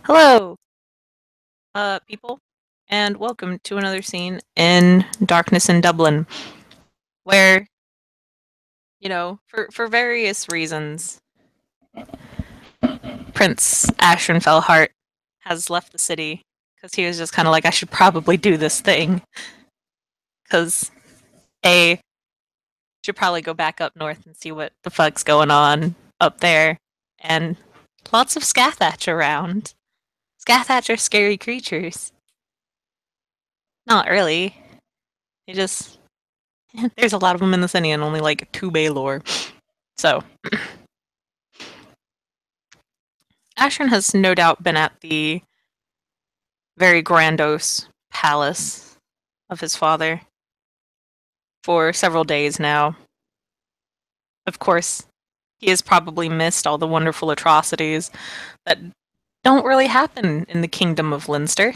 Hello, people, and welcome to another scene in Darkness in Dublin, where, for various reasons, Prince Ashrenfellheart has left the city because he was just kind of like, I should probably do this thing because A, should probably go back up north and see what the fuck's going on up there, and lots of Scathatch around. Scathatch are scary creatures. Not really. They just there's a lot of them in the city and only like 2 Baylor. So, Ashran has no doubt been at the very grandiose palace of his father for several days now. Of course, he has probably missed all the wonderful atrocities that don't really happen in the kingdom of Leinster.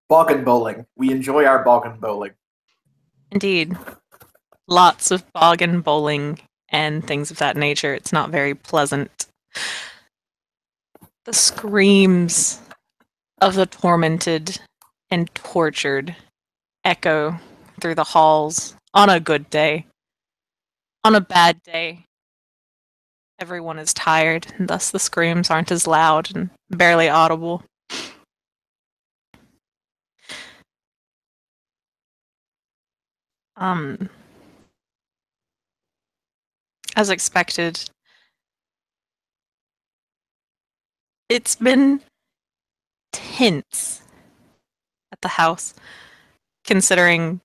Boggin bowling. We enjoy our boggin bowling. Indeed. Lots of boggin bowling and things of that nature. It's not very pleasant. The screams of the tormented and tortured echo through the halls on a good day. On a bad day, everyone is tired, and thus the screams aren't as loud and barely audible. As expected, it's been tense at the house, considering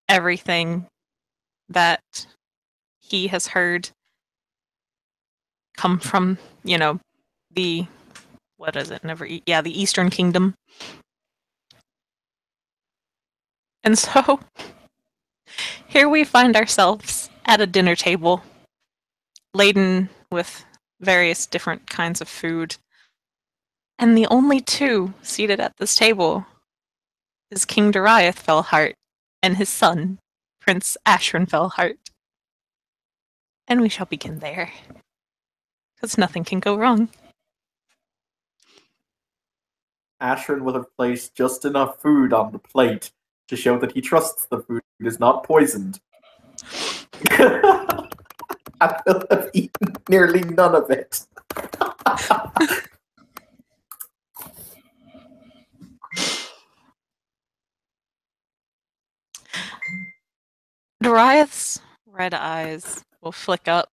everything that he has heard come from, the what is it? The Eastern Kingdom. And so here we find ourselves at a dinner table laden with various different kinds of food. And the only two seated at this table is King Dariath Fellheart and his son, Prince Ashran Fellheart. And we shall begin there, because nothing can go wrong. Ashran will have placed just enough food on the plate to show that he trusts the food is not poisoned. I will have eaten nearly none of it. Dariath's red eyes will flick up.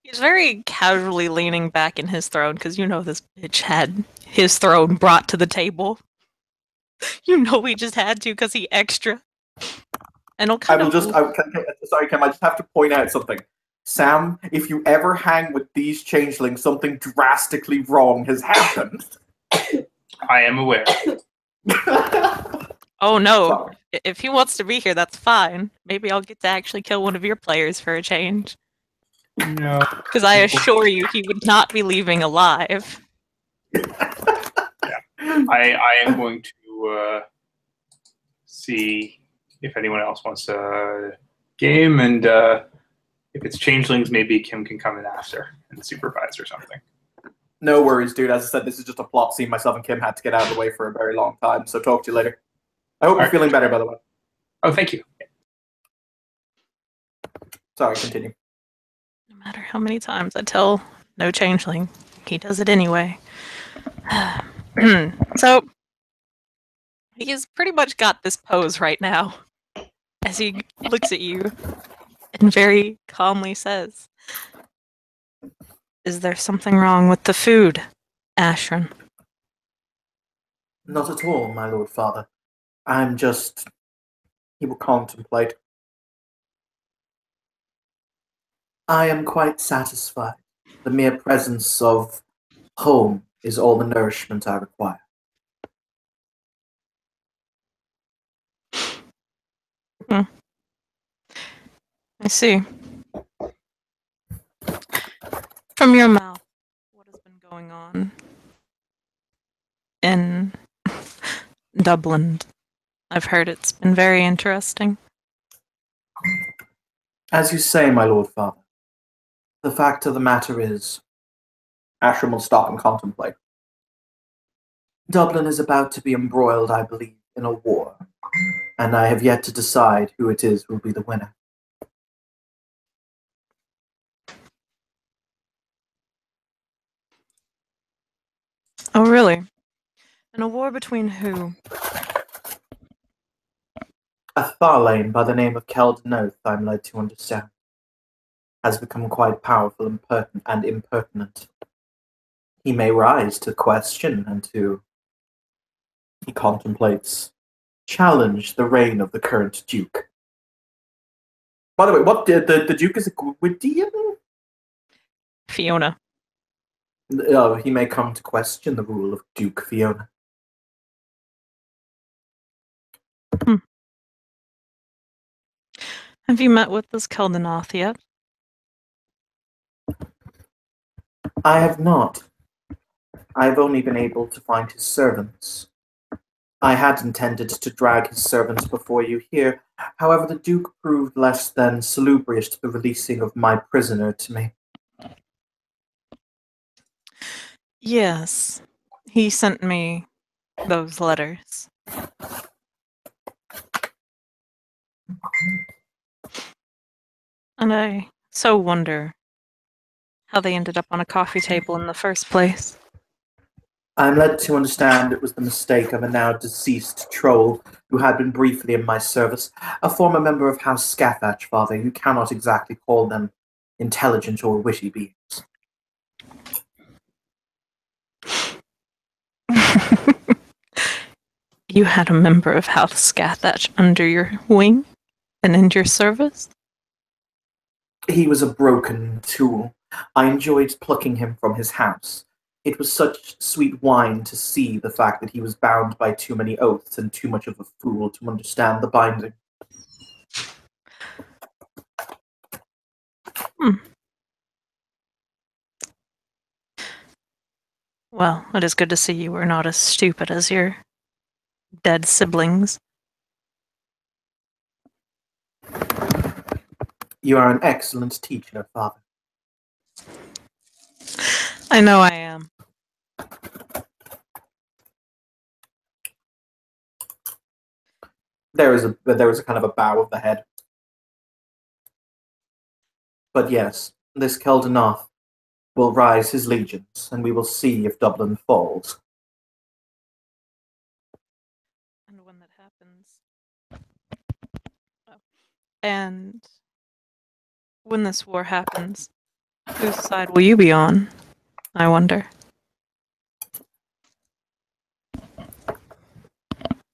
He's very casually leaning back in his throne, because this bitch had his throne brought to the table. He just had to, because he extra. And he'll kind of... Sorry, Kim, I just have to point out something. Sam, if you ever hang with these changelings, something drastically wrong has happened. I am aware. Oh no, sorry. If he wants to be here, that's fine. Maybe I'll get to actually kill one of your players for a change. No. Because I assure you, he would not be leaving alive. Yeah. I am going to see if anyone else wants a game, and if it's changelings, maybe Kim can come in after and supervise or something. No worries, dude. As I said, this is just a plot scene. Myself and Kim had to get out of the way for a very long time, so talk to you later. I hope you're feeling better, by the way. Oh, thank you. Sorry, continue. No matter how many times I tell no changeling, he does it anyway. So, he's pretty much got this pose right now, as he looks at you and very calmly says, "Is there something wrong with the food, Ashran?" Not at all, my lord father. I'm just... He will contemplate. I am quite satisfied. The mere presence of home is all the nourishment I require. I see. From your mouth, what has been going on in Dublin? I've heard it's been very interesting. As you say, my lord father, the fact of the matter is, Ashram will stop and contemplate. Dublin is about to be embroiled, I believe, in a war, and I have yet to decide who it is who will be the winner. Oh, really? And a war between who? A Tharlane by the name of Keldanoth, I'm led to understand, has become quite powerful and impertinent. He may rise to question and to, he contemplates, challenge the reign of the current Duke. By the way, what the Duke is a Gwydion? Fiona. He may come to question the rule of Duke Fiona. Have you met with this Keldanoth yet? I have not. I have only been able to find his servants. I had intended to drag his servants before you here. However, the Duke proved less than salubrious to the releasing of my prisoner to me. Yes. He sent me those letters. And I so wonder how they ended up on a coffee table in the first place. I am led to understand it was the mistake of a now deceased troll who had been briefly in my service, a former member of House Scathach, Father. You cannot exactly call them intelligent or witty beings. You had a member of House Scathach under your wing and in your service? He was a broken tool. I enjoyed plucking him from his house. It was such sweet wine to see the fact that he was bound by too many oaths and too much of a fool to understand the binding. Well, it is good to see you were not as stupid as your dead siblings. You are an excellent teacher, Father. I know I am. There is a kind of a bow of the head. But yes, this Keldanoth will rise his legions, and we will see if Dublin falls. And when that happens... And when this war happens, whose side will you be on? I wonder.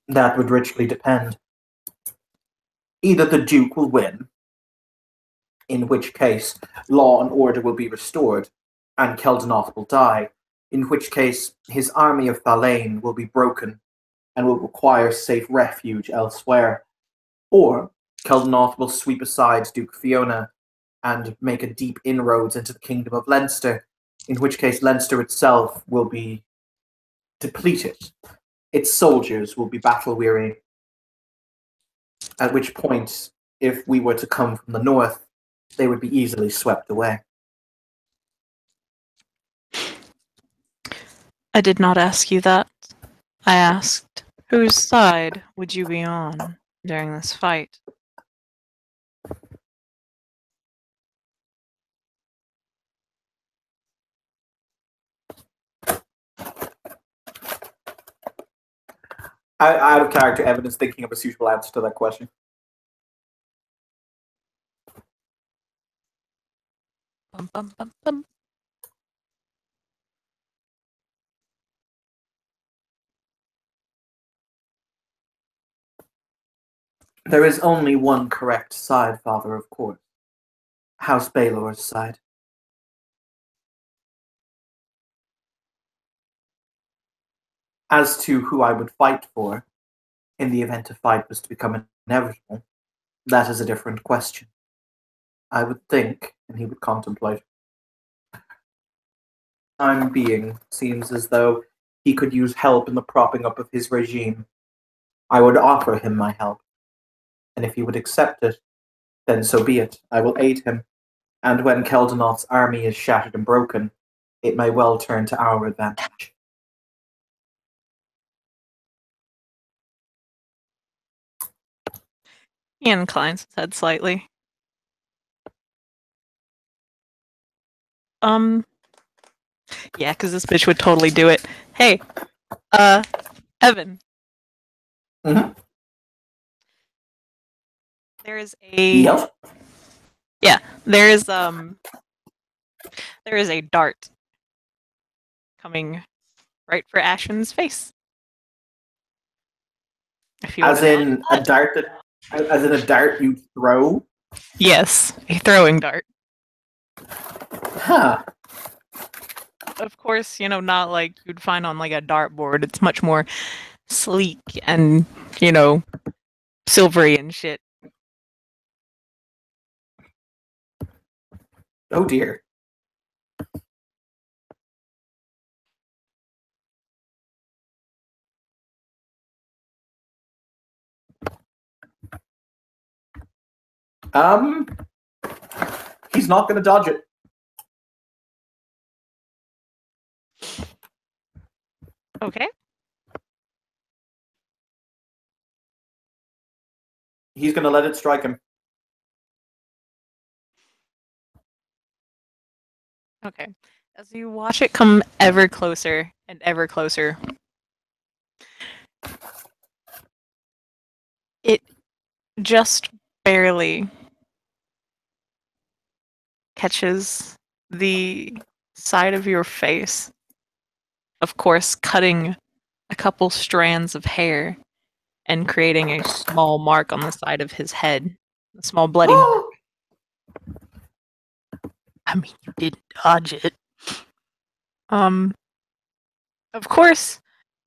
That would richly depend. Either the Duke will win, in which case law and order will be restored, and Keldanoth will die, in which case his army of Thalane will be broken and will require safe refuge elsewhere. Or Keldanoth will sweep aside Duke Fiona and make a deep inroads into the kingdom of Leinster, in which case Leinster itself will be depleted. Its soldiers will be battle-weary, at which point, if we were to come from the north, they would be easily swept away. I did not ask you that. I asked, whose side would you be on during this fight? Out of character, Evan is thinking of a suitable answer to that question. Bum, bum, bum, bum. There is only one correct side, Father, of course. House Baelor's side. As to who I would fight for, in the event a fight was to become inevitable, that is a different question. I would think, and he would contemplate. Time being, seems as though he could use help in the propping up of his regime. I would offer him my help, and if he would accept it, then so be it. I will aid him, and when Keldanoth's army is shattered and broken, it may well turn to our advantage. He inclines his head slightly. Yeah, because this bitch would totally do it. Hey, Evan. Mm-hmm. There is a Yes? there is a dart coming right for Ashen's face. If you As wanna in a dart you throw? Yes, a throwing dart. Huh. Of course, not like you'd find on like a dartboard. It's much more sleek and, silvery and shit. Oh dear. He's not gonna dodge it. Okay. He's gonna let it strike him. Okay. As you watch it come ever closer and ever closer, it just barely catches the side of your face. Of course, cutting a couple strands of hair and creating a small mark on the side of his head. A small bloody mark. I mean, you didn't dodge it. Of course,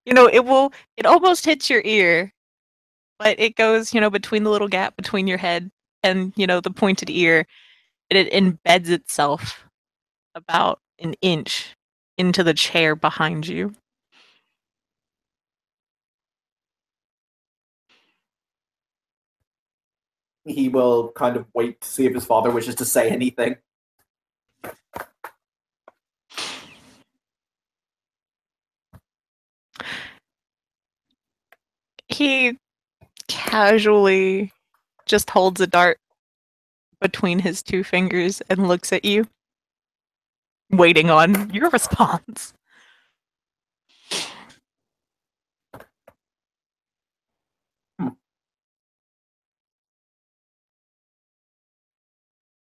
it almost hits your ear, but it goes, between the little gap between your head and, the pointed ear, and it embeds itself about an inch into the chair behind you. He will kind of wait to see if his father wishes to say anything. He casually just holds a dart between his two fingers and looks at you, waiting on your response.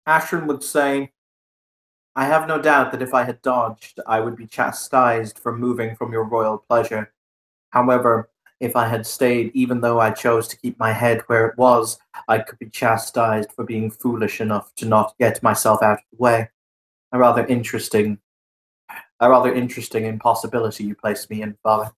Ashton would say, I have no doubt that if I had dodged, I would be chastised for moving from your royal pleasure. However, if I had stayed, even though I chose to keep my head where it was, I could be chastised for being foolish enough to not get myself out of the way. A rather interesting impossibility you placed me in, Father.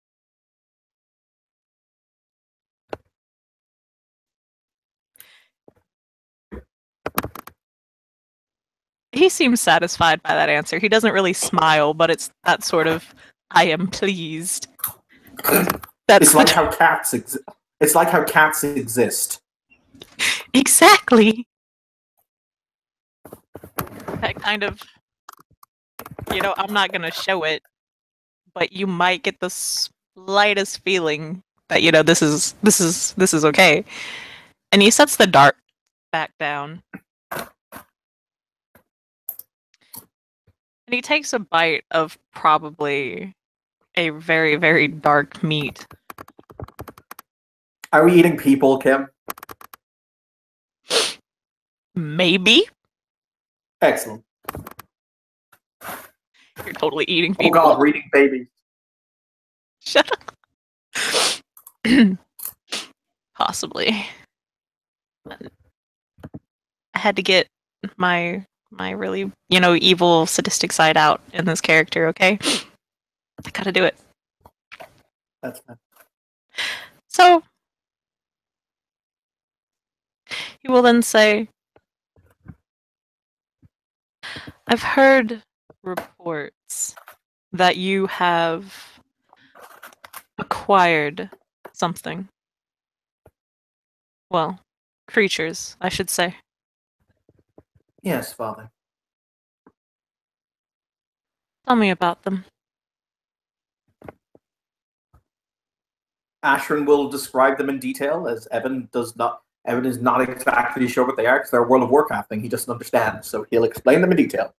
He seems satisfied by that answer. He doesn't really smile, but it's that sort of I am pleased. It's like how cats exist. Exactly. That kind of, I'm not gonna show it, but you might get the slightest feeling that this is okay. And he sets the dart back down. And he takes a bite of probably a very, very dark meat. Are we eating people, Kim? Maybe. Excellent. You're totally eating Oh people. God, we're eating babies. Shut up. Possibly. I had to get my really, evil, sadistic side out in this character, okay? I gotta do it. That's fine. So, he will then say, I've heard reports that you have acquired something. Well, creatures, I should say. Yes, Father. Tell me about them. Ashran will describe them in detail, as Evan is not exactly sure what they are, because they're a World of Warcraft thing he doesn't understand, so he'll explain them in detail.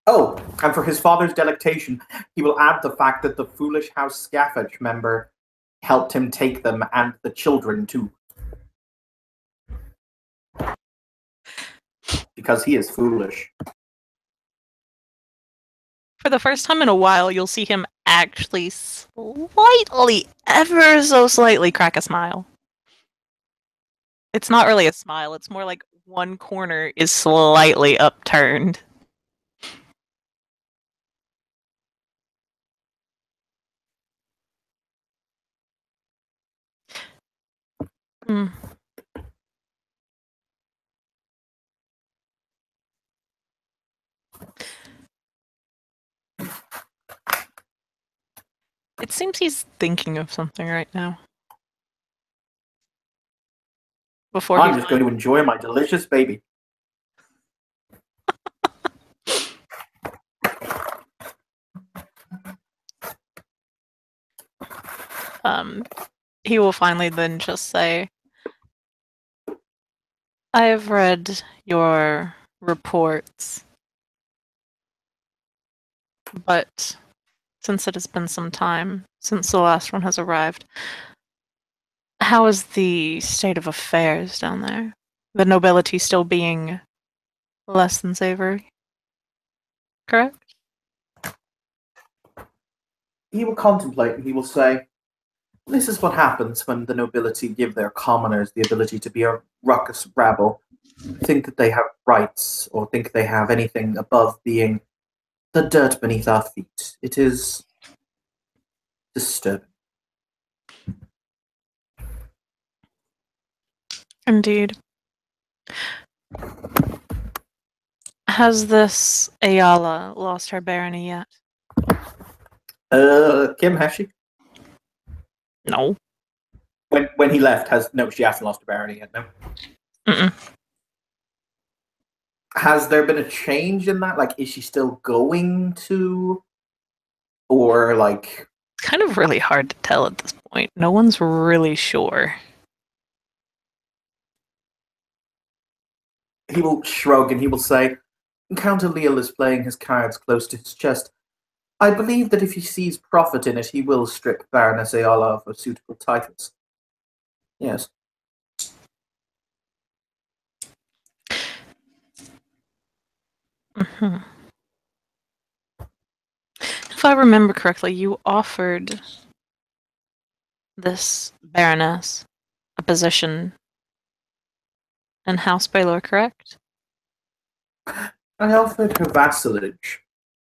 Oh, and for his father's delectation, he will add the fact that the foolish House Scaffage member helped him take them, and the children too. Because he is foolish. For the first time in a while, you'll see him actually slightly, ever so slightly, crack a smile. It's not really a smile, it's more like one corner is slightly upturned. Hmm. It seems he's thinking of something right now. I'm just going to enjoy my delicious baby. He will finally then just say, I have read your reports, but since it has been some time since the last one has arrived, how is the state of affairs down there? The nobility still being less than savory, correct? He will contemplate and he will say, this is what happens when the nobility give their commoners the ability to be a ruckus rabble, think that they have rights, or think they have anything above being the dirt beneath our feet. It is disturbing. Indeed. Has this Ayala lost her barony yet? Kim, has she? No. When he left, she hasn't lost her barony yet, no? Mm-mm. Has there been a change in that? Like, is she still going to? Or, like... It's kind of really hard to tell at this point. No one's really sure. He will shrug and he will say, Count Leal is playing his cards close to his chest. I believe that if he sees profit in it, he will strip Baroness Ayala of her suitable titles. Yes. Mm-hmm. If I remember correctly, you offered this Baroness a position in House Baylor, correct? I offered her vassalage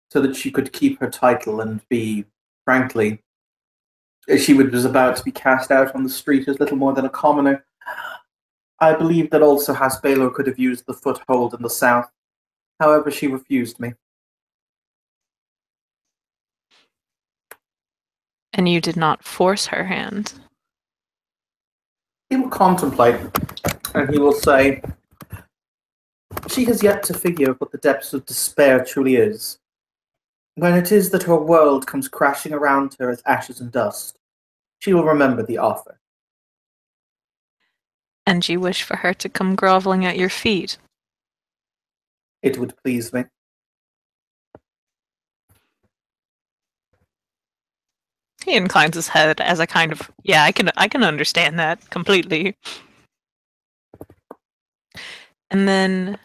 so that she could keep her title and be, frankly, she was about to be cast out on the street as little more than a commoner. I believe that also House Baylor could have used the foothold in the south. However, she refused me. And you did not force her hand. He will contemplate, and he will say, she has yet to figure what the depths of despair truly is. When it is that her world comes crashing around her as ashes and dust, she will remember the offer. And you wish for her to come groveling at your feet? It would please me. He inclines his head as a kind of, yeah, I can understand that completely. And then,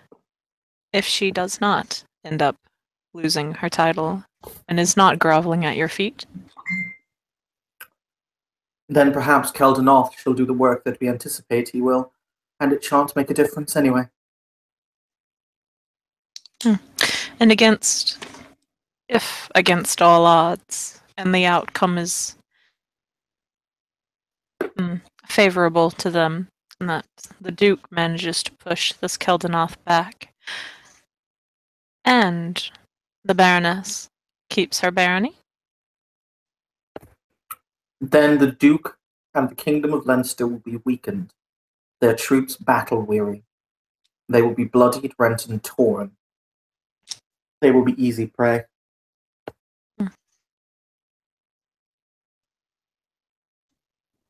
if she does not end up losing her title and is not groveling at your feet, then perhaps Keldanoth shall do the work that we anticipate he will, and it shan't make a difference anyway. And if against all odds, and the outcome is favorable to them, and that the Duke manages to push this Keldanoth back, and the Baroness keeps her barony, then the Duke and the Kingdom of Leinster will be weakened, their troops battle-weary. They will be bloodied, rent, and torn, They will be easy prey.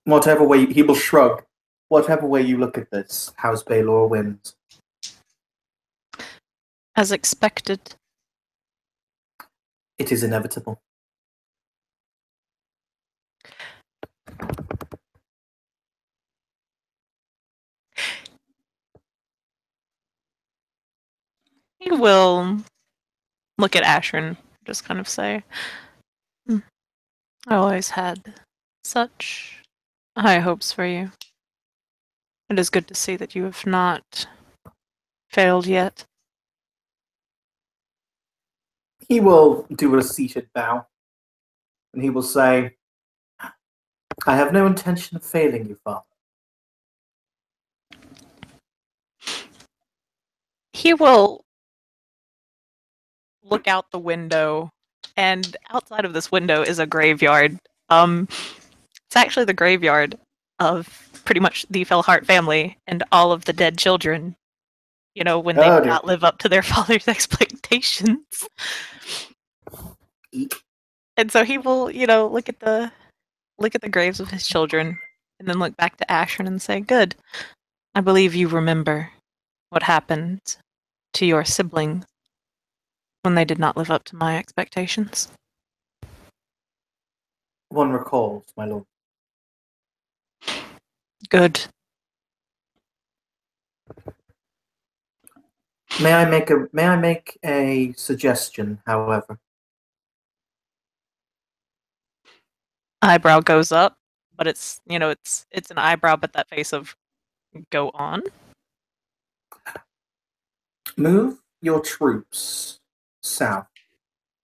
Whatever way he will shrug. Whatever way you look at this, House Baelor wins. As expected. It is inevitable. He will look at Ashrin, just kind of say, I always had such high hopes for you. It is good to see that you have not failed yet. He will do a seated bow, and he will say, I have no intention of failing you, Father. He will look out the window, and outside of this window is a graveyard. It's actually the graveyard of pretty much the Felhart family and all of the dead children. You know, when they did not live up to their father's expectations. Eek. And so he will, look at the graves of his children, and then look back to Ashrin and say, "Good. I believe you remember what happened to your siblings when they did not live up to my expectations." One recalls, my lord. Good. May I make a suggestion, however? Eyebrow goes up, but it's an eyebrow, but that face of go on. Move your troops south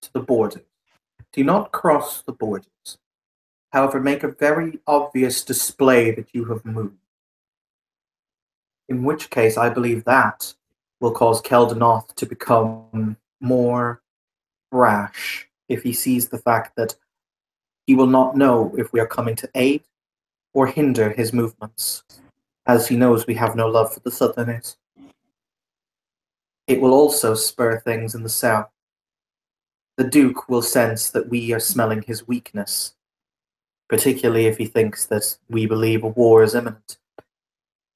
to the borders. Do not cross the borders. However, make a very obvious display that you have moved. In which case, I believe that will cause Keldanoth to become more brash if he sees the fact that he will not know if we are coming to aid or hinder his movements, as he knows we have no love for the Southerners. It will also spur things in the south. The Duke will sense that we are smelling his weakness, particularly if he thinks that we believe a war is imminent.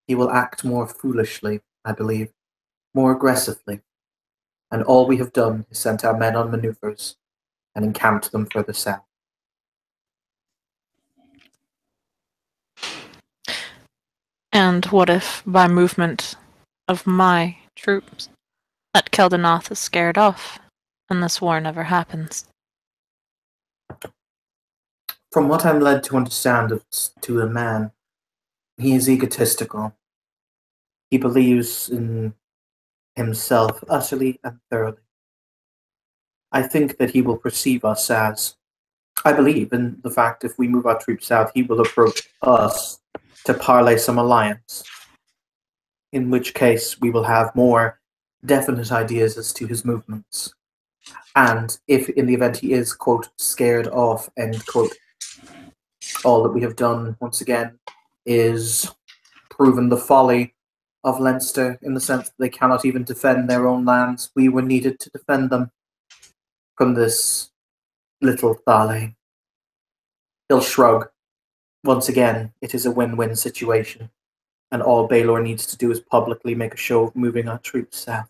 He will act more foolishly, I believe, more aggressively, and all we have done is sent our men on maneuvers and encamped them further south. And what if, by movement of my troops, that Keldanoth is scared off, and this war never happens? From what I'm led to understand to a man, he is egotistical. He believes in himself utterly and thoroughly. I think that he will perceive us as, I believe in the fact if we move our troops south, he will approach us to parlay some alliance, in which case we will have more definite ideas as to his movements. And if in the event he is, quote, scared off, end quote, all that we have done, once again, is proven the folly of Leinster in the sense that they cannot even defend their own lands. We were needed to defend them from this little Thale. He'll shrug. Once again, it is a win-win situation, and all Baelor needs to do is publicly make a show of moving our troops south.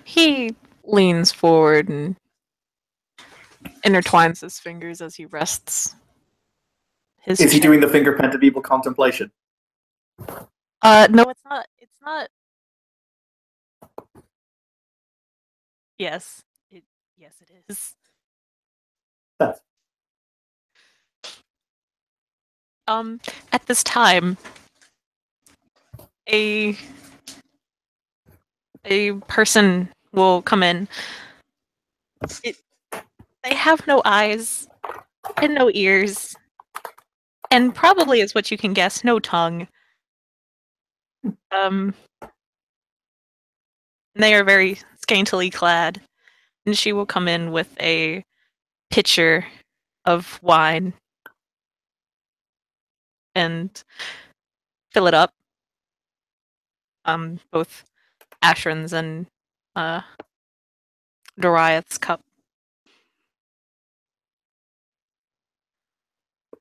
He leans forward and intertwines his fingers as he rests his Is he chin. doing the finger print of evil contemplation? No, it's not. It's not. Yes. Yes, it is. That's At this time, a person will come in. They have no eyes and no ears, and probably is what you can guess, no tongue. They are very scantily clad, and she will come in with a pitcher of wine and fill it up. Both Ashran's and Doriath's cup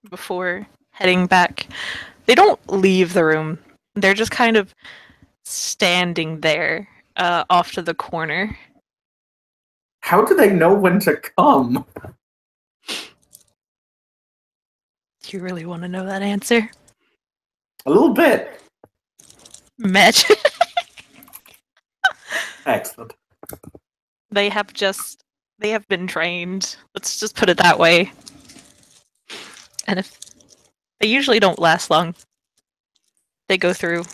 before heading back. They don't leave the room. They're just kind of standing there, off to the corner. How do they know when to come? Do you really want to know that answer? A little bit. Magic. Excellent. They have been trained. Let's just put it that way. And if they usually don't last long. They go through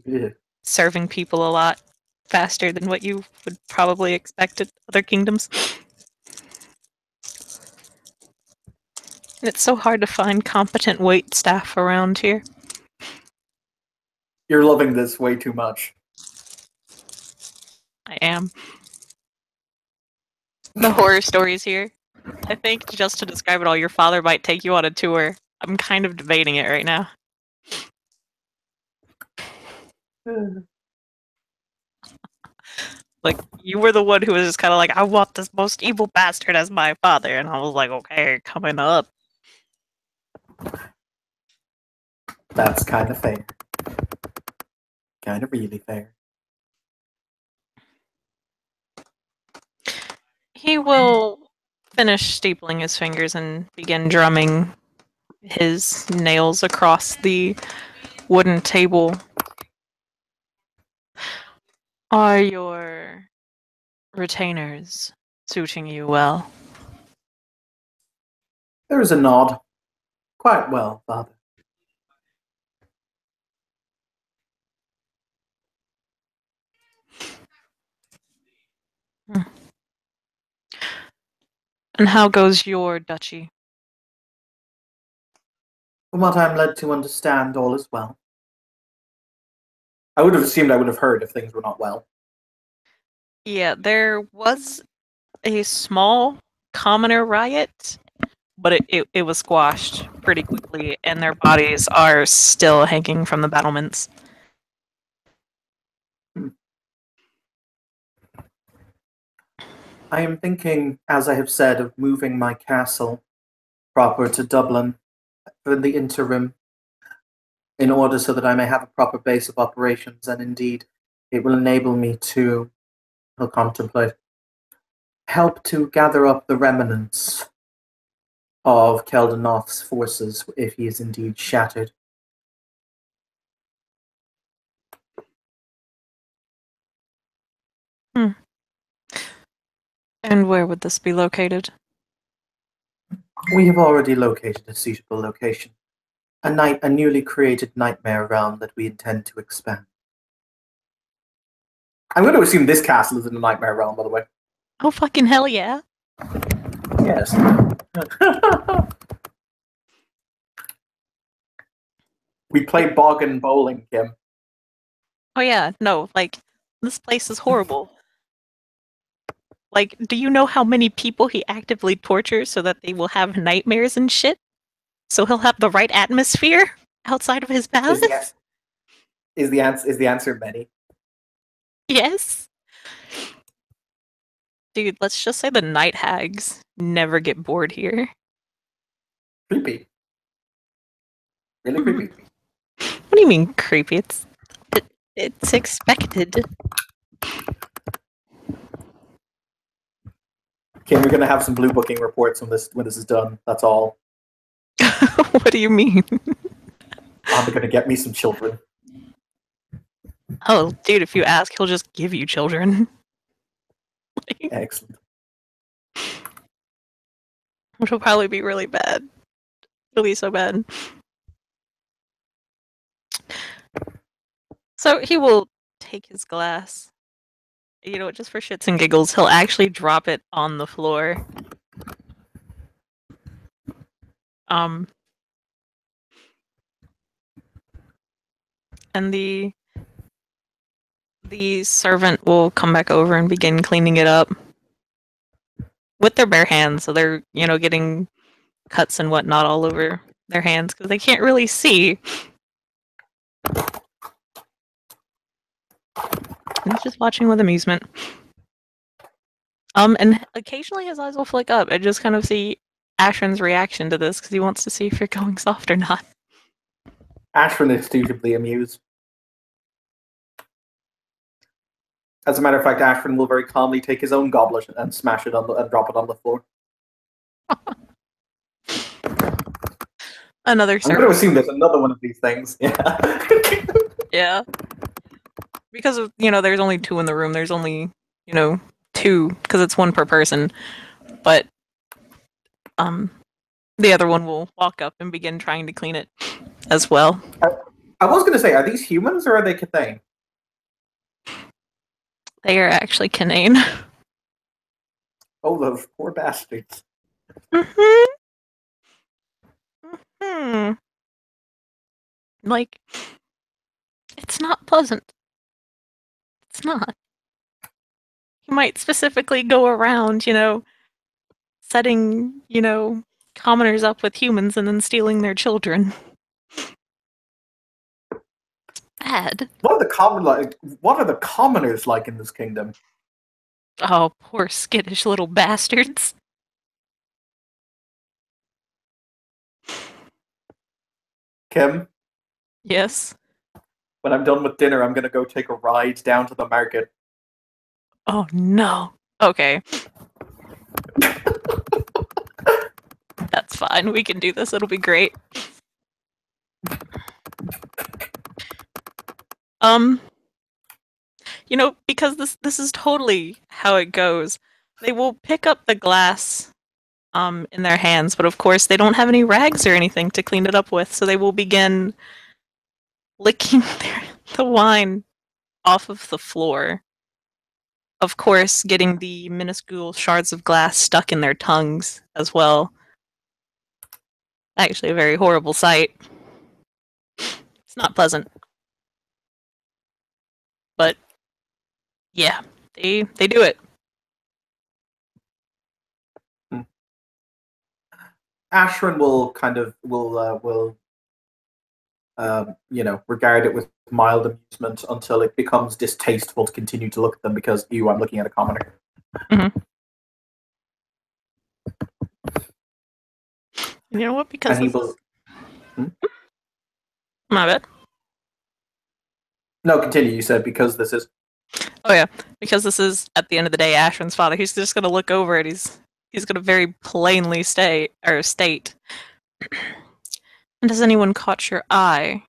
Yeah. serving people a lot faster than what you would probably expect at other kingdoms. And it's so hard to find competent wait staff around here. You're loving this way too much. I am. The horror stories here. I think just to describe it all, your father might take you on a tour. I'm kind of debating it right now. Like, you were the one who was just kind of like, I want this most evil bastard as my father. And I was like, okay, coming up. That's kind of fair. Kind of really fair. He will finish stapling his fingers and begin drumming his nails across the wooden table. Are your retainers suiting you well? There is a nod. Quite well, Father. And how goes your duchy? From what I'm led to understand, all is well. I would have assumed I would have heard if things were not well. Yeah, there was a small commoner riot, but it was squashed pretty quickly, and their bodies are still hanging from the battlements. I am thinking, as I have said, of moving my castle proper to Dublin for the interim, in order so that I may have a proper base of operations, and indeed it will enable me to, I'll contemplate, help to gather up the remnants of Keldanoth's forces if he is indeed shattered. And where would this be located? We have already located a suitable location, a newly created nightmare realm that we intend to expand. I'm going to assume this castle is in the nightmare realm, by the way. Oh, fucking hell yeah. Yes. We play Boggin Bowling, Kim. Oh yeah, no, like, this place is horrible. Like, do you know how many people he actively tortures so that they will have nightmares and shit? So he'll have the right atmosphere outside of his palace? Is the answer many? Yes. Dude, let's just say the night hags never get bored here. Creepy. Really creepy. What do you mean creepy? It's expected. Kim, we're going to have some blue booking reports when this is done. That's all. What do you mean? I'm going to get me some children. Oh, dude, if you ask, he'll just give you children. Excellent. Which will probably be really bad. It'll be so bad. So he will take his glass. You know, just for shits and giggles, he'll actually drop it on the floor. And the The servant will come back over and begin cleaning it up with their bare hands, so they're, getting cuts and whatnot all over their hands because they can't really see. And he's just watching with amusement. And occasionally his eyes will flick up and just kind of see Ashrin's reaction to this because he wants to see if you're going soft or not. Ashrin is suitably amused. As a matter of fact, Ashrin will very calmly take his own goblet and smash it and drop it on the floor. Another I'm going to assume there's another one of these things. Yeah. Yeah. Because of, there's only 2 in the room. There's only, 2 because it's 1 per person. But the other one will walk up and begin trying to clean it as well. I was going to say, are these humans or are they Cathane? They are actually Canane. Oh, those poor bastards. Like, it's not pleasant. It's not. You might specifically go around, setting, commoners up with humans and then stealing their children. It's bad. What are the commoners like in this kingdom? Oh, poor skittish little bastards. Kim? Yes. When I'm done with dinner, I'm going to go take a ride down to the market. Oh, no. Okay. That's fine. We can do this. It'll be great. Because this is totally how it goes. They will pick up the glass in their hands, but of course they don't have any rags or anything to clean it up with, so they will begin licking the wine off of the floor. Of course, getting the minuscule shards of glass stuck in their tongues as well. Actually, a very horrible sight. It's not pleasant. But, yeah, they do it. Ashrin will regard it with mild amusement until it becomes distasteful to continue to look at them because, I'm looking at a commoner. Mm-hmm. You know what? Because and he will. My bad. No, continue. You said because this is. Oh yeah, because this is at the end of the day Ashrin's father. He's just gonna look over it. He's gonna very plainly state. And has anyone caught your eye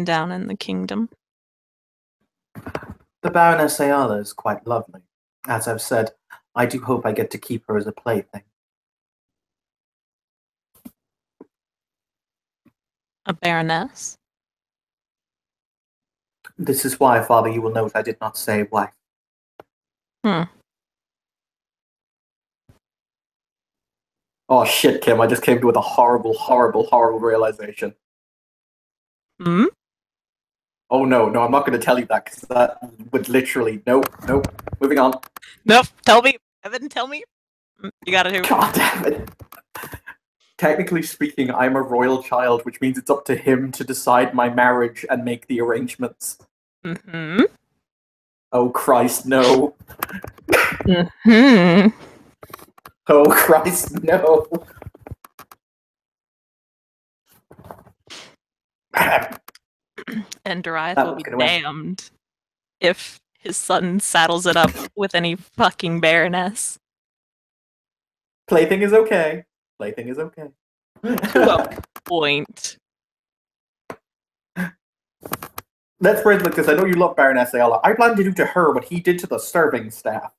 down in the kingdom? The Baroness Ayala is quite lovely. As I've said, I do hope I get to keep her as a plaything. A baroness? This is why, Father, you will note I did not say wife. Oh shit, Kim, I just came to with a horrible, horrible, horrible realization. Oh no, I'm not going to tell you that because that would literally... Nope. Moving on. Nope, tell me. Evan, tell me. You gotta do. God damn it. Technically speaking, I'm a royal child, which means it's up to him to decide my marriage and make the arrangements. Mm-hmm. Oh Christ, no. Mm-hmm. Oh Christ, no. And Dariath will be damned if his son saddles it up with any fucking baroness. Plaything is okay. Plaything is okay. To a point. Let's phrase it like this. I know you love Baroness Ayala. I plan to do to her what he did to the serving staff.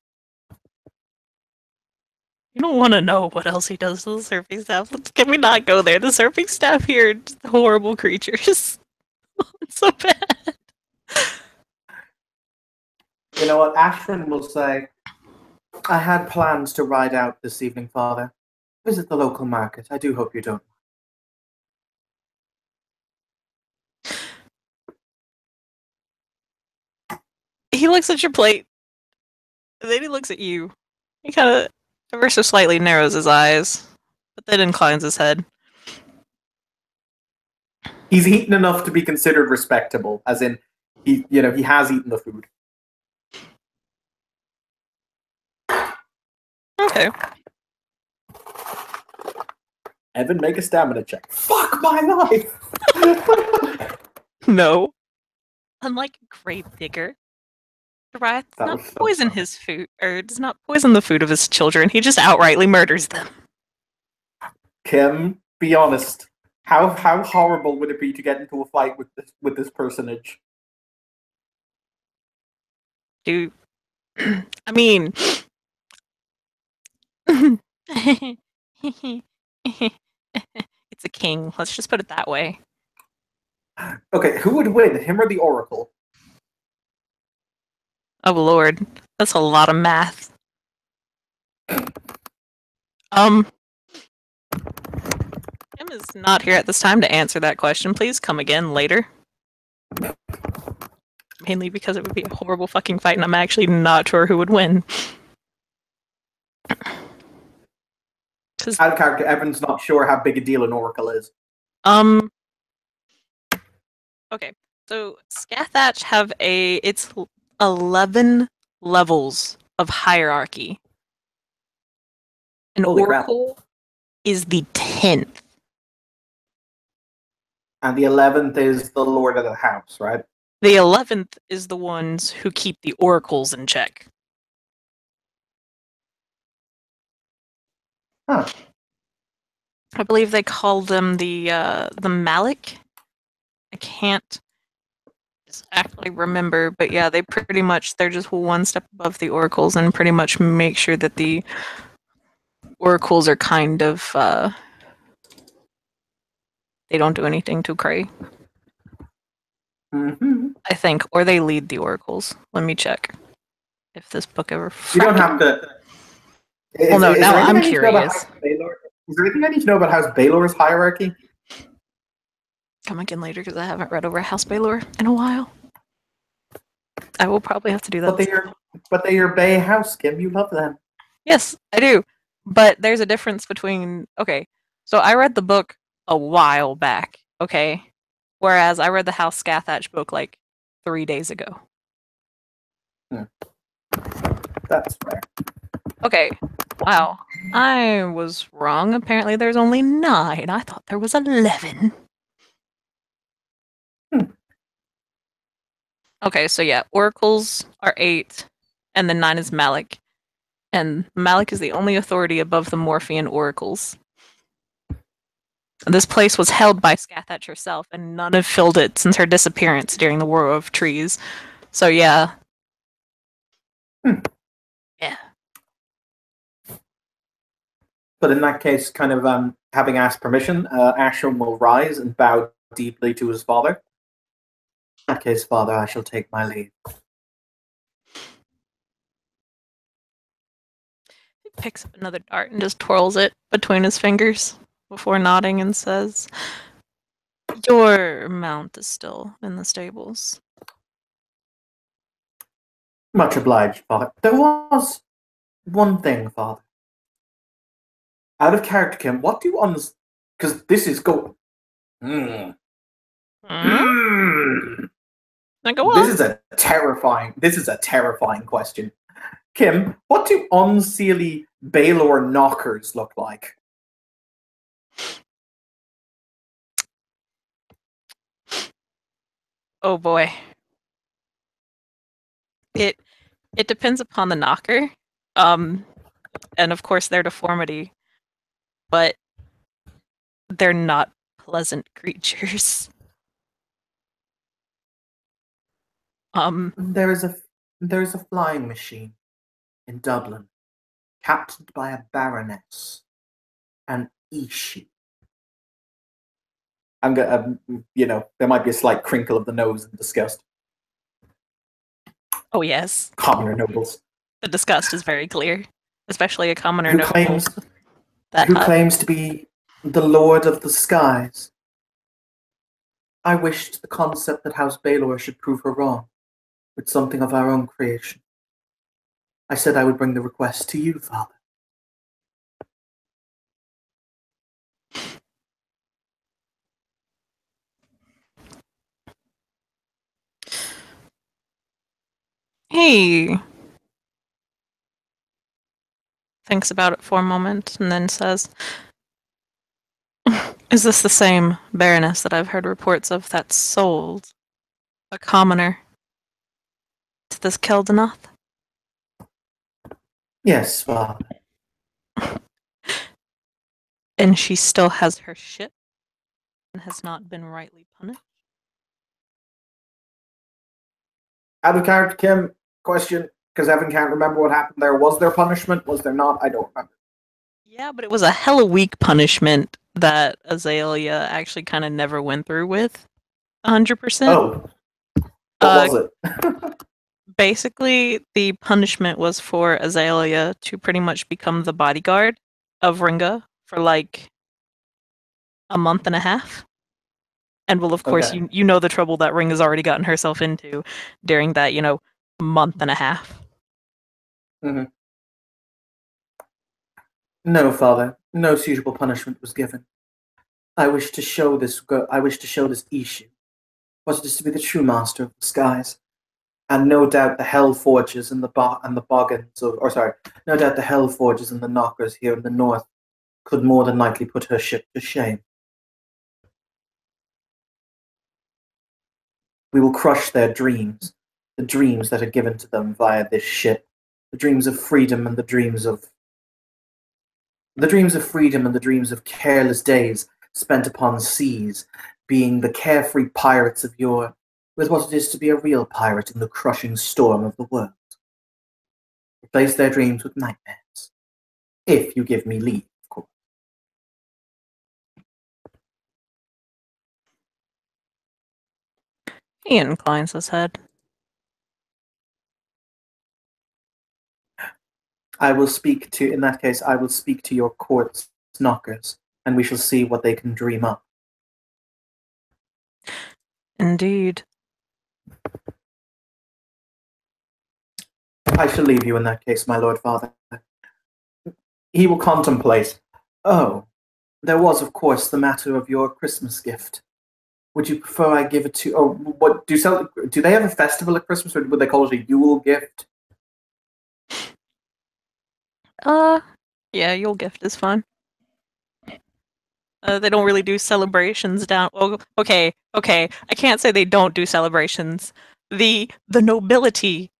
You don't want to know what else he does to the serving staff. Can we not go there? The serving staff here are just horrible creatures. It's so bad. You know what? Ashrin will say, I had plans to ride out this evening, Father. Visit the local market. I do hope you don't. he looks at your plate, and then he looks at you. He kind of ever so slightly narrows his eyes, but then inclines his head. He's eaten enough to be considered respectable, as in he has eaten the food. Okay. Evan, make a stamina check. Fuck my life! No. Unlike Gravedigger, Goliath does That not was so poison funny. his food, or does not poison the food of his children. He just outrightly murders them. Kim, be honest. How horrible would it be to get into a fight with this personage? Dude, I mean, it's a king. Let's just put it that way. Okay, who would win, him or the Oracle? Oh lord, that's a lot of math. Tim is not here at this time to answer that question. Please come again later. Mainly because it would be a horrible fucking fight, and I'm actually not sure who would win. Out of character, Evan's not sure how big a deal an Oracle is. Okay, so Scathach have it's 11 levels of hierarchy. An Holy crap. Oracle is the 10th. And the 11th is the Lord of the House, right? The 11th is the ones who keep the oracles in check. Huh. I believe they call them the Malik. I can't exactly remember, but yeah, they're just one step above the oracles and pretty much make sure that the oracles are kind of they don't do anything too crazy. Mm-hmm. I think, or they lead the oracles. Let me check if this book ever. You don't have to. Well, no, now I'm curious. Is there anything I need to know about House Baylor's hierarchy? Come again later because I haven't read over House Baylor in a while. I will probably have to do that. But they're your Bay House, Kim. You love them. Yes, I do. But there's a difference between. Okay, so I read the book a while back. Okay, whereas I read the House Scathach book like 3 days ago. That's fair. Okay. Wow. I was wrong. Apparently there's only 9. I thought there was 11. Okay, so yeah, oracles are 8, and then 9 is Malik. And Malik is the only authority above the Morphean oracles. This place was held by Scathach herself, and none have filled it since her disappearance during the War of Trees. So yeah. Yeah. But in that case, kind of having asked permission, Ashram will rise and bow deeply to his father. In that case, father, I shall take my leave. He picks up another dart and just twirls it between his fingers before nodding and says, "Your mount is still in the stables." Much obliged, father. There was one thing, father. Out of character, Kim, what do you because this is go. Now go on. This is a terrifying question. Kim, what do unseelie Baylor knockers look like? Oh boy. It depends upon the knocker. And of course their deformity. But they're not pleasant creatures. There is a flying machine in Dublin, captained by a baroness, an Ishi. I'm gonna, there might be a slight crinkle of the nose in disgust. Oh yes. Commoner nobles. The disgust is very clear, especially a commoner Who noble. claims to be the Lord of the Skies. I wished the concept that House Baylor should prove her wrong. with something of our own creation. I said I would bring the request to you, Father. He thinks about it for a moment and then says, "Is this the same Baroness that I've heard reports of that sold a commoner to this Keldanoth?" Yes, Father. And she still has her ship and has not been rightly punished? Out of character, Kim, question, because Evan can't remember what happened there. Was there punishment? Was there not? I don't remember. Yeah, but it was a hella weak punishment that Azalea actually kind of never went through with 100%. Oh. What was it? Basically, the punishment was for Azalea to pretty much become the bodyguard of Ringa for like a month and a half. And well, of course, Okay. you know the trouble that Ringa's already gotten herself into during that, month and a half. Mm-hmm. No, Father. No suitable punishment was given. I wish to show this Ishu what it is to be the true master of the skies, and no doubt the hell forges and the boggins, no doubt the hell forges and the knockers here in the north could more than likely put her ship to shame. We will crush their dreams, the dreams that are given to them via this ship, the dreams of freedom and the dreams of careless days spent upon seas, being the carefree pirates of yore, with what it is to be a real pirate in the crushing storm of the world. Replace their dreams with nightmares. If you give me leave, of course. He inclines his head. In that case, I will speak to your court's knockers, and we shall see what they can dream up. Indeed. I shall leave you in that case, my lord father. He will contemplate. Oh, there was, of course, the matter of your Christmas gift. Would you prefer I give it to? Oh, what do they have a festival at Christmas, or would they call it a Yule gift? Yeah, Yule gift is fine. They don't really do celebrations down. Oh, okay. I can't say they don't do celebrations. The nobility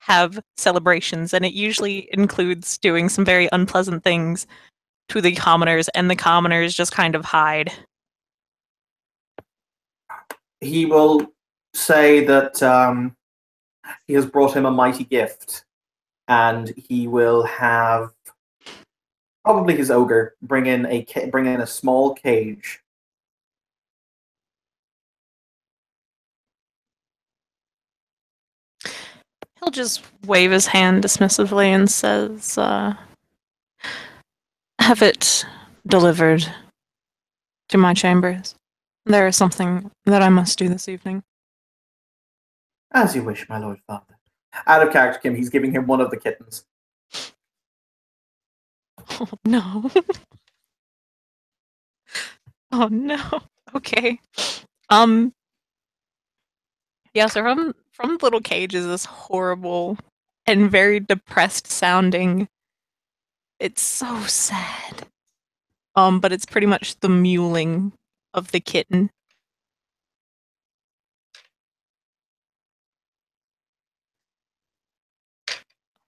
have celebrations, and it usually includes doing some very unpleasant things to the commoners, and the commoners just kind of hide. He will say that he has brought him a mighty gift, and he will have probably his ogre bring in a small cage. He'll just wave his hand dismissively and says, "Have it delivered to my chambers. There is something that I must do this evening." As you wish, my lord father. Out of character, Kim, he's giving him one of the kittens. Oh no. Oh no. Okay. Yeah, so from the little cage is this horrible and very depressed sounding. It's so sad. But it's pretty much the mewling of the kitten.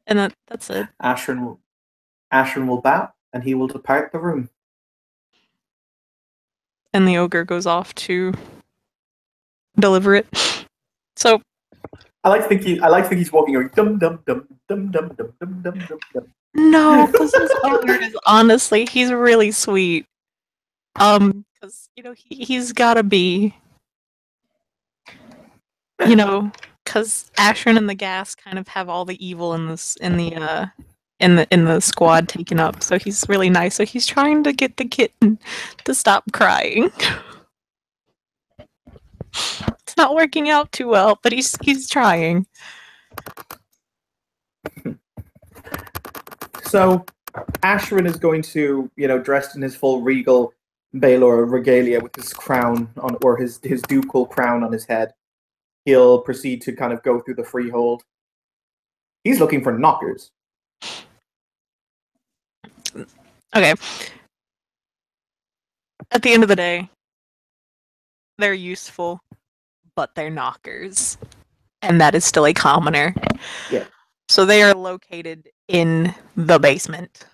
And that's it. Ashran will bow, and he will depart the room. And the ogre goes off to deliver it. So I like to think he's walking going dum dum dum dum dum dum dum dum dum. no, because this ogre is honestly, he's really sweet. Because he's gotta be, because Ashran and the Gas kind of have all the evil in the squad taken up. So he's really nice. So he's trying to get the kitten to stop crying. It's not working out too well, but he's trying. So, Ashrin is going to, dressed in his full regal Baelor regalia with his crown on, or his ducal crown on his head. He'll proceed to kind of go through the freehold. He's looking for knockers. Okay. At the end of the day, they're useful, but they're knockers. And that is still a commoner. Yeah. So they are located in the basement.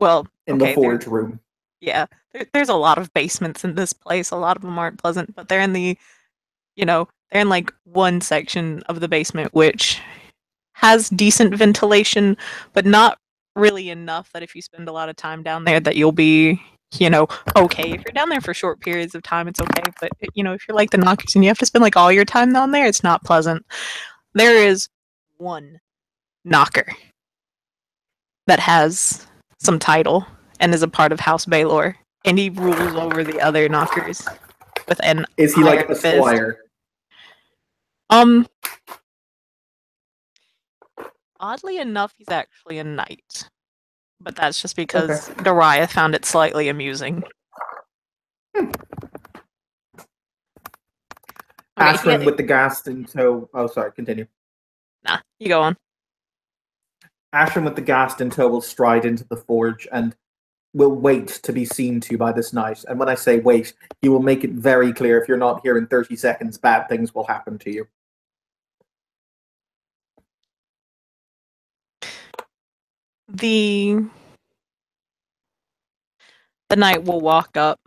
Well, in the forge room. Yeah. There's a lot of basements in this place. A lot of them aren't pleasant, but they're in the, they're in like one section of the basement which has decent ventilation, but not really enough that if you spend a lot of time down there that you'll be, okay. If you're down there for short periods of time, it's okay. But, if you're like the knockers and you have to spend like all your time down there, it's not pleasant. There is one knocker that has some title and is a part of House Baelor, and he rules over the other knockers with an Is he like iron a fist. squire? Oddly enough, he's actually a knight. But that's just because Dariah found it slightly amusing. Ashrin with the ghast in tow. Oh, sorry, continue. Nah, you go on. Ashrin with the ghast in tow will stride into the forge and will wait to be seen to by this knight. And when I say wait, he will make it very clear if you're not here in 30 seconds, bad things will happen to you. The knight will walk up.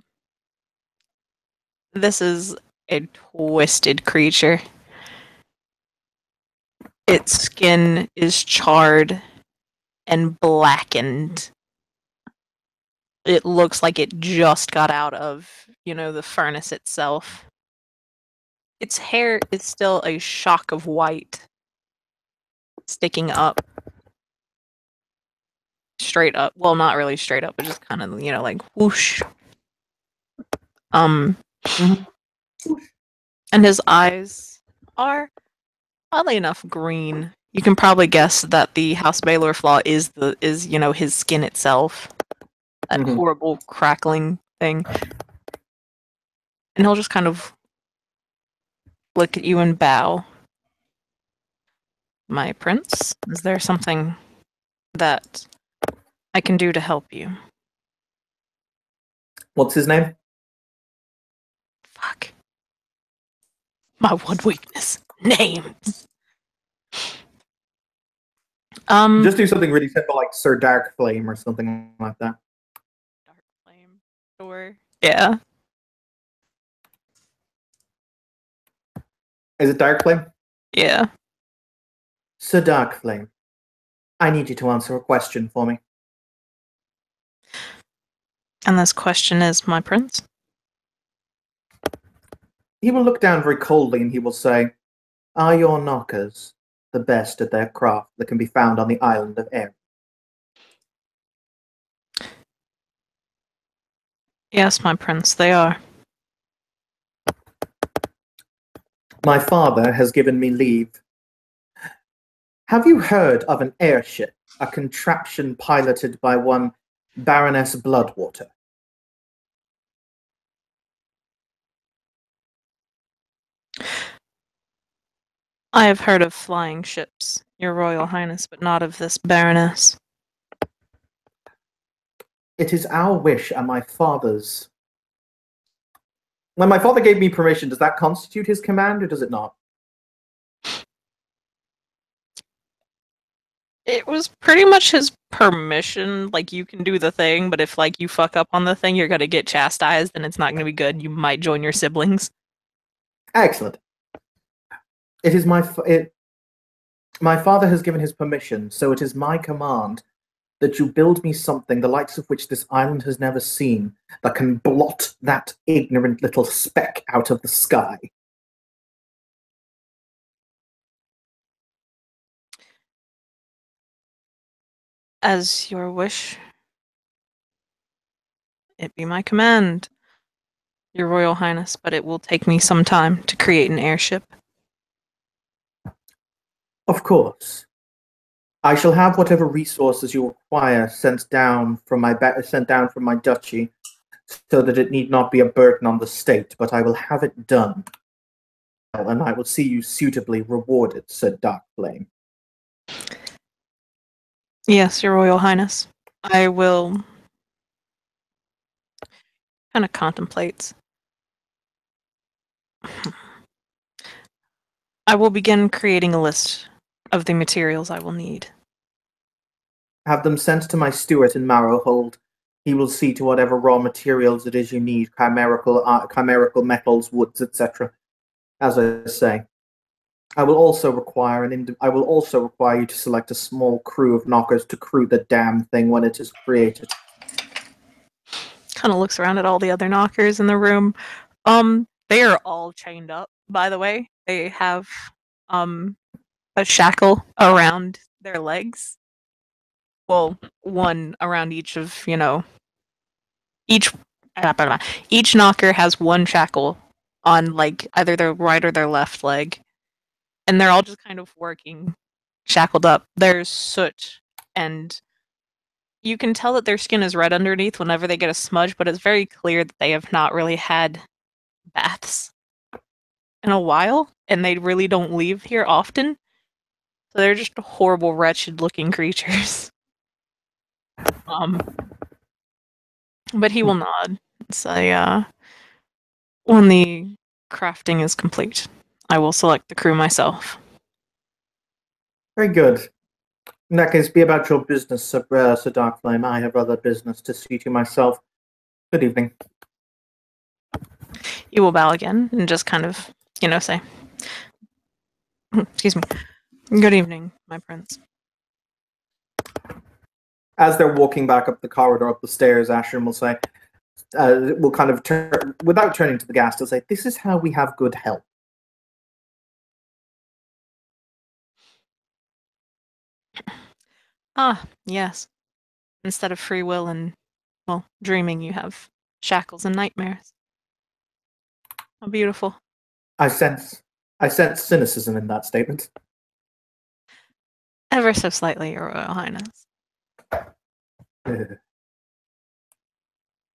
This is a twisted creature. Its skin is charred and blackened. It looks like it just got out of, the furnace itself. Its hair is still a shock of white, sticking up. Straight up. Well, not really straight up, but just kind of, like whoosh. And his eyes are, oddly enough, green. You can probably guess that the House Baelor flaw is his skin itself. That horrible crackling thing. And he'll just kind of look at you and bow. My prince, is there something that I can do to help you? What's his name? Fuck. My one weakness. Names. Just do something really simple like Sir Dark Flame or something like that. Dark Flame. Sure. Yeah. Is it Dark Flame? Yeah. Sir Dark Flame, I need you to answer a question for me. And this question is, my prince? He will look down very coldly and he will say, are your knockers the best at their craft that can be found on the island of Air? Yes, my prince, they are. My father has given me leave. Have you heard of an airship, a contraption piloted by one Baroness Bloodwater? I have heard of flying ships, your royal highness, but not of this baroness. It is our wish and my father's. When my father gave me permission, does that constitute his command or does it not? It was pretty much his permission. Like, you can do the thing, but if, you fuck up on the thing, you're gonna get chastised and it's not gonna be good. You might join your siblings. Excellent. It is my father has given his permission, so it is my command that you build me something the likes of which this island has never seen, that can blot that ignorant little speck out of the sky. As your wish, it be my command. Your Royal Highness, but it will take me some time to create an airship. Of course. I shall have whatever resources you require sent down from my duchy, so that it need not be a burden on the state, but I will have it done. And I will see you suitably rewarded, said Darkflame. Yes, Your Royal Highness. I will... kind of contemplates. I will begin creating a list of the materials I will need. Have them sent to my steward in Marrowhold. He will see to whatever raw materials it is you need, chimerical metals, woods, etc. As I say, I will also require you to select a small crew of knockers to crew the damn thing when it is created. Kind of looks around at all the other knockers in the room. They are all chained up, by the way. They have a shackle around their legs. Well, one around each of, each knocker has one shackle on like either their right or their left leg. And they're all just kind of working shackled up. There's soot, and you can tell that their skin is red underneath whenever they get a smudge, but it's very clear that they have not really had baths in a while, and they really don't leave here often. So they're just horrible, wretched-looking creatures. But he will nod and say, when the crafting is complete, I will select the crew myself. Very good. In that case, be about your business, Sir Darkflame. I have other business to see to myself. Good evening. He will bow again and just kind of, say, excuse me, good evening, my prince. As they're walking back up the corridor, up the stairs, Ashram will say, will kind of turn, without turning to the guest, will say, this is how we have good help. Ah, yes. Instead of free will and, well, dreaming, you have shackles and nightmares. How beautiful. I sense cynicism in that statement. Ever so slightly, Your Royal Highness.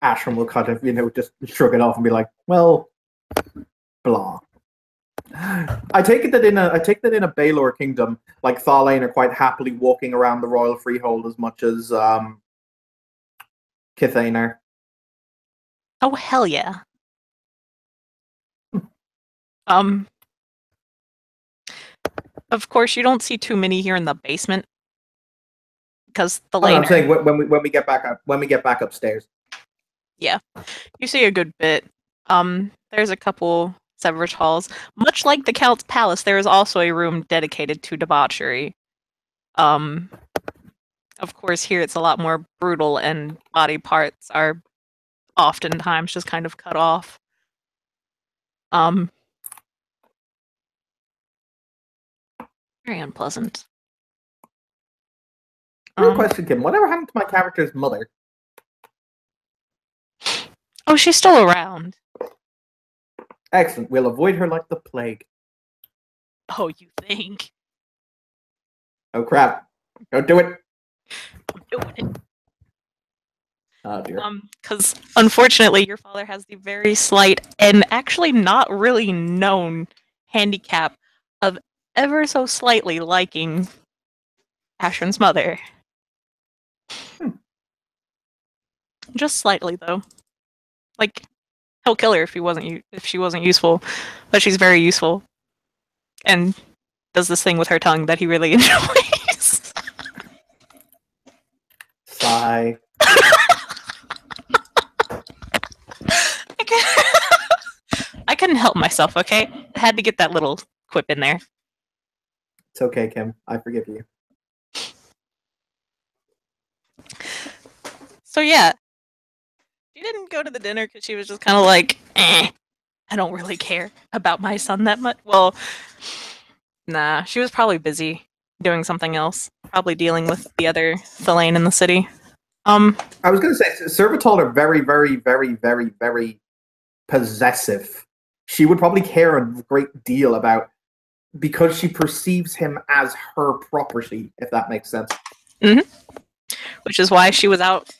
Ashram will kind of, just shrug it off and be like, well, blah. I take it that in a Baelor kingdom, like Thalain are quite happily walking around the royal freehold as much as Kithain are. Oh hell yeah. Of course you don't see too many here in the basement. Because the lane. I'm saying when we get back upstairs. Yeah. You see a good bit. There's a couple separate halls. Much like the Count's Palace, there is also a room dedicated to debauchery. Of course, here it's a lot more brutal, and body parts are oftentimes just kind of cut off. Very unpleasant. Real question, Kim. Whatever happened to my character's mother? Oh, she's still around. Excellent. We'll avoid her like the plague. Oh, you think? Oh crap! Don't do it. I'm doing it. Oh dear. Because unfortunately, your father has the very slight and actually not really known handicap of ever so slightly liking Ashran's mother. Just slightly, though. Like, he'll kill her if she wasn't useful, but she's very useful, and does this thing with her tongue that he really enjoys. Sigh. I couldn't help myself, okay? I had to get that little quip in there. It's okay, Kim. I forgive you. So yeah, she didn't go to the dinner because she was just kind of like, I don't really care about my son that much. Well, nah, she was probably busy doing something else, probably dealing with the other Thalain in the city. I was going to say, Servitol are very, very, very, very, very possessive. She would probably care a great deal about, because she perceives him as her property, if that makes sense. Which is why she was out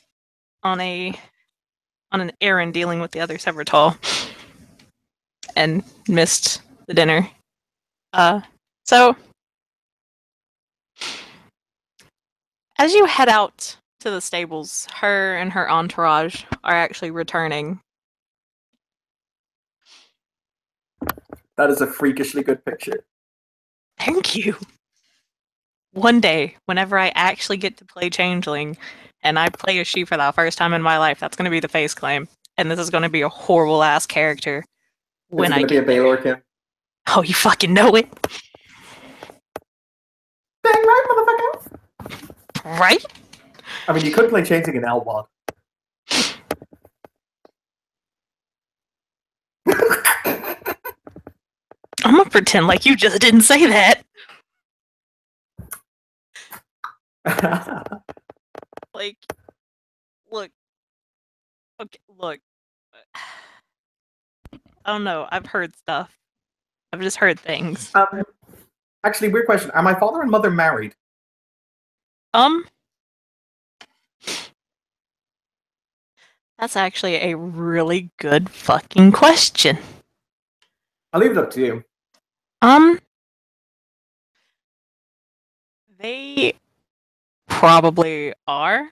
on an errand dealing with the other Severtol and missed the dinner. So as you head out to the stables, her and her entourage are actually returning. That is a freakishly good picture. Thank you. One day, whenever I actually get to play Changeling, and I play as she for the first time in my life, that's going to be the face claim. And this is going to be a horrible-ass character. Is it going to be a Baylor Kim? Oh, you fucking know it. Dang right, motherfucker! Right? I mean, you could play Changeling in L1. I'm gonna pretend like you just didn't say that. Like, look. Okay, look. I don't know. I've heard stuff. I've just heard things. Actually, weird question. Are my father and mother married? That's actually a really good fucking question. I'll leave it up to you. They probably are.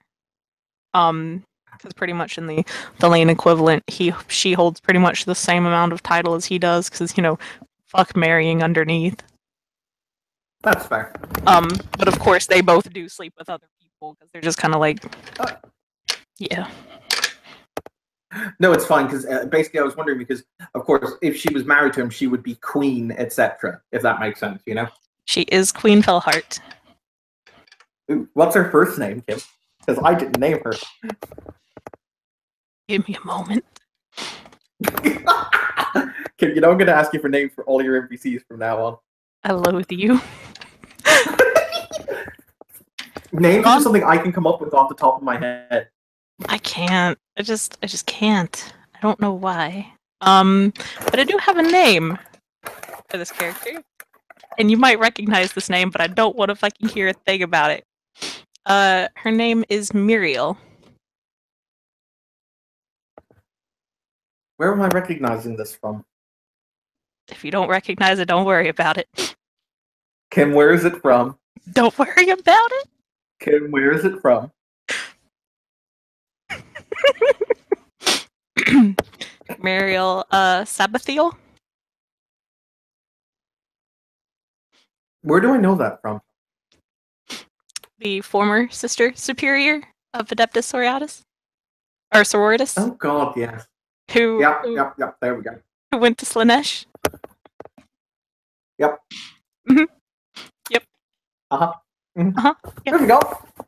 Because pretty much in the lane equivalent, she holds pretty much the same amount of title as he does, because, you know, fuck marrying underneath. That's fair. But of course they both do sleep with other people, because they're just kind of like, yeah. No, it's fine, because basically I was wondering, because, of course, if she was married to him, she would be queen, etc., if that makes sense, you know? She is Queen Felhart. Ooh, what's her first name, Kim? Because I didn't name her. Give me a moment. Kim, you know I'm going to ask you for names for all your NPCs from now on. I loathe you. Names are something I can come up with off the top of my head. I can't. I just can't. I don't know why. But I do have a name for this character. And you might recognize this name, but I don't want to fucking hear a thing about it. Her name is Muriel. Where am I recognizing this from? If you don't recognize it, don't worry about it. Kim, where is it from? Don't worry about it. Kim, where is it from? Muriel, Sabathiel? Where do I know that from? The former sister superior of Adeptus Sororitas? Or Sororitas? Oh god, yes. Who Yep, there we go. Who went to Slanesh? Yep. Mm-hmm. Yep. Uh-huh. Mm-hmm. Uh-huh. Yep. There we go.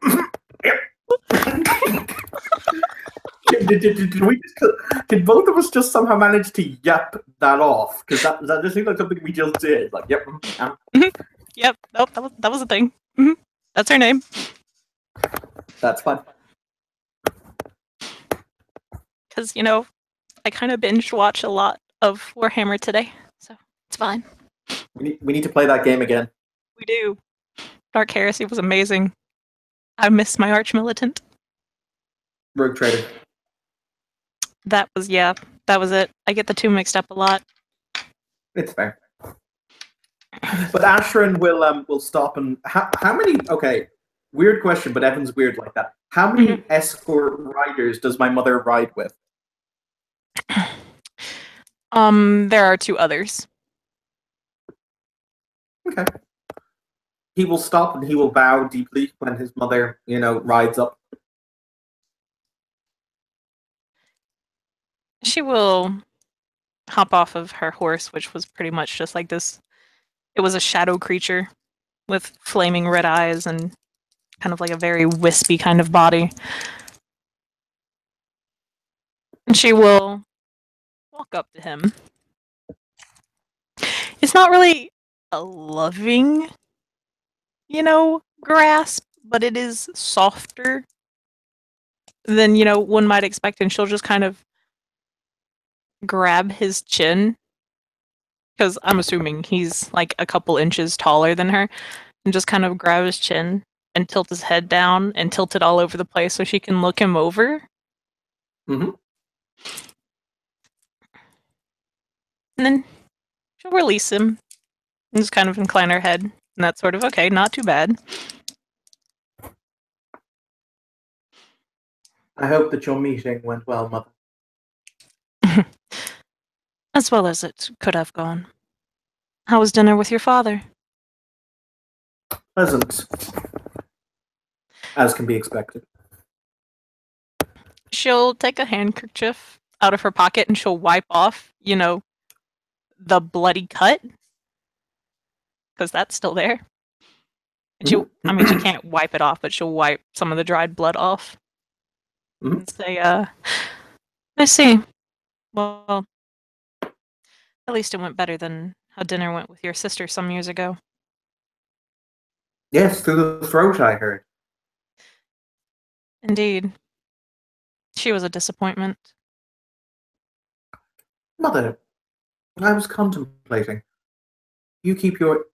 Yep. Did both of us just somehow manage to yep that off? Because that just seems like something we just did. Like, yep. Mm-hmm. Yep. Nope, that was a thing. Mm-hmm. That's her name. That's fun. Because, you know, I kind of binge watch a lot of Warhammer today, so it's fine. We need to play that game again. We do. Dark Heresy was amazing. I miss my arch militant. Rogue Trader. That was it. I get the two mixed up a lot. It's fair. But Ashran will stop and how many? Okay, weird question, but Evan's weird like that. How many escort riders does my mother ride with? There are two others. Okay. He will stop and he will bow deeply when his mother, rides up. She will hop off of her horse, which was pretty much just like this. It was a shadow creature with flaming red eyes and kind of like a very wispy kind of body. And she will walk up to him. It's not really a loving, grasp, but it is softer than, one might expect, and she'll just kind of grab his chin, because I'm assuming he's like a couple inches taller than her, and just kind of grab his chin and tilt his head down and tilt it all over the place so she can look him over. Mm-hmm. And then she'll release him and just kind of incline her head. And that's sort of, okay, not too bad. I hope that your meeting went well, Mother. As well as it could have gone. How was dinner with your father? Pleasant. As can be expected. She'll take a handkerchief out of her pocket and she'll wipe off, the bloody cut. Because that's still there. And she can't wipe it off, but she'll wipe some of the dried blood off. Mm-hmm. And say, I see. Well, at least it went better than how dinner went with your sister some years ago. Yes, through the throat, I heard. Indeed. She was a disappointment. Mother, I was contemplating. You keep your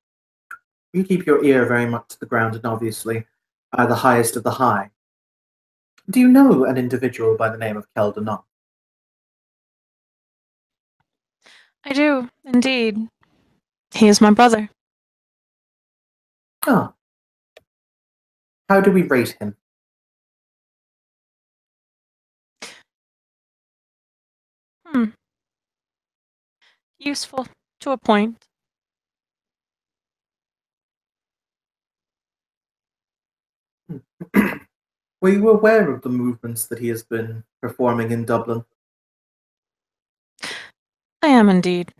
ear very much to the ground and obviously are the highest of the high. Do you know an individual by the name of Keldanon? I do, indeed. He is my brother. Ah. How do we rate him? Useful, to a point. Were you aware of the movements that he has been performing in Dublin? I am indeed.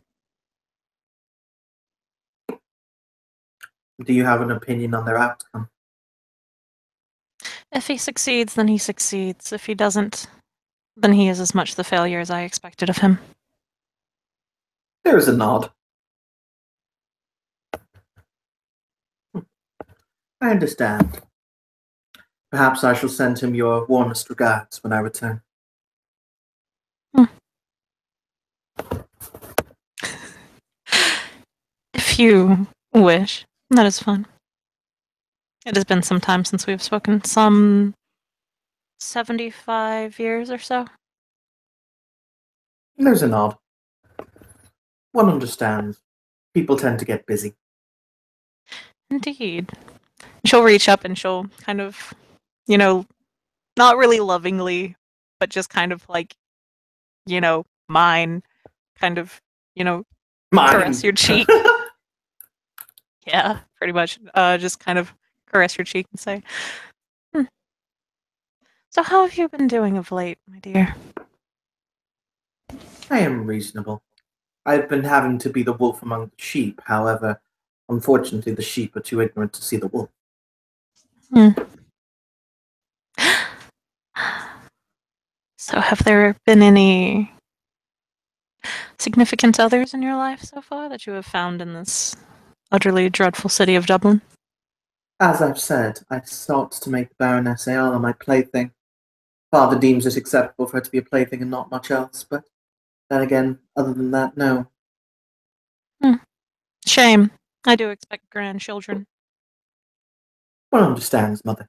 Do you have an opinion on their outcome? If he succeeds, then he succeeds. If he doesn't, then he is as much the failure as I expected of him. There is a nod. I understand. Perhaps I shall send him your warmest regards when I return. If you wish, that is fine. It has been some time since we have spoken. Some 75 years or so. There's a nod. One understands. People tend to get busy. Indeed. She'll reach up and she'll kind of, not really lovingly, but just kind of like, mine, kind of, caress your cheek. Yeah, pretty much. Just kind of caress your cheek and say, So how have you been doing of late, my dear? I am reasonable. I've been having to be the wolf among the sheep. However, unfortunately, the sheep are too ignorant to see the wolf. So have there been any significant others in your life so far that you have found in this utterly dreadful city of Dublin? As I've said, I sought to make the Baroness Ayala my plaything. Father deems it acceptable for her to be a plaything and not much else, but then again, other than that, no. Shame. I do expect grandchildren. One understands, Mother.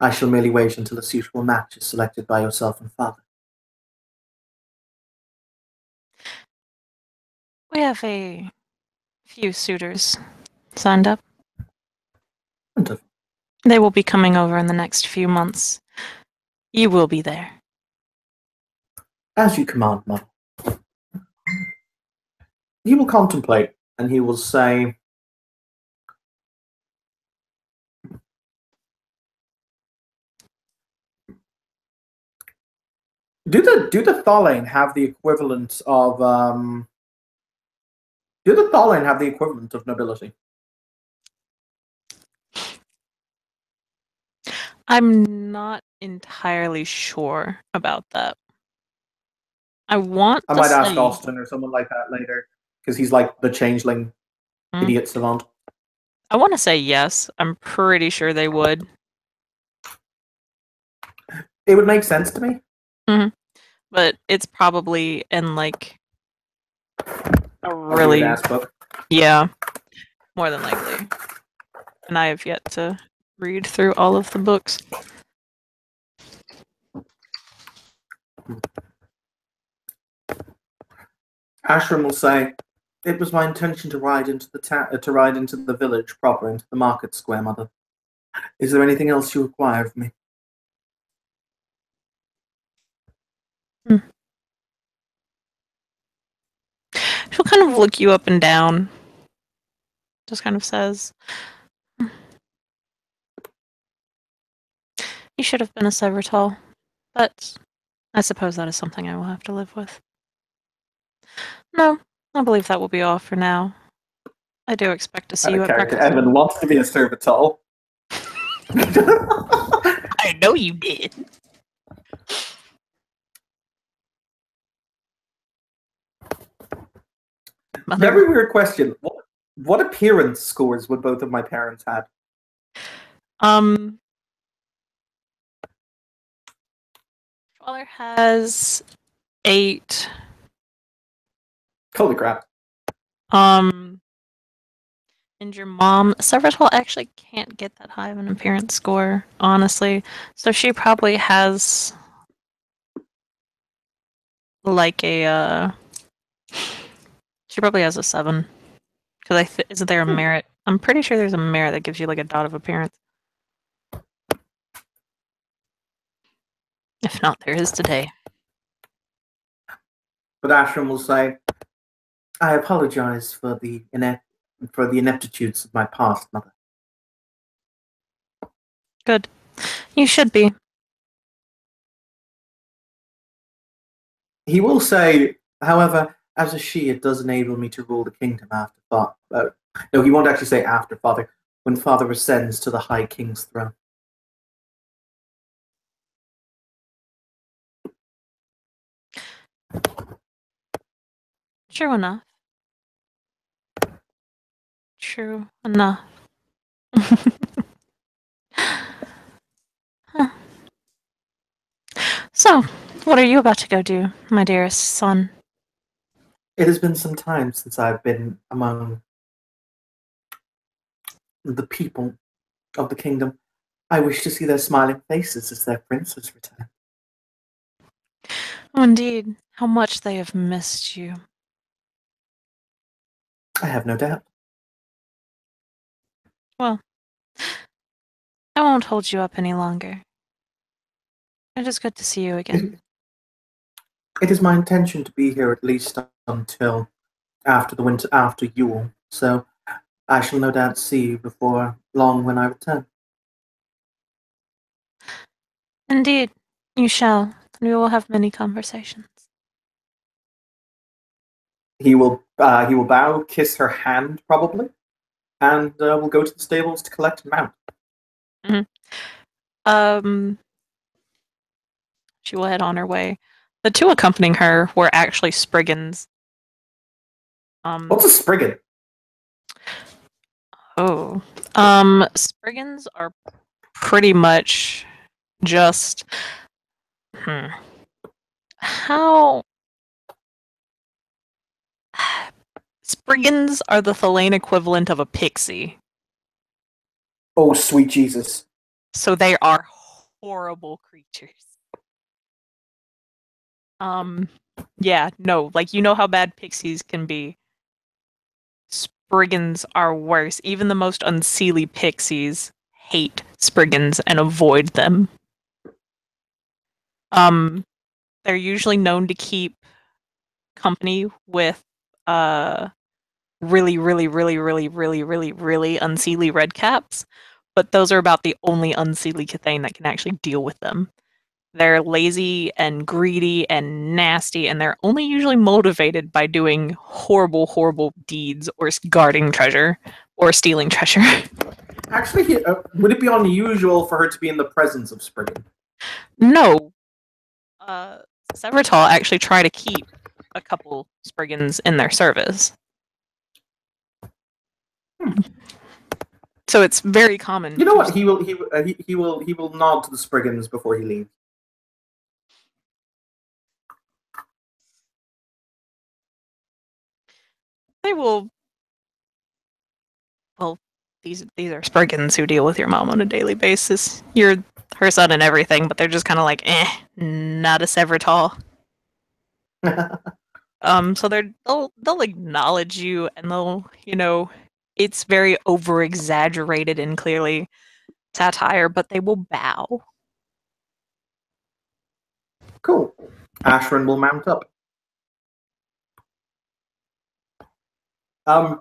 I shall merely wait until a suitable match is selected by yourself and Father. We have a few suitors signed up. Wonderful. They will be coming over in the next few months. You will be there. As you command, Mother. He will contemplate, and he will say, Do the Thalain have the equivalent of Do the Thalain have the equivalent of nobility? I'm not entirely sure about that. I want I to might say... ask Austin or someone like that later, because he's like the changeling idiot savant. I want to say yes. I'm pretty sure they would. It would make sense to me. Mm-hmm. But it's probably in like a really weird-ass book. Yeah, more than likely. And I have yet to read through all of the books. Ashram will say, "It was my intention to ride into the village proper, into the market square, Mother. Is there anything else you require of me?" She'll kind of look you up and down. Just kind of says, "You should have been a Severtall, but I suppose that is something I will have to live with. No, I believe that will be all for now. I do expect to see you at Character breakfast." Evan wants to be a servitol. I know you did. Very weird question. What appearance scores would both of my parents have? Father has 8. Holy crap. And your mom, Severtall actually can't get that high of an appearance score, honestly. So she probably has like a she probably has a 7. Because isn't there a merit? I'm pretty sure there's a merit that gives you like a dot of appearance. If not, there is today. But Ashram will say, "I apologize for the ineptitudes of my past, Mother." Good. You should be. He will say, however, as a she, it does enable me to rule the kingdom after Father. No, he won't actually say after Father, when Father ascends to the High King's throne. True enough. True enough. Huh. So, what are you about to go do, my dearest son? It has been some time since I've been among the people of the kingdom. I wish to see their smiling faces as their princes return. Oh, indeed. How much they have missed you. I have no doubt. Well, I won't hold you up any longer. It is good to see you again. It is my intention to be here at least until after Yule, so I shall no doubt see you before long when I return. Indeed, you shall, and we will have many conversations. He will bow, kiss her hand probably, and will go to the stables to collect a mount. She will head on her way. The 2 accompanying her were actually Spriggans. What's a Spriggan? Spriggans are pretty much just how Spriggans are the Thelain equivalent of a pixie. Oh, sweet Jesus. So they are horrible creatures. Yeah, no, like, you know how bad pixies can be. Spriggans are worse. Even the most unseelie pixies hate Spriggans and avoid them. They're usually known to keep company with really, really, really, really, really, really, really unseelie redcaps, but those are about the only unseelie Cathane that can actually deal with them. They're lazy and greedy and nasty, and they're only usually motivated by doing horrible, horrible deeds or guarding treasure or stealing treasure. Actually, would it be unusual for her to be in the presence of Spriggan? No. Severtall actually try to keep a couple Spriggans in their service. So it's very common. You know what? He will nod to the Spriggans before he leaves. they will. Well, these are Spriggans who deal with your mom on a daily basis. You're her son and everything, but they're just kind of like, not a Severtall. So they'll acknowledge you, and they'll, it's very over exaggerated and clearly satire, but they will bow. Cool. Ashran will mount up.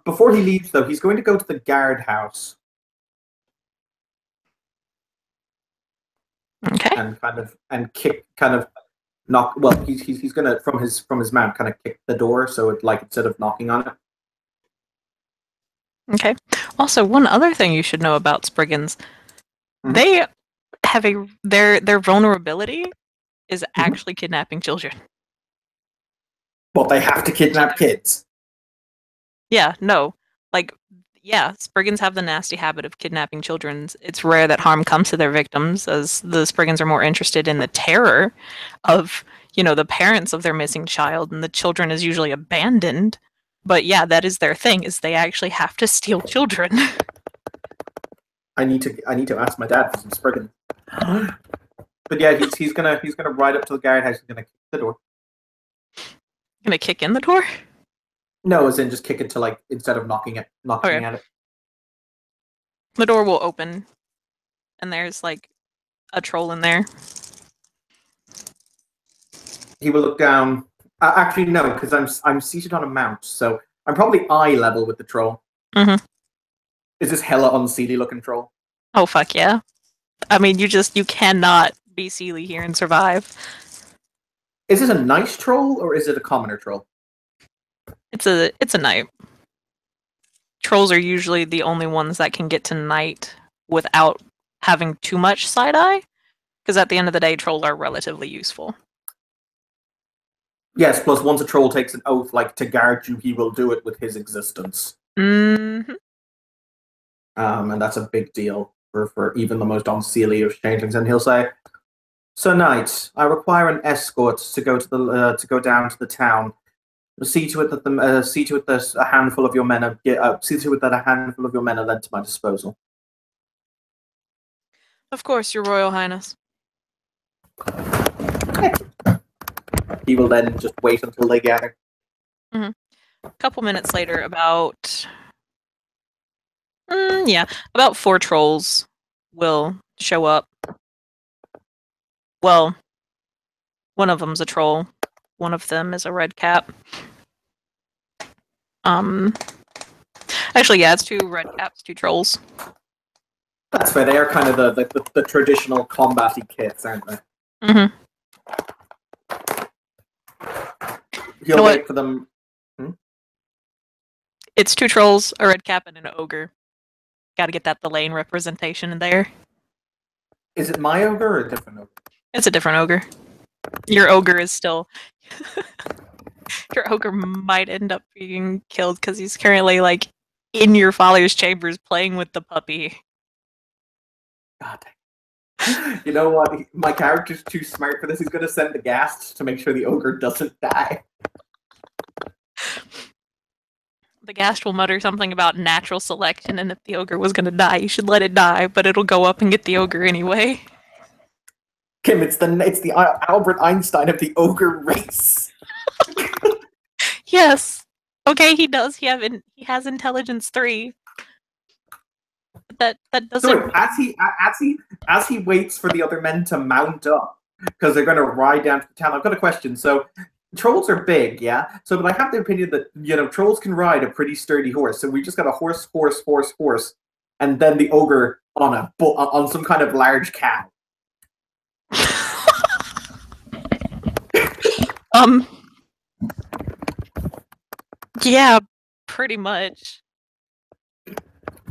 Before he leaves, though, he's going to go to the guardhouse. Okay. And kick, knock. Well, he's gonna from his mount kind of kick the door, so it instead of knocking on it. Okay. Also, one other thing you should know about Spriggans, they have their vulnerability is actually kidnapping children. Well, they have to kidnap kids. Yeah, no. Spriggans have the nasty habit of kidnapping children. It's rare that harm comes to their victims, as the Spriggans are more interested in the terror of, the parents of their missing child, and the children is usually abandoned. But yeah, that is their thing, is they actually have to steal children. I need to ask my dad for some Spriggan. But yeah, he's gonna ride up to the guardhouse. He's gonna kick the door. Gonna kick in the door? No, as in just kick it to instead of knocking at it. The door will open, and there's a troll in there. He will look down. Actually, no, because I'm seated on a mount, so I'm probably eye level with the troll. Mm-hmm. Is this hella unseelie looking troll? Oh fuck yeah! I mean, you cannot be Sealy here and survive. Is it a nice troll or is it a commoner troll? It's a knight. Trolls are usually the only ones that can get to knight without having too much side eye, because at the end of the day, trolls are relatively useful. Yes, plus once a troll takes an oath, to guard you, he will do it with his existence. Mm-hmm. And that's a big deal for even the most unseelie of changelings. And he'll say, "Sir Knight, I require an escort to go down to the town. See to it that a handful of your men are led to my disposal." Of course, Your Royal Highness. He will then just wait until they gather. Mm-hmm. A couple minutes later, about 4 trolls will show up. Well, one of them's a troll. One of them is a red cap. Actually, yeah, it's 2 red caps, 2 trolls. That's fair. They are kind of the traditional combat-y kits, aren't they? Mm-hmm. He'll wait for them. It's 2 trolls, a red cap, and an ogre. Gotta get that Delane representation in there. Is it my ogre or a different ogre? It's a different ogre. Your ogre is still... Your ogre might end up being killed because he's currently, in your father's chambers playing with the puppy. God dang. You know what? My character's too smart for this. He's going to send the ghast to make sure the ogre doesn't die. The ghast will mutter something about natural selection, and if the ogre was going to die, you should let it die, but it'll go up and get the ogre anyway. Kim, it's the Albert Einstein of the ogre race. Yes. Okay, he does. He has intelligence 3. But that doesn't. So as he waits for the other men to mount up because they're going to ride down to the town. I've got a question. So trolls are big, yeah. So, but I have the opinion that trolls can ride a pretty sturdy horse. So we just got a horse, and then the ogre on some kind of large cow. Yeah, pretty much.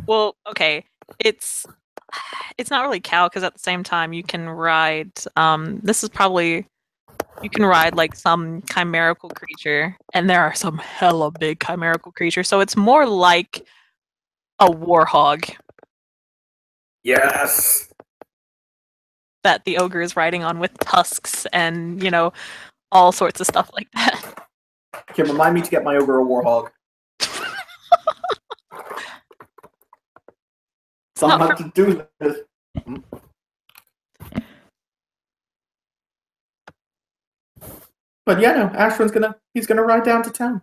Well, okay, it's not really cow, because at the same time you can ride, this is probably, you can ride some chimerical creature, and there are some hella big chimerical creatures, so it's more like a warhog. Yes! That the ogre is riding on with tusks and, all sorts of stuff like that. Kim, remind me to get my ogre a warhog. Someone to do this. But yeah, no, Ashwin's he's gonna ride down to town.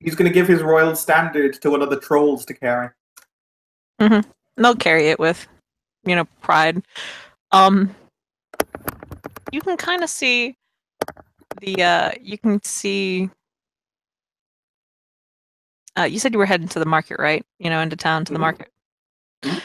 He's gonna give his royal standard to one of the trolls to carry. Mm-hmm. They'll carry it with, pride. You can kind of see you can see. You said you were heading to the market, right? Into town to the market. Mhm.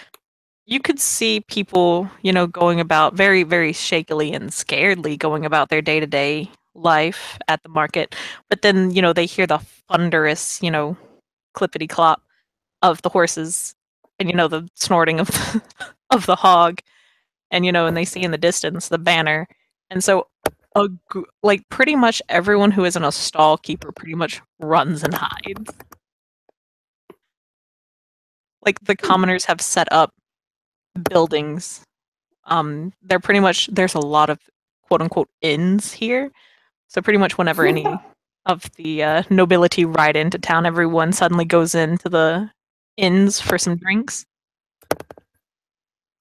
You could see people, going about very, very shakily and scaredly going about their day-to-day life at the market. But then, they hear the thunderous, clippity-clop of the horses and, the snorting of of the hog. And, and they see in the distance the banner. And so, like, pretty much everyone who isn't a stall keeper pretty much runs and hides. Like, the commoners have set up buildings. They're pretty much, there's a lot of quote unquote inns here. So pretty much whenever any of the nobility ride into town, everyone suddenly goes into the inns for some drinks.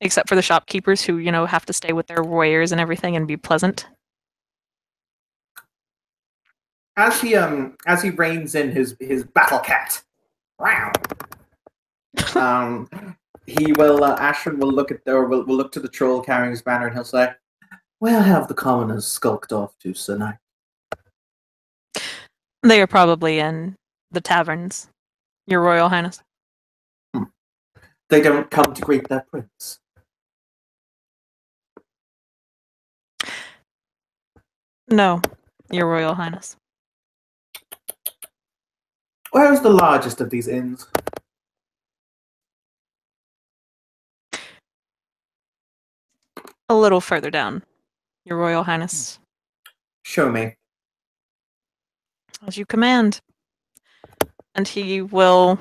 Except for the shopkeepers who, have to stay with their wares and everything and be pleasant. As he reins in his battle cat, wow. He will Ashwin will look at will look to the troll carrying his banner and he'll say, "Where have the commoners skulked off to tonight?" They are probably in the taverns, Your Royal Highness. They don't come to greet their prince. No, Your Royal Highness. Where is the largest of these inns? A little further down, Your Royal Highness. Show me. As you command. And he'll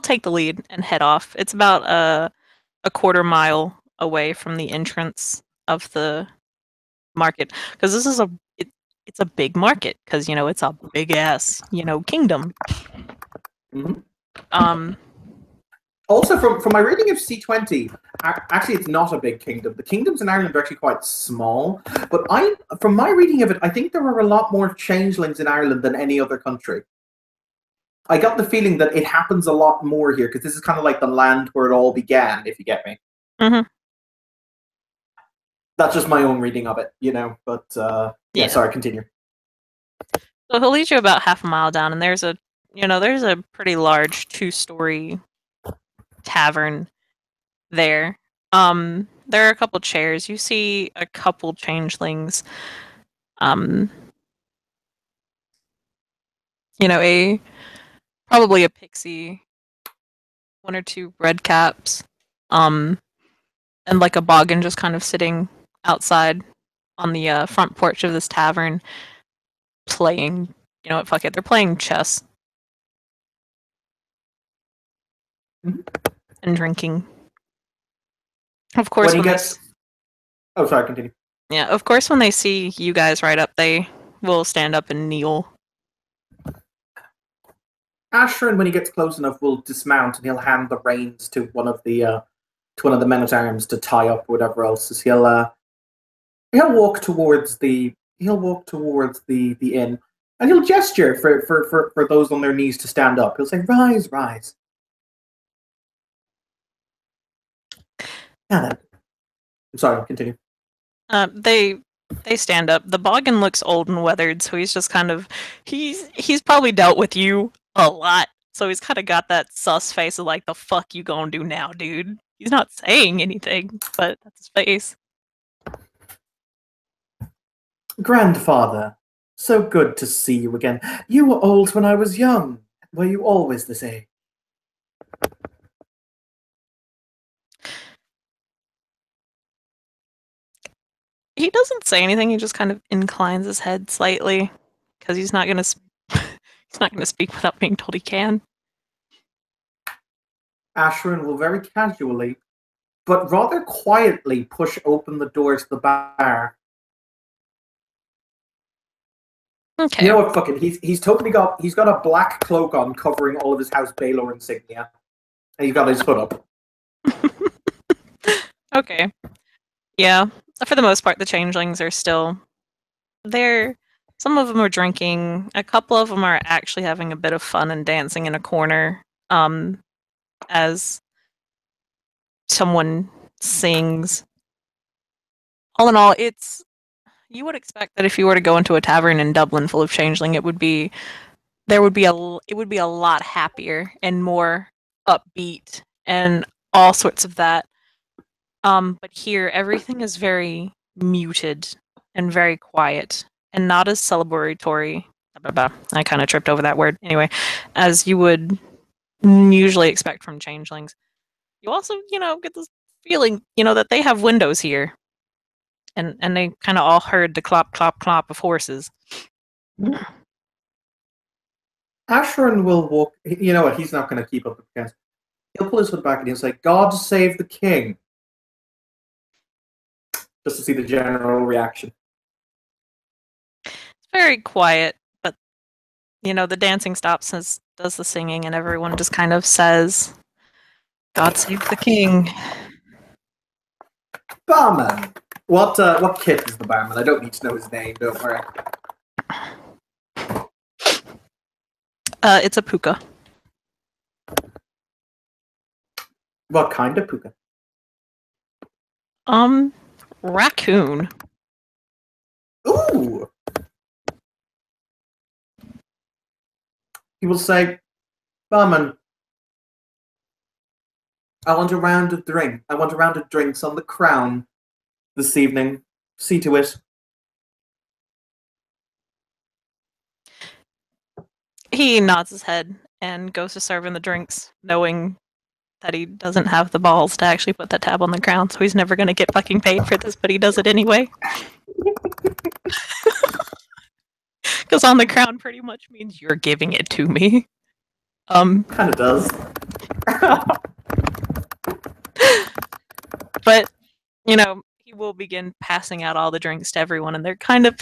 take the lead and head off. It's about a quarter mile away from the entrance of the market, because this is it's a big market, because it's a big ass kingdom. Mm-hmm. Also, from my reading of C20, actually, it's not a big kingdom. The kingdoms in Ireland are actually quite small. But from my reading of it, I think there are a lot more changelings in Ireland than any other country. I got the feeling that it happens a lot more here, because this is kind of like the land where it all began, if you get me. Mm-hmm. That's just my own reading of it, But, yeah, sorry, continue. So he'll lead you about half a mile down, and there's a pretty large 2-story tavern there. There are a couple chairs. You see a couple changelings. Probably a pixie, 1 or 2 red caps, and like a boggin just kind of sitting outside on the front porch of this tavern, playing. You know what? Fuck it. They're playing chess and drinking. Of course, Oh, sorry, continue. Yeah, of course, when they see you guys ride up, they will stand up and kneel. Ashrin, when he gets close enough, will dismount and he'll hand the reins to one of the men at arms to tie up whatever else. As he'll walk towards the inn and he'll gesture for those on their knees to stand up. He'll say, "Rise, rise." Now then, I'm sorry. Continue. They stand up. The boggin looks old and weathered, so he's just kind of he's probably dealt with you a lot, so he's kind of got that sus face of like, the fuck you gonna do now, dude? He's not saying anything, but that's his face. Grandfather, so good to see you again. You were old when I was young. Were you always the same? He doesn't say anything. He just kind of inclines his head slightly, because he's not gonna speak without being told he can. Ashrin will very casually, but rather quietly, push open the door to the bar. Okay. You know what? Fuck it. He's got a black cloak on covering all of his House Baylor insignia. And he's got his foot up. Okay. Yeah. For the most part, the changelings are still there. Some of them are drinking. A couple of them are actually having a bit of fun and dancing in a corner. As someone sings. All in all, you would expect that if you were to go into a tavern in Dublin full of changeling, it would be a lot happier and more upbeat and all sorts of that. But here everything is very muted and very quiet and not as celebratory. I kind of tripped over that word. Anyway, as you would usually expect from changelings. You also, get this feeling, that they have windows here. And they kind of all heard the clop, clop, clop of horses. Asheron will walk. You know what? He's not going to keep up with the cast. He'll pull his hood back and he'll say, "God save the king." Just to see the general reaction. It's very quiet, but, the dancing stops and does the singing, and everyone just kind of says, "God save the king." Barman. What kit is the barman? I don't need to know his name, don't worry. It's a puka. What kind of puka? Raccoon. Ooh! He will say, "Barman, I want a round of drinks on the Crown this evening. See to it." He nods his head and goes to serve in the drinks, knowing that he doesn't have the balls to actually put that tab on the Crown, so he's never going to get fucking paid for this, but he does it anyway. Because on the Crown pretty much means you're giving it to me. Kind of does. But, he will begin passing out all the drinks to everyone, and they're kind of,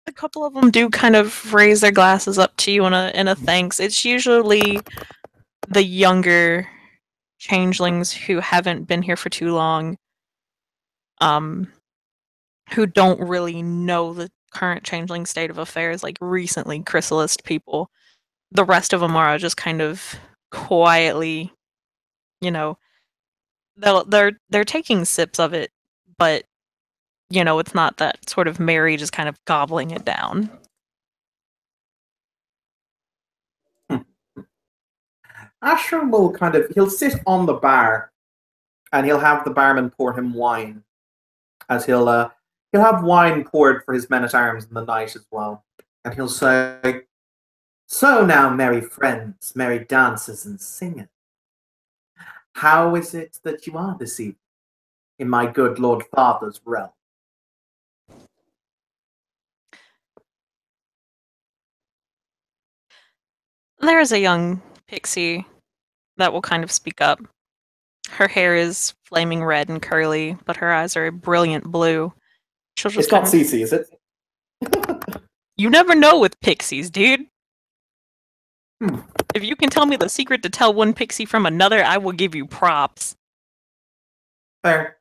a couple of them do kind of raise their glasses up to you in a thanks. It's usually the younger changelings who haven't been here for too long, who don't really know the current changeling state of affairs, like recently chrysalis people. The rest of them are just kind of quietly, they're taking sips of it, but it's not that sort of Mary just kind of gobbling it down. Asher will he'll sit on the bar and he'll have the barman pour him wine. As he'll have wine poured for his men-at-arms in the night as well. And he'll say, "So now, merry friends, merry dancers and singers, how is it that you are this evening in my good Lord Father's realm?" There is a young pixie that will kind of speak up. Her hair is flaming red and curly, but her eyes are a brilliant blue. She'll just It's not Cece, is it? You never know with pixies, dude. If you can tell me the secret to tell one pixie from another, I will give you props. Fair.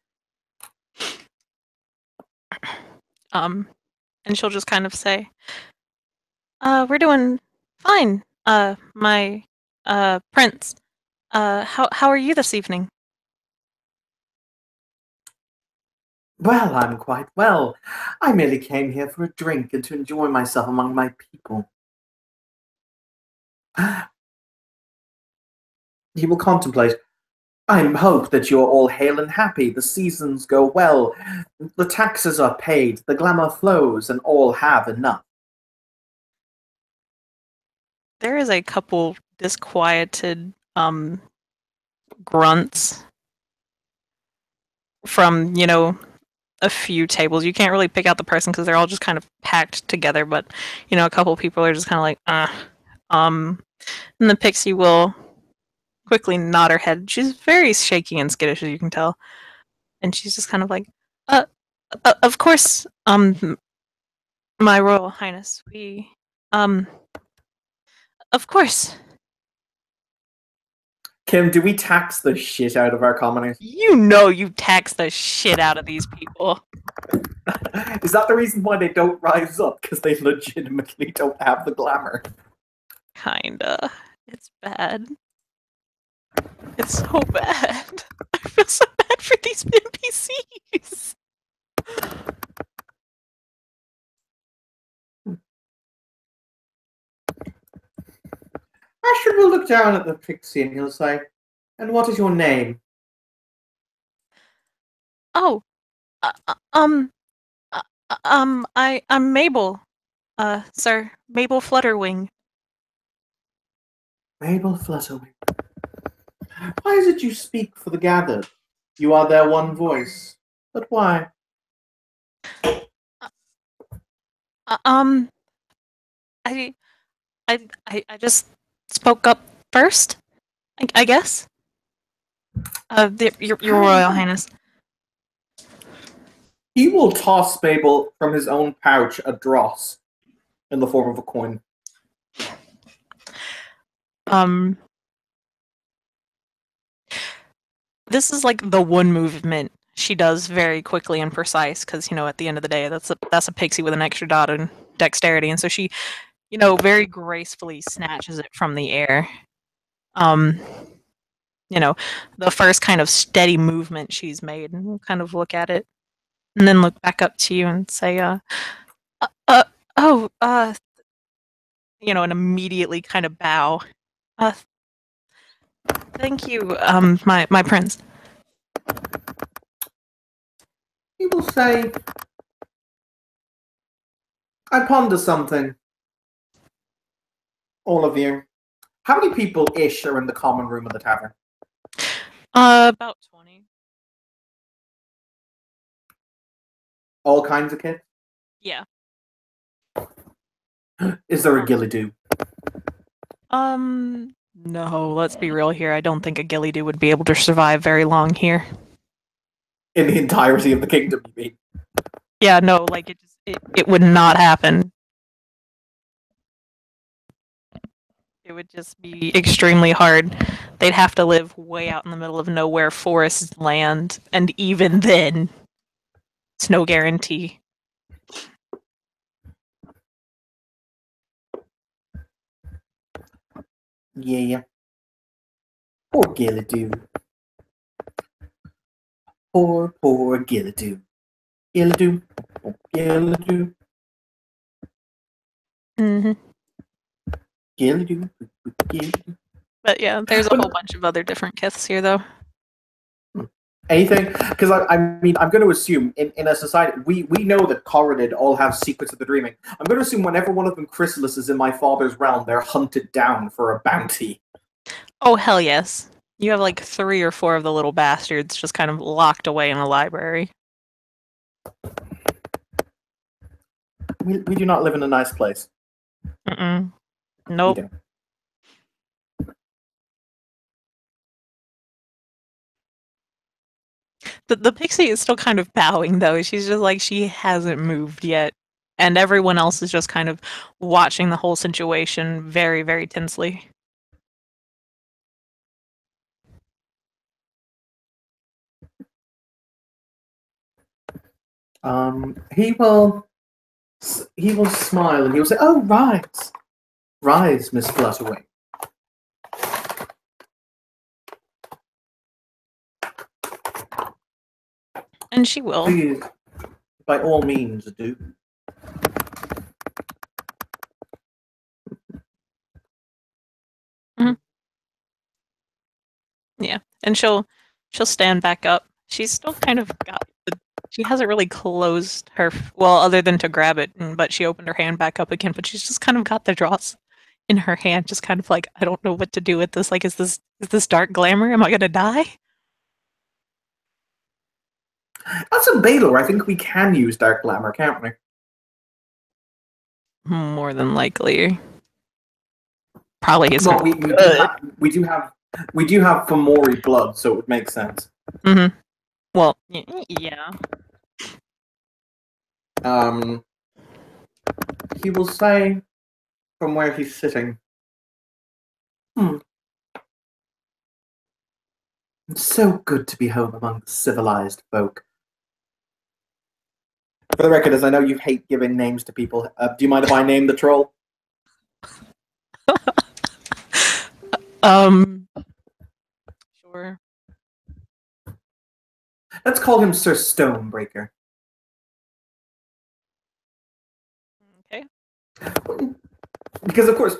And she'll just kind of say, "We're doing fine. My prince. How are you this evening?" "Well, I'm quite well. I merely came here for a drink and to enjoy myself among my people." He will contemplate. "I hope that you're all hale and happy. The seasons go well. The taxes are paid. The glamour flows, and all have enough." There is a couple disquieted grunts from, a few tables. You can't really pick out the person because they're all just kind of packed together, but, a couple people are just kind of like, And the pixie will quickly nod her head. She's very shaky and skittish, as you can tell. And she's just kind of like, of course, my Royal Highness, we, of course. Kim, do we tax the shit out of our commoners? You know you tax the shit out of these people. Is that the reason why they don't rise up? Because they legitimately don't have the glamour. Kinda. It's bad. It's so bad. I feel so bad for these NPCs. Ashford will look down at the pixie and he'll say, "And what is your name?" Oh, I'm Mabel. Sir, Mabel Flutterwing. Mabel Flutterwing. Why is it you speak for the gathered? You are their one voice. But why? I, I just spoke up first. I guess. Your Royal Highness. He will toss Mabel from his own pouch a dross in the form of a coin. This is like the one movement she does very quickly and precise, because at the end of the day, that's a pixie with an extra dot in dexterity, and so she, very gracefully snatches it from the air. The first kind of steady movement she's made, and we'll kind of look at it, and then look back up to you and say, and immediately kind of bow. Thank you, my prince. He will say, "I ponder something. All of you. How many people-ish are in the common room of the tavern?" About 20. All kinds of kids? Yeah. Is there a Gilly-Doo? No, let's be real here. I don't think a Gilly-Doo would be able to survive very long here. In the entirety of the kingdom, you mean? Yeah, no, like it would not happen. It would just be extremely hard. They'd have to live way out in the middle of nowhere, forest land, and even then, it's no guarantee. Yeah. Poor Gilly-Doo. Poor Gilly-Doo. Gilly-Doo. Oh, Gilly-Doo. Mm-hmm. Gilly-Doo. Gilly-Doo. But yeah, there's a whole bunch of other different kiths here, though. Anything? Because I mean, I'm going to assume in a society, we know that Corridid all have secrets of the dreaming. I'm going to assume whenever one of them Chrysalis is in my father's realm, they're hunted down for a bounty. Oh, hell yes. You have like 3 or 4 of the little bastards just kind of locked away in a library. We do not live in a nice place. Mm-mm. Nope. We don't. The pixie is still kind of bowing, though. She's just like, she hasn't moved yet. And everyone else is just kind of watching the whole situation very, very tensely. He will smile and he will say, "Oh, rise, Miss Flutterwing." And she will. Please, by all means, do. Mm-hmm. Yeah, and she'll stand back up. She's still kind of got she hasn't really closed her, well, other than to grab it, but she opened her hand back up again, but she's just kind of got the dross in her hand, just kind of like, I don't know what to do with this. Like, is this dark glamour? Am I gonna die? That's a Baylor. I think we can use dark glamour, can't we? More than likely. Probably isn't. Well, we do have Fomori blood, so it would make sense. Mm-hmm. Well, yeah. He will say from where he's sitting, It's so good to be home among the civilized folk. For the record, as I know you hate giving names to people, do you mind if I name the troll? Sure. Let's call him Sir Stonebreaker. Okay. Because, of course,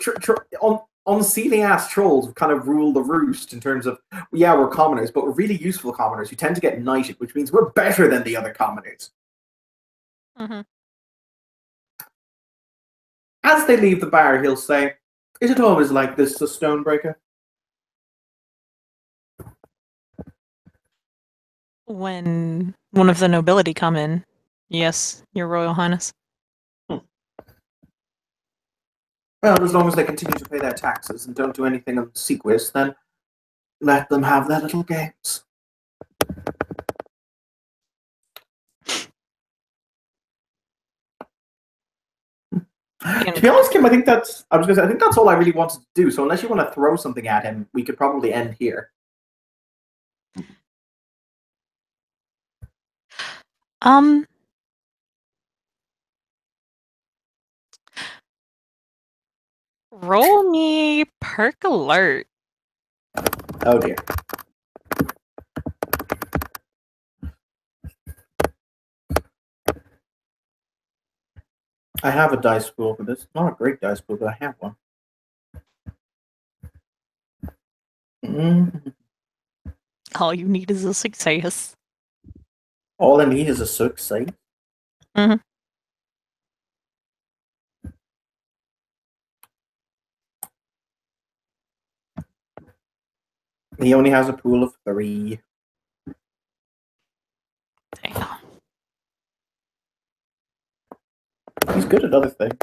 unseelie-ass trolls kind of rule the roost in terms of, yeah, we're commoners, but we're really useful commoners who tend to get knighted, which means we're better than the other commoners. Mm-hmm. As they leave the bar, he'll say, "Is it always like this, Sir Stonebreaker?" When one of the nobility come in, yes, Your Royal Highness. Well, as long as they continue to pay their taxes and don't do anything obsequious, then let them have their little games. To be honest, Kim, I think that's all I really wanted to do. So unless you want to throw something at him, we could probably end here. Roll me perk alert. Oh dear. I have a dice pool for this. Not a great dice pool, but I have one. All you need is a success. All I need is a success. Mm-hmm. He only has a pool of 3. Damn. He's good at other things.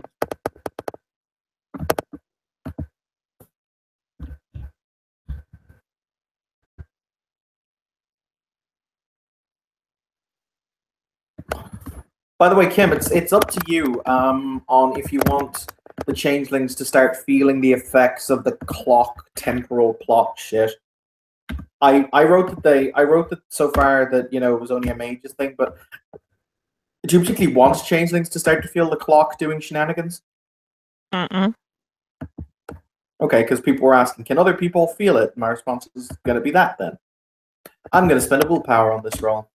By the way, Kim, it's up to you on if you want the changelings to start feeling the effects of the clock temporal plot shit. I wrote that so far that it was only a mage's thing, but do you particularly want changelings to start to feel the clock doing shenanigans? Mm-mm. Okay, because people were asking, can other people feel it? My response is going to be that then. I'm going to spend a willpower on this roll.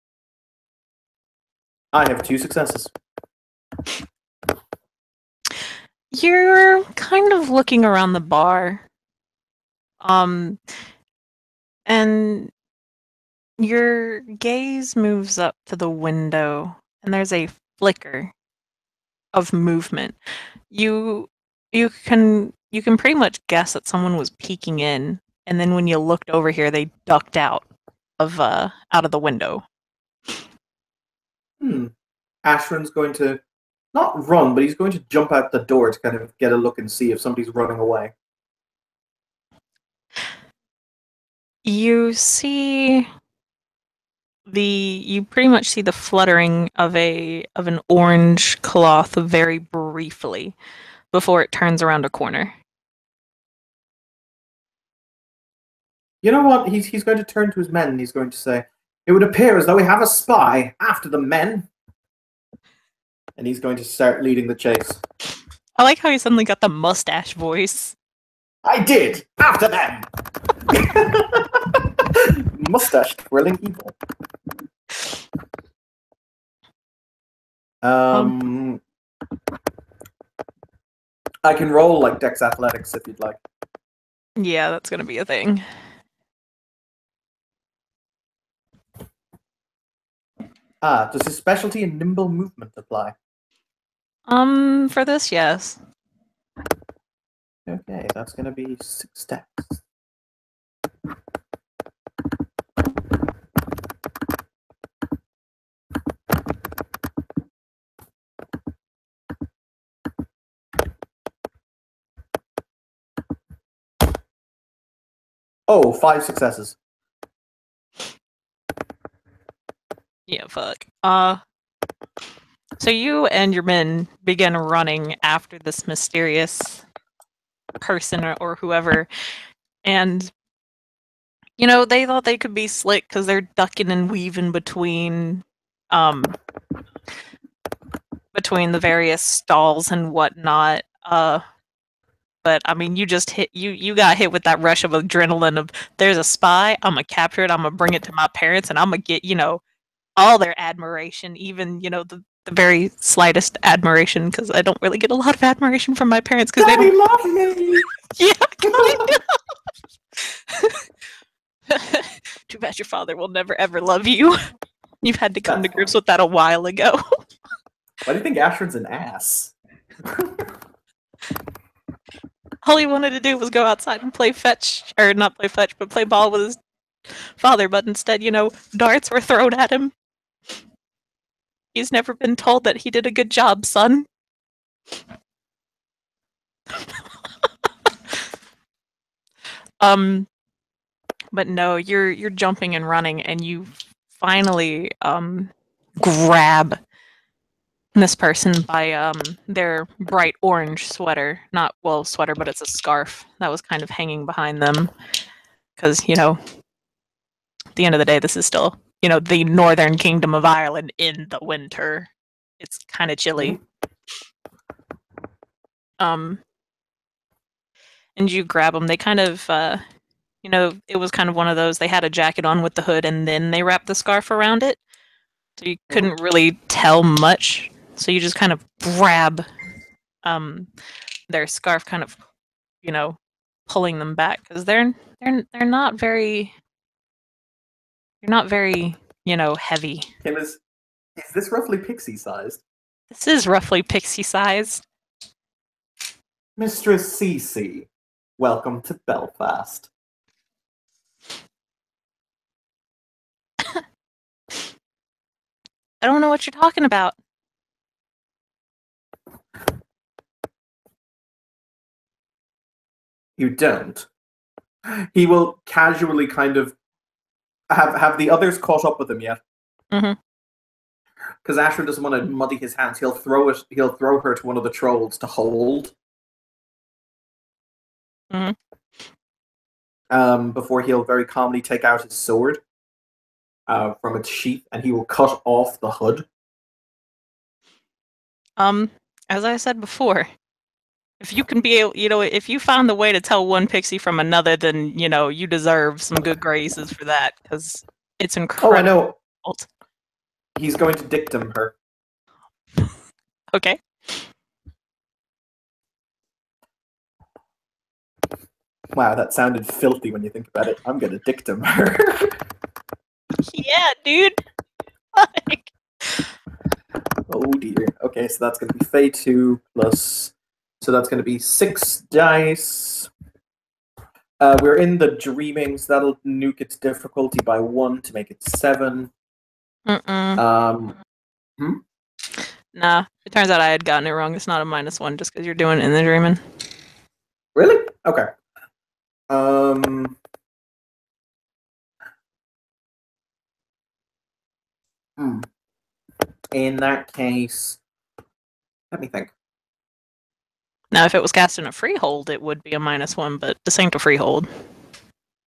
I have 2 successes. You're kind of looking around the bar. And your gaze moves up to the window, and there's a flicker of movement. You can pretty much guess that someone was peeking in, and then when you looked over here, they ducked out of the window. Ashran's going to not run, but he's going to jump out the door to kind of get a look and see if somebody's running away. You pretty much see the fluttering of an orange cloth very briefly before it turns around a corner. You know what? He's going to turn to his men and he's going to say, "It would appear as though we have a spy. After the men." And he's going to start leading the chase. I like how he suddenly got the mustache voice. I did! After them! Mustache twirling evil. I can roll like Dex Athletics if you'd like. Yeah, that's gonna be a thing. Does his specialty in nimble movement apply? For this, yes. Okay, that's gonna be 6 Dex. Oh, 5 successes. Yeah, fuck. So you and your men begin running after this mysterious person or whoever, and You know, they thought they could be slick because they're ducking and weaving between the various stalls and whatnot. But I mean, you got hit with that rush of adrenaline of there's a spy. I'm gonna capture it. I'm gonna bring it to my parents, and I'm gonna get all their admiration, even the very slightest admiration, because I don't really get a lot of admiration from my parents because they don't love me. Yeah, kind of. Too bad your father will never ever love you. You've had to come to grips with that a while ago. Why do you think Ashford's an ass? All he wanted to do was go outside and play fetch, or not play fetch, but play ball with his father, but instead, darts were thrown at him. He's never been told that he did a good job, son. But no, you're jumping and running, and you finally grab this person by their bright orange sweater. Not sweater, but it's a scarf that was kind of hanging behind them. Because, at the end of the day, this is still, the northern kingdom of Ireland in the winter. It's kind of chilly. And you grab them. They kind of, it was kind of one of those, they had a jacket on with the hood, and then they wrapped the scarf around it. So you couldn't really tell much. So you just kind of grab their scarf, kind of, pulling them back, because they're not very, heavy. Kim, is this roughly pixie sized? This is roughly pixie sized. Mistress Cece, welcome to Belfast. I don't know what you're talking about. You don't. He will casually kind of have the others caught up with him yet. Mm-hmm. Because Ashford doesn't want to muddy his hands. He'll throw her to one of the trolls to hold. Mm-hmm. Before he'll very calmly take out his sword from its sheath, and he will cut off the hood. As I said before, if you can be able, if you found the way to tell one pixie from another, then you deserve some good graces for that, because it's incredible. Oh, I know. He's going to dictum her. Okay. Wow, that sounded filthy when you think about it. I'm going to dictum her. Yeah, dude. Like... Oh dear. Okay, so that's going to be Fey 2 plus... So that's going to be 6 dice. We're in the dreaming, so that'll nuke its difficulty by 1 to make it 7. Nah, it turns out I had gotten it wrong. It's not a -1 just because you're doing it in the dreaming. Really? Okay. In that case, let me think. Now, if it was cast in a freehold, it would be a -1, but this ain't a freehold.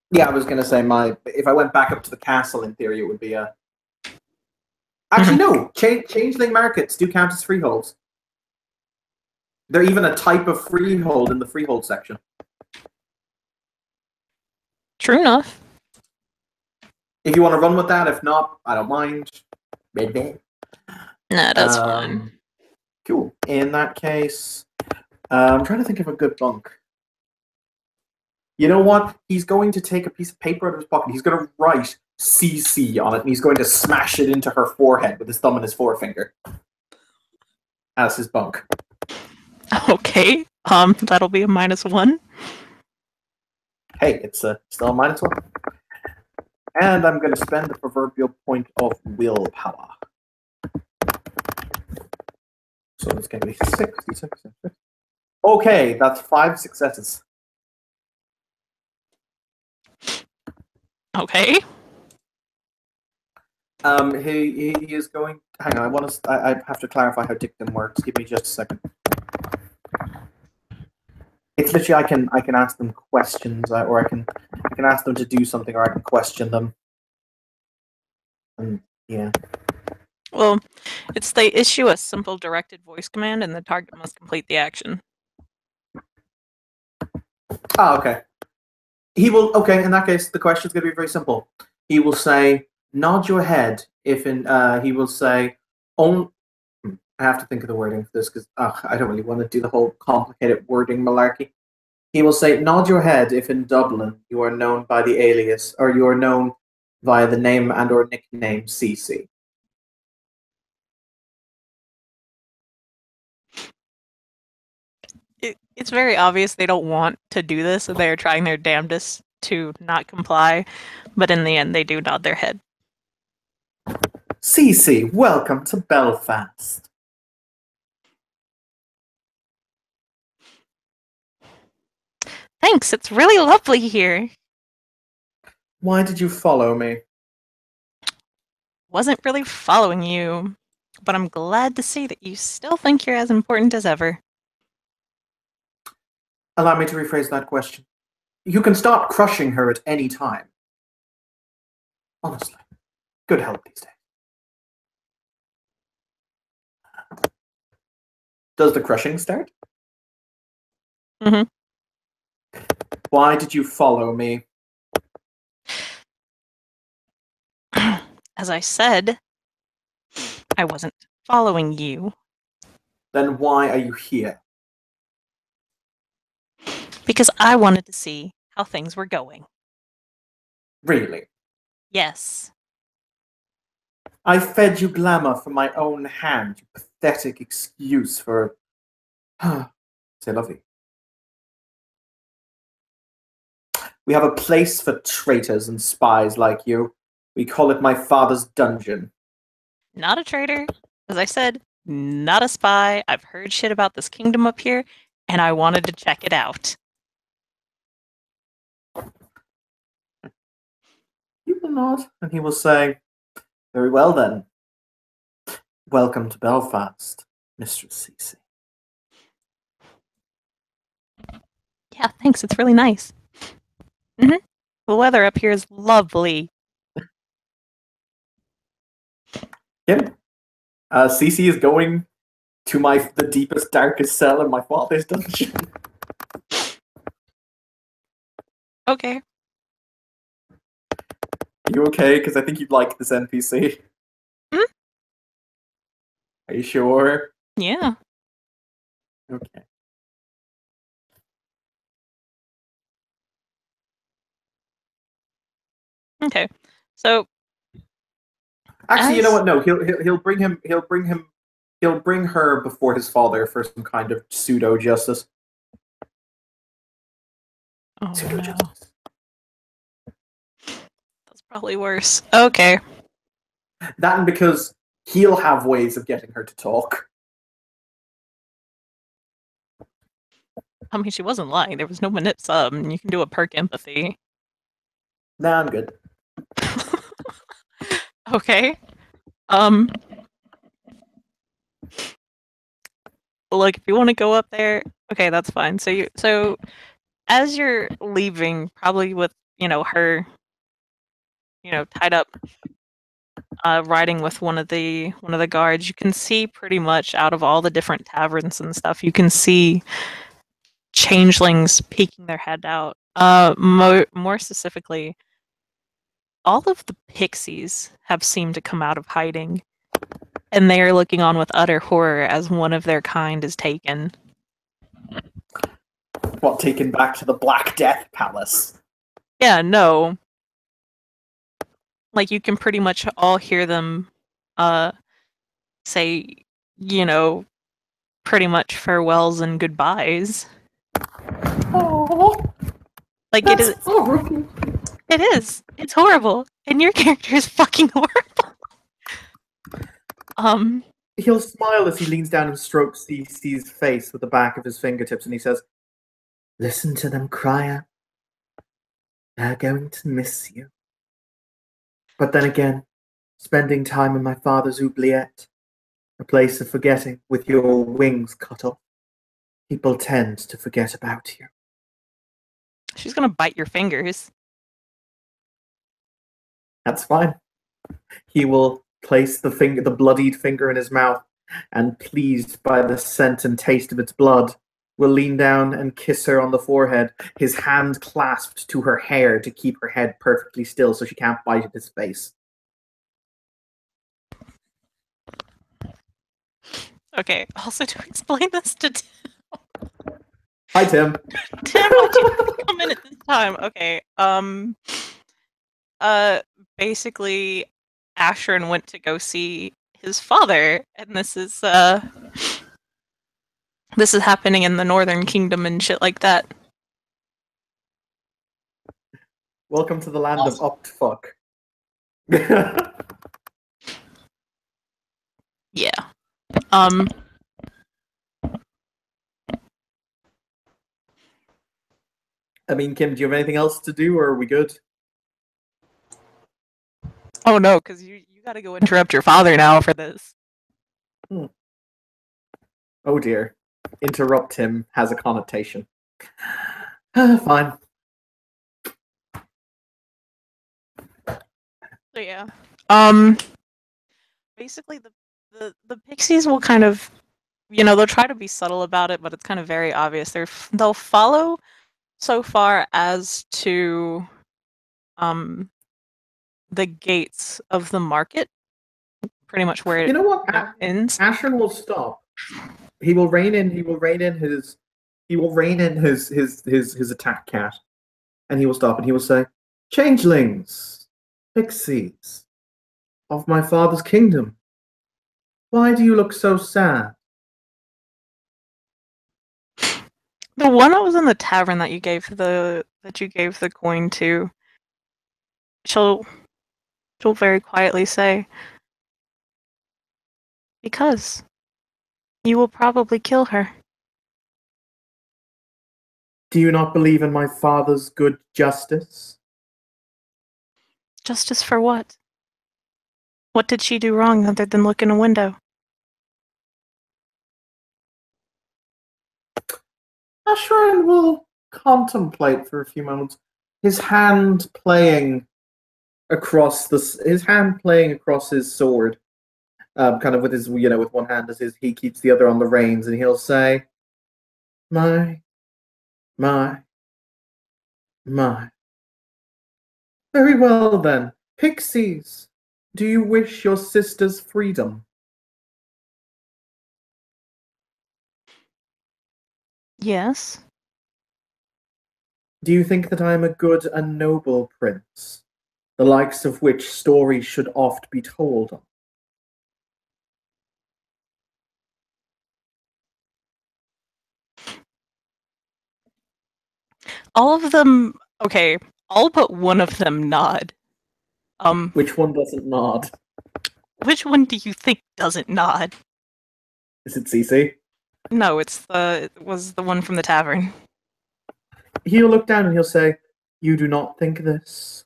Yeah, I was going to say if I went back up to the castle, in theory, it would be a... Actually, no. Changeling markets do count as freeholds. They're even a type of freehold in the freehold section. True enough. If you want to run with that, if not, I don't mind. Nah, that's fine. Cool. In that case, I'm trying to think of a good bunk. You know what? He's going to take a piece of paper out of his pocket. He's going to write CC on it, and he's going to smash it into her forehead with his thumb and his forefinger. As his bunk. Okay. That'll be a -1. Hey, it's still a -1. And I'm going to spend the proverbial point of willpower. So it's going to be 66. Okay, that's 5 successes. Okay. He is going... Hang on, I have to clarify how dictum works. Give me just a second. It's literally I can ask them questions, or I can ask them to do something, or I can question them. And yeah. Well, it's they issue a simple directed voice command, and the target must complete the action. Ah, okay. He will. Okay, in that case, the question is going to be very simple. He will say, "Nod your head." If in, he will say, "On." I have to think of the wording for this because I don't really want to do the whole complicated wording malarkey. He will say, "Nod your head if in Dublin you are known by the alias, or you are known via the name and/or nickname CC." It's very obvious they don't want to do this, and they're trying their damnedest to not comply, but in the end, they do nod their head. CC, welcome to Belfast. Thanks, it's really lovely here. Why did you follow me? Wasn't really following you, but I'm glad to see that you still think you're as important as ever. Allow me to rephrase that question. You can start crushing her at any time. Honestly, good help these days. Does the crushing start? Mm-hmm. Why did you follow me? As I said, I wasn't following you. Then why are you here? Because I wanted to see how things were going. Really? Yes. I fed you glamour from my own hand, you pathetic excuse for... C'est la vie. We have a place for traitors and spies like you. We call it my father's dungeon. Not a traitor. As I said, not a spy. I've heard shit about this kingdom up here, and I wanted to check it out. You will not. And he will say, very well then. Welcome to Belfast, Mistress Cece. Yeah, thanks. It's really nice. Mm-hmm. The weather up here is lovely. Yeah. Cece is going to the deepest, darkest cell in my father's dungeon. Okay. You okay? Because I think you'd like this NPC. Hmm? Are you sure? Yeah. Okay. Okay. So Actually, you know what? No, he'll bring her before his father for some kind of pseudo justice. Oh Pseudo no. justice. That's probably worse. Okay. That and because he'll have ways of getting her to talk. I mean, she wasn't lying. There was no minute sub, and you can do a perk empathy. Nah, I'm good. Okay. Look, if you want to go up there, okay, that's fine. So as you're leaving, probably with, her, tied up, riding with one of the guards, you can see pretty much out of all the different taverns and stuff, you can see changelings peeking their head out. More specifically, all of the pixies have seemed to come out of hiding, and they are looking on with utter horror as one of their kind is taken. What, taken back to the Black Death Palace? Yeah, no. Like, you can pretty much all hear them say, pretty much farewells and goodbyes. Oh, Like, that's horrible. It is. It's horrible. And your character is fucking horrible. He'll smile as he leans down and strokes Cece's face with the back of his fingertips, and he says, "Listen to them cry out. They're going to miss you. But then again, spending time in my father's oubliette, a place of forgetting with your wings cut off, People tend to forget about you. She's gonna bite your fingers. That's fine. He will place the bloodied finger in his mouth, and pleased by the scent and taste of its blood, will lean down and kiss her on the forehead, his hand clasped to her hair to keep her head perfectly still so she can't bite at his face. Okay, also to explain this to Hi, Tim. Tim, why'd you come in at this time? Okay, basically, Asherin went to go see his father, and this is happening in the Northern Kingdom and shit like that. Welcome to the land of Optfuck. Yeah. I mean, Kim, do you have anything else to do, or are we good? Oh no, because you gotta go interrupt your father now for this. Oh dear. Interrupt him has a connotation. Fine. So yeah. Basically the pixies will kind of, they'll try to be subtle about it, but it's kind of very obvious. They'll follow so far as to the gates of the market, pretty much where You know what? it ends. Asherin will stop. He will rein in his attack cat, and he will stop and he will say, "Changelings, pixies of my father's kingdom, why do you look so sad?" The one that was in the tavern that you gave the coin to, she'll very quietly say, "Because you will probably kill her." Do you not believe in my father's good justice? Justice for what? What did she do wrong other than look in a window? Asherin will contemplate for a few moments, his hand playing across his sword, kind of with his, with one hand as he keeps the other on the reins, and he'll say, my, my. Very well then. Pixies, do you wish your sister's freedom? Yes. Do you think that I am a good and noble prince, the likes of which stories should oft be told of? All of them, okay, all but one of them nod. Which one doesn't nod? Which one do you think doesn't nod? Is it Cece? No, it was the one from the tavern. He'll look down and he'll say, "You do not think this?"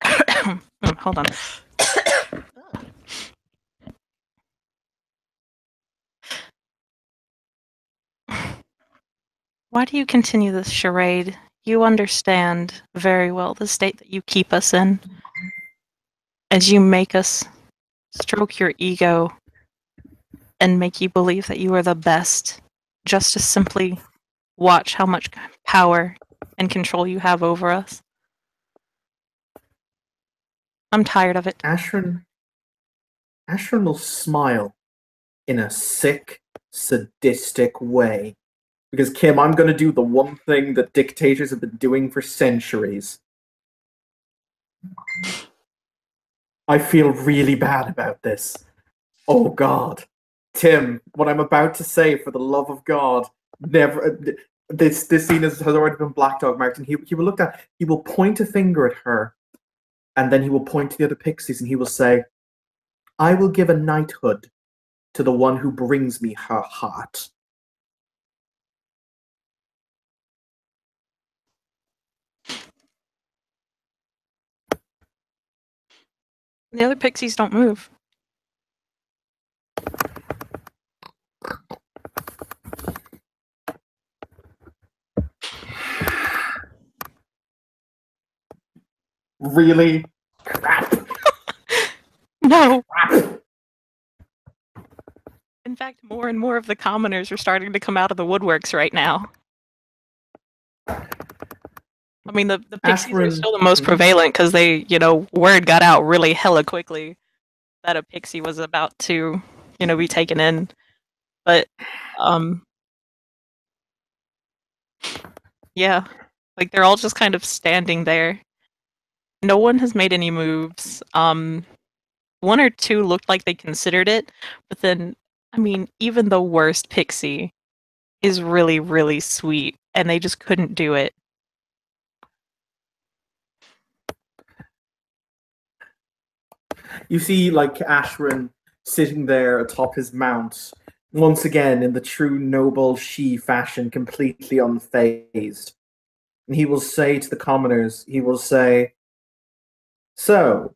Hold on. Why do you continue this charade? You understand very well the state that you keep us in. As you make us stroke your ego and make you believe that you are the best, just to simply watch how much power and control you have over us. I'm tired of it. Asherin will smile in a sick, sadistic way. Because, Kim, I'm going to do the one thing that dictators have been doing for centuries. I feel really bad about this. Oh, God. Tim, what I'm about to say, for the love of God, never. This scene has already been Black Dog marked, and he will look at. He will point a finger at her, and then he will point to the other pixies, and he will say, "I will give a knighthood to the one who brings me her heart." The other pixies don't move. Really? Crap. No. Crap. In fact, more and more of the commoners are starting to come out of the woodworks right now. I mean, the pixies are Ashwin- still the most prevalent because they, word got out really hella quickly that a pixie was about to, be taken in. But, yeah, like they're all just kind of standing there. No one has made any moves. One or two looked like they considered it, but then, I mean, even the worst pixie is really, really sweet, and they just couldn't do it. You see, like, Ashwin sitting there atop his mount, once again in the true noble she fashion, completely unfazed. And he will say to the commoners, he will say, "So,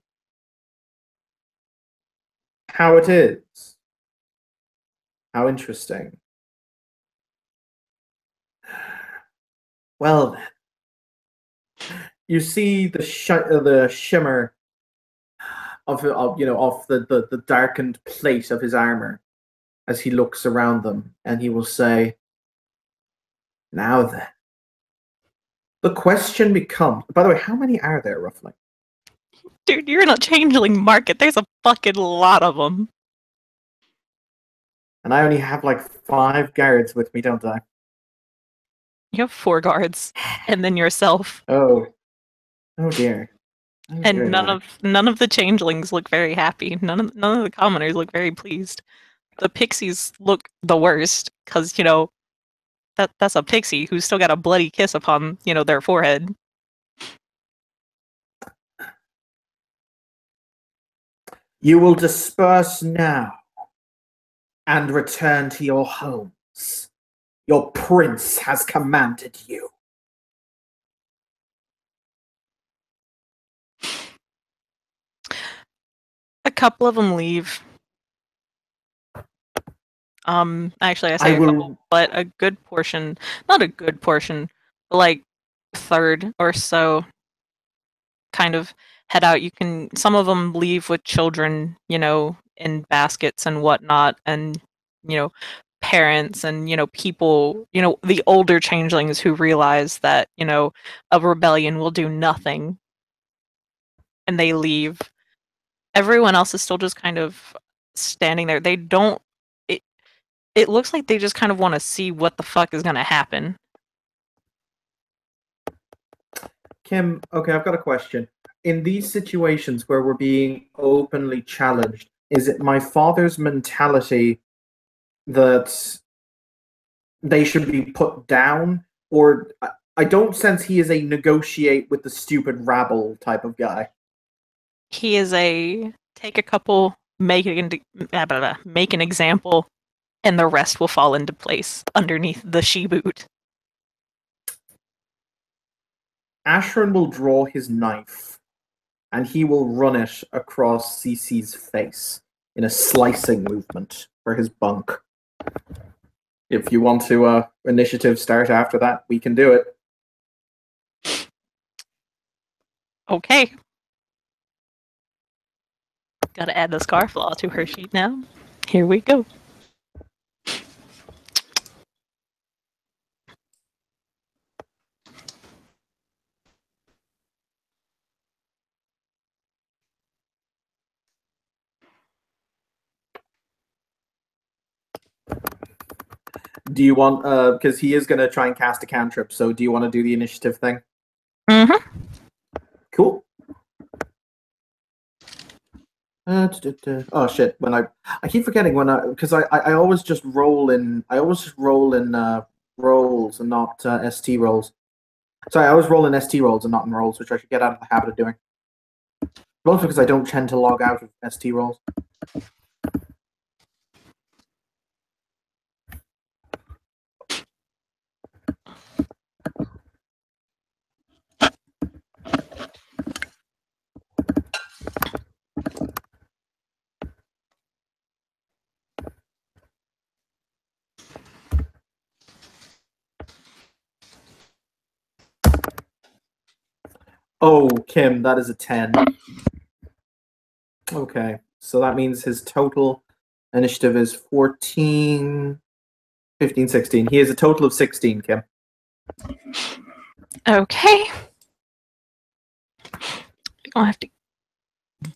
how it is? How interesting. Well then, you see the shimmer of the darkened plate of his armor as he looks around them, and he will say, now then, the question becomes, by the way, how many are there roughly? Dude, you're in a changeling market. There's a fucking lot of them. And I only have like 5 guards with me, don't I? You have 4 guards, and then yourself. Oh dear. Oh, And dear, none of the changelings look very happy. None of the commoners look very pleased. The pixies look the worst because that's a pixie who's still got a bloody kiss upon their forehead. You will disperse now and return to your homes. Your prince has commanded you. A couple of them leave. Actually, I say I a will- couple, but a good portion, not a good portion, but like third or so, kind of head out. Some of them leave with children, in baskets and whatnot, and parents and people, the older changelings who realize that a rebellion will do nothing, and they leave. Everyone else is still just kind of standing there. They don't. It looks like they just kind of want to see what the fuck is going to happen. Kim, okay, I've got a question. In these situations where we're being openly challenged, is it my father's mentality that they should be put down? Or I don't sense he is a negotiate with the stupid rabble type of guy. He is a take a couple, make an example, and the rest will fall into place underneath the she-boot. Ashran will draw his knife and he will run it across CC's face in a slicing movement for his bunk. If you want to initiative start after that, we can do it. Okay. Gotta add the Scarflaw to her sheet now. Here we go. Do you want, because he is going to try and cast a cantrip, so do you want to do the initiative thing? Mm-hmm. Cool. Oh shit! When I keep forgetting because I always just roll in rolls and not ST rolls. Sorry, I always roll in ST rolls and not in rolls, which I should get out of the habit of doing. But also because I don't tend to log out of ST rolls. Oh, Kim, that is a 10. Okay, so that means his total initiative is 14, 15, 16. He has a total of 16, Kim. Okay. You're gonna have to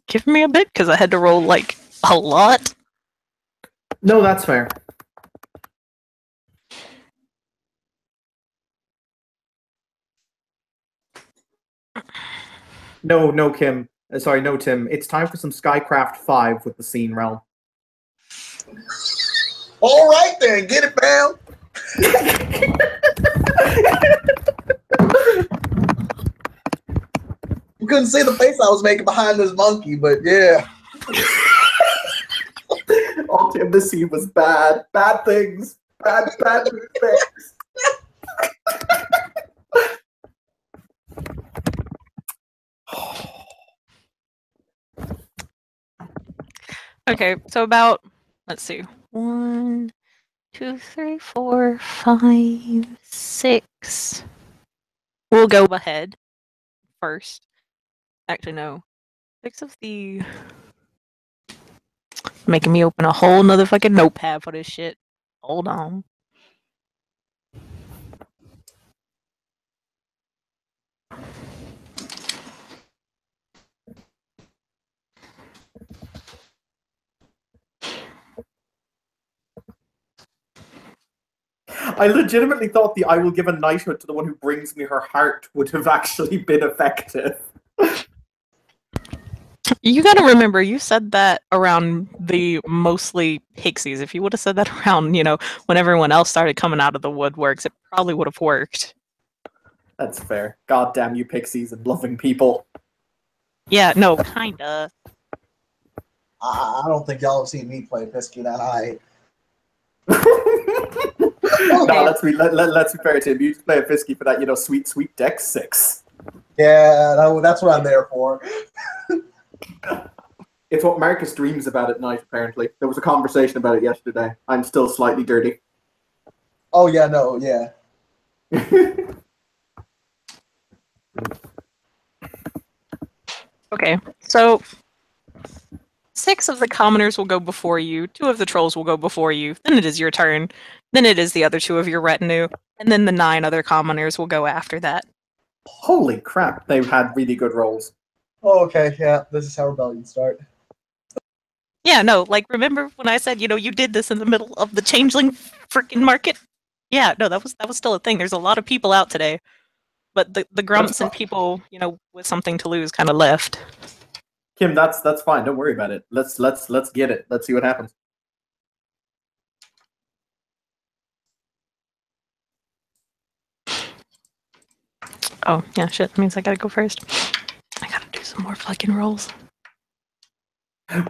give me a bit because I had to roll like a lot. No, that's fair. No, Kim. Sorry, no, Tim. It's time for some Skycraft 5 with the Scene Realm. All right then, get it, pal. You couldn't see the face I was making behind this monkey, but yeah. Oh, Tim, this scene was bad. Bad things. Bad things. Okay, so about, let's see, 1, 2, 3, 4, 5, 6. We'll go ahead first. Actually, no. 6 of the... Making me open a whole nother fucking notepad for this shit. Hold on. I legitimately thought the I will give a knighthood to the one who brings me her heart would have actually been effective. You gotta remember, you said that around the mostly pixies. If you would have said that around, when everyone else started coming out of the woodworks, it probably would have worked. That's fair. God damn you pixies and loving people. Yeah, no, kinda. I don't think y'all have seen me play Pisky that high. No, let's be fair to him. You just play a Fisky for that, sweet deck 6. Yeah, that's what I'm there for. It's what Marcus dreams about at night, apparently. There was a conversation about it yesterday. I'm still slightly dirty. Oh yeah, no, yeah. Okay, so 6 of the commoners will go before you, 2 of the trolls will go before you, then it is your turn, then it is the other 2 of your retinue, and then the 9 other commoners will go after that. Holy crap, they've had really good rolls. Oh, okay, yeah, this is how rebellions start. Yeah, no, remember when I said, you did this in the middle of the changeling freaking market? Yeah, no, that was still a thing. There's a lot of people out today. But the grumps and people, with something to lose kind of left. Kim, that's fine. Don't worry about it. Let's get it. Let's see what happens. Oh, yeah, shit. That means I gotta go first. I gotta do some more fucking rolls.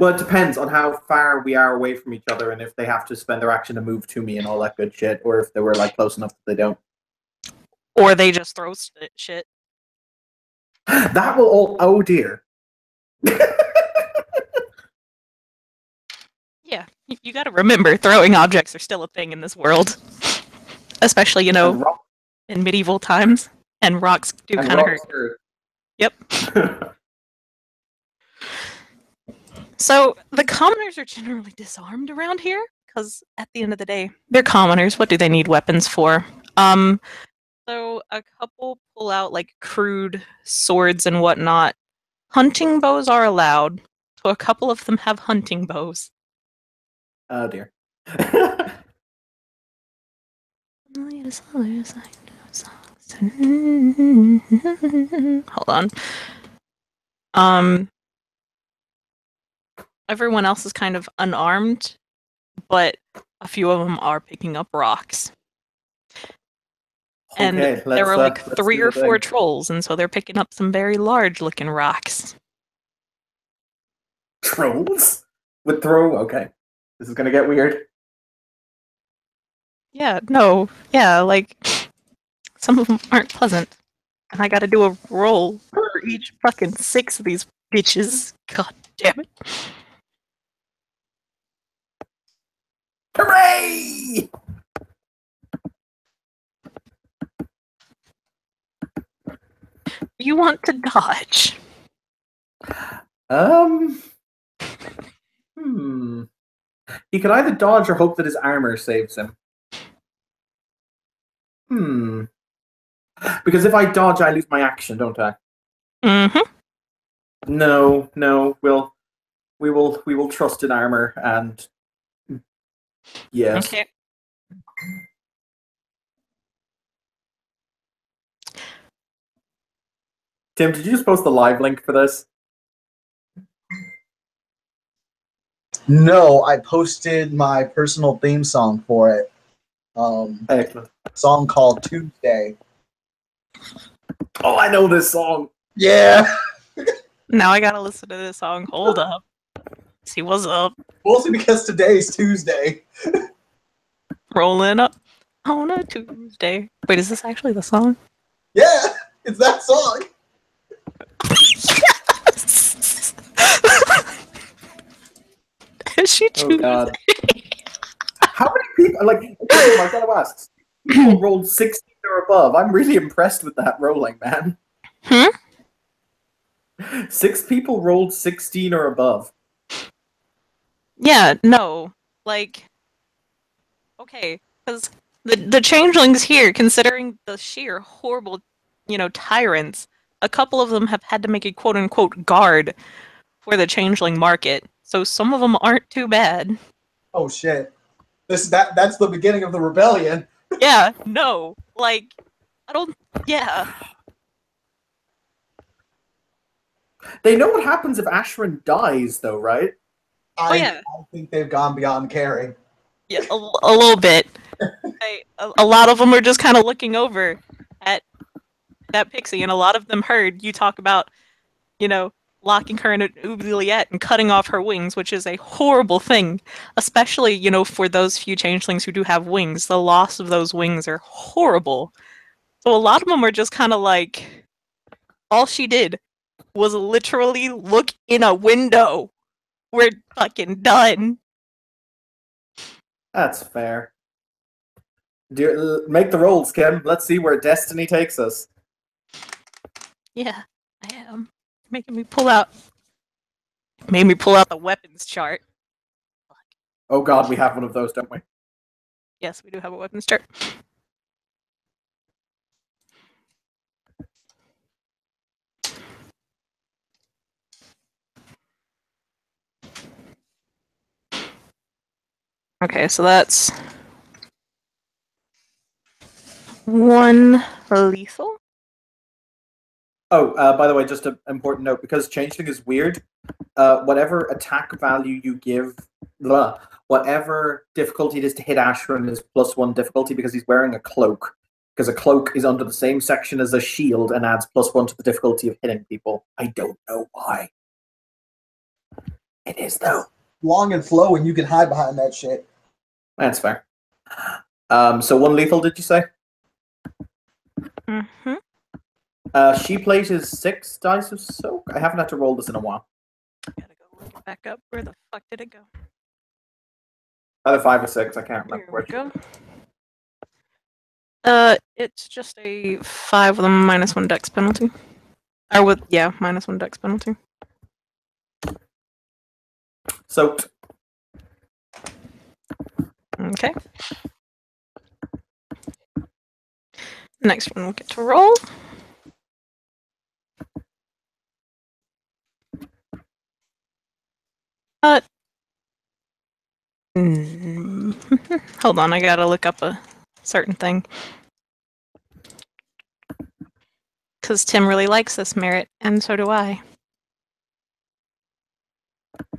Well, it depends on how far we are away from each other and if they have to spend their action to move to me and all that good shit, or if they were close enough that they don't. Or they just throw shit. That will all. Oh dear. Yeah, you gotta remember, throwing objects are still a thing in this world. Especially, in medieval times. And rocks do kind of hurt. Yep. So, the commoners are generally disarmed around here, because at the end of the day, they're commoners. What do they need weapons for? So a couple pull out, crude swords and whatnot. Hunting bows are allowed, so a couple of them have hunting bows. Oh dear. Hold on. Everyone else is kind of unarmed, but a few of them are picking up rocks. And Okay, there are 3 or 4 trolls, and so they're picking up some very large-looking rocks. Trolls? With throw? Okay. This is gonna get weird. Yeah, no. Yeah, some of them aren't pleasant. And I gotta do a roll for each fucking 6 of these bitches. God damn it. Hooray! You want to dodge. He could either dodge or hope that his armor saves him. Because if I dodge, I lose my action, don't I? Mm-hmm. No. We will trust in armor and yes. Okay. Tim, did you just post the live link for this? No, I posted my personal theme song for it. Excellent. A song called Tuesday. Oh, I know this song. Yeah. Now I gotta listen to this song. Hold up. See what's up. Mostly because today's Tuesday. Rolling up on a Tuesday. Wait, is this actually the song? Yeah, it's that song. Yes! She Oh god. How many people Marcelo asks, people rolled 16 or above. I'm really impressed with that rolling, man. 6 people rolled 16 or above. Yeah, no. Like, okay, because the changelings here, considering the sheer horrible, tyrants, a couple of them have had to make a quote-unquote guard for the changeling market. So some of them aren't too bad. Oh shit. That's the beginning of the rebellion. Yeah, no. Like, yeah. They know what happens if Ashran dies, though, right? I think they've gone beyond caring. Yeah, a little bit. A lot of them are just kind of looking over at that pixie, and a lot of them heard you talk about, locking her in an oubliette and cutting off her wings, which is a horrible thing, especially, for those few changelings who do have wings. The loss of those wings are horrible. So a lot of them are just kind of like, all she did was literally look in a window. We're fucking done. That's fair. Make the rolls, Kim. Let's see where destiny takes us. Yeah, I am. Made me pull out the weapons chart. Oh god, we have one of those, don't we? Yes, we do have a weapons chart. Okay, so that's 1 lethal. Oh, by the way, just an important note, because Changeling is weird, whatever attack value you give, whatever difficulty it is to hit Ashran is +1 difficulty because he's wearing a cloak. Because a cloak is under the same section as a shield and adds +1 to the difficulty of hitting people. I don't know why. It is, though. Long and flowing, you can hide behind that shit. That's fair. So 1 lethal, did you say? Mm-hmm. She plate is 6 dice of soak. I haven't had to roll this in a while. Gotta go look it back up. Where the fuck did it go? Either 5 or 6, I can't remember. Here we go. It's just a 5 with a -1 dex penalty. Or with, yeah, -1 dex penalty. Soaked. Okay. Next one we'll get to roll. Hold on, I gotta look up a certain thing. Because Tim really likes this merit, and so do I.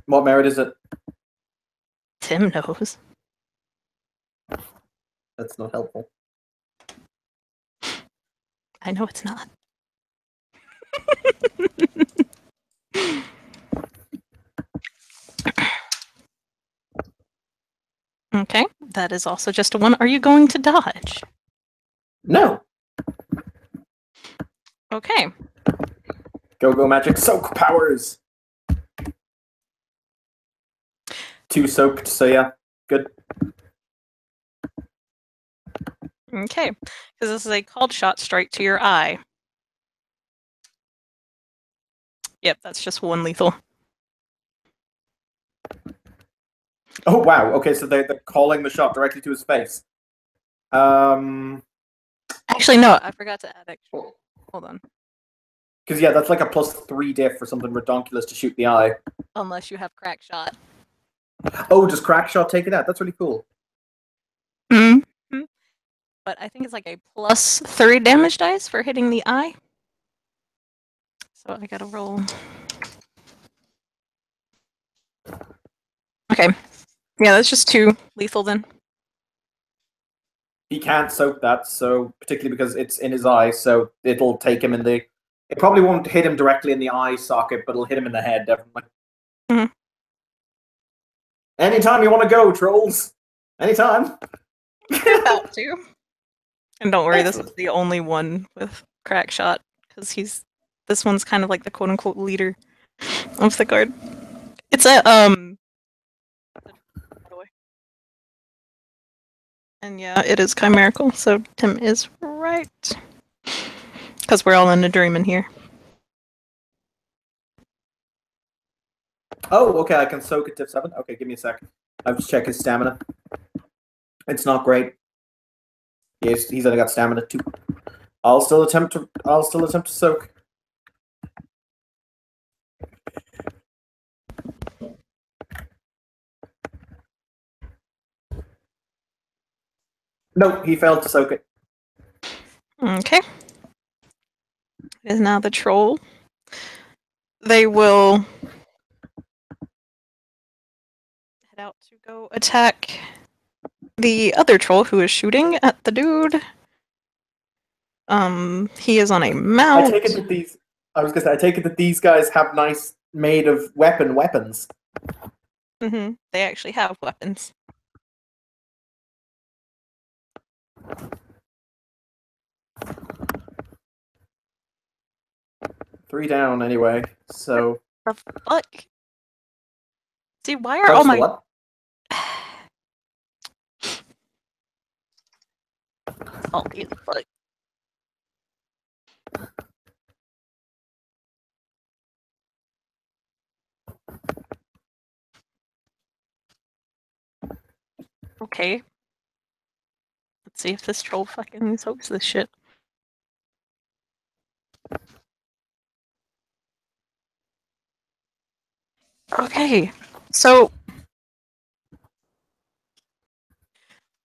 What merit is it? Tim knows. That's not helpful. I know it's not. Okay, that is also just a 1. Are you going to dodge? No. Okay. Go magic soak powers. 2 soaked, so yeah, good. Okay, because this is a called shot straight to your eye. Yep, that's just one lethal. Oh wow. Okay, so they're calling the shot directly to his face. Actually, no, I forgot to add extra. Hold on. Because yeah, that's like a +3 diff for something redonkulous to shoot the eye. Unless you have crack shot. Oh, does crack shot take it out? That's really cool. Mm-hmm. But I think it's like a +3 damage dice for hitting the eye. So I gotta roll. Okay. Yeah, that's just 2 lethal then. He can't soak that, so particularly because it's in his eye, so it'll take him in the. It probably won't hit him directly in the eye socket, but it'll hit him in the head, definitely. Mhm. Anytime you want to go, trolls. Anytime. About to. And don't worry, this Excellent. is the only one with crack shot, because this one's kind of like the quote unquote leader of the guard. It's a and yeah, it is chimerical, so Tim is right. Because we're all in a dream in here. Oh, okay, I can soak at diff 7. Okay, give me a sec. I'll just check his stamina. It's not great. He's only got stamina 2. I'll still attempt to soak. No, he failed to soak it. Okay. It is now the troll. They will head out to go attack the other troll who is shooting at the dude. He is on a mount. I take it that these guys have nice made of weapons. Mm-hmm. They actually have weapons. Three down anyway, so. The fuck? See, why are all my... What? Salty as fuck. Okay. Let's see if this troll fucking soaks this shit. Okay, so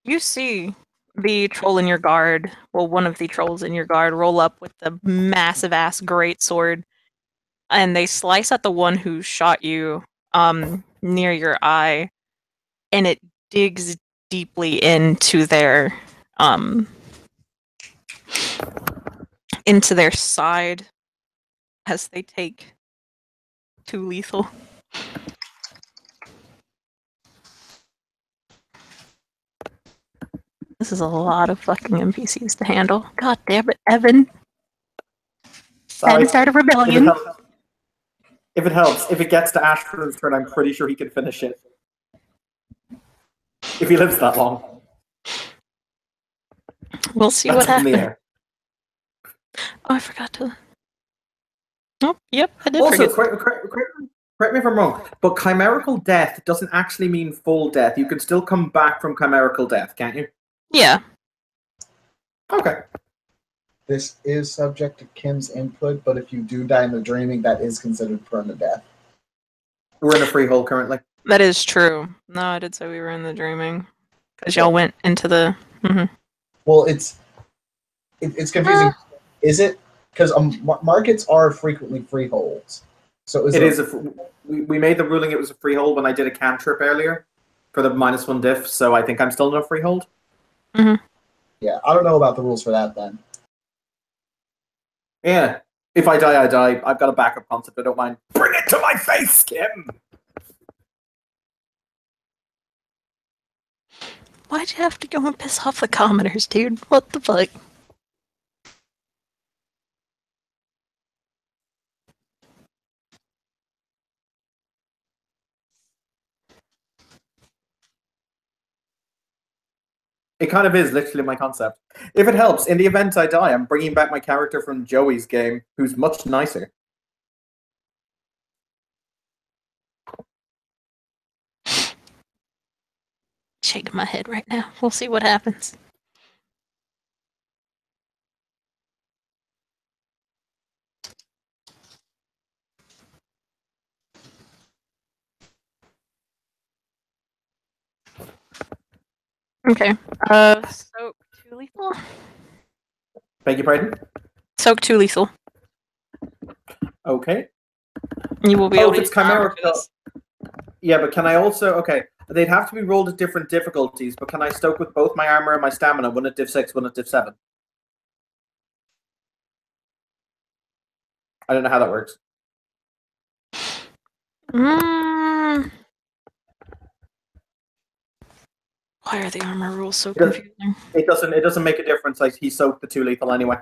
you see the troll in your guard, well, one of the trolls in your guard, roll up with the massive ass greatsword, and they slice at the one who shot you near your eye, and it digs deeply into their side as they take 2 lethal. This is a lot of fucking NPCs to handle. God damn it, Evan. Evan started a rebellion. If it helps, if it gets to Ashford's turn, I'm pretty sure he can finish it. If he lives that long. We'll see what happens. Oh, I forgot to... Oh, yep, I did also, forget. correct me if I'm wrong, but chimerical death doesn't actually mean full death. You can still come back from chimerical death, can't you? Yeah. Okay. This is subject to Kim's input, but if you do die in the dreaming, that is considered permanent death. We're in a freehold currently. That is true. No, I did say we were in the dreaming. Because y'all went into the... Well, it's confusing. Is it? Because markets are frequently freeholds. So we made the ruling it was a freehold when I did a cantrip earlier for the -1 diff, so I think I'm still in a freehold. Yeah, I don't know about the rules for that then. Yeah. If I die, I die. I've got a backup concept. I don't mind. Bring it to my face, Kim! Why'd you have to go and piss off the commoners, dude? What the fuck? It kind of is literally my concept. If it helps, in the event I die, I'm bringing back my character from Joey's game, who's much nicer. shaking my head right now. We'll see what happens. Okay. Soak 2 lethal. Beg your pardon? Soak 2 lethal. Okay. You will be Oh, able if to it's use your armor chimera for this. Yeah, but can I also... Okay, they'd have to be rolled at different difficulties, but can I stoke with both my armor and my stamina, one at div 6, one at div 7? I don't know how that works. Why are the armor rules so Because confusing? it doesn't make a difference. Like, he soaked the 2 lethal anyway.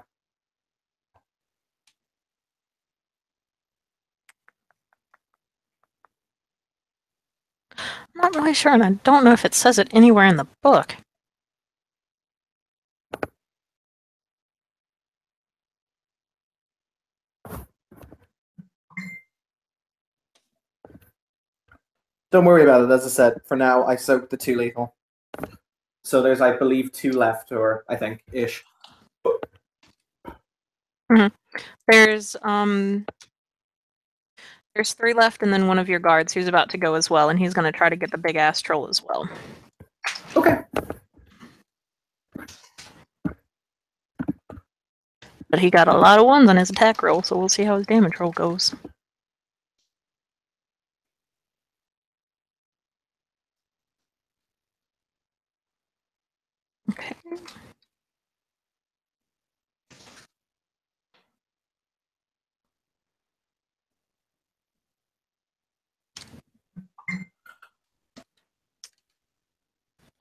I'm not really sure, and I don't know if it says it anywhere in the book. Don't worry about it. As I said, for now, I soaked the 2 lethal. So there's, I believe, 2 left, or I think, ish. There's 3 left, and then one of your guards who's about to go as well, and he's going to try to get the big ass troll as well. Okay. But he got a lot of ones on his attack roll, so we'll see how his damage roll goes. Okay.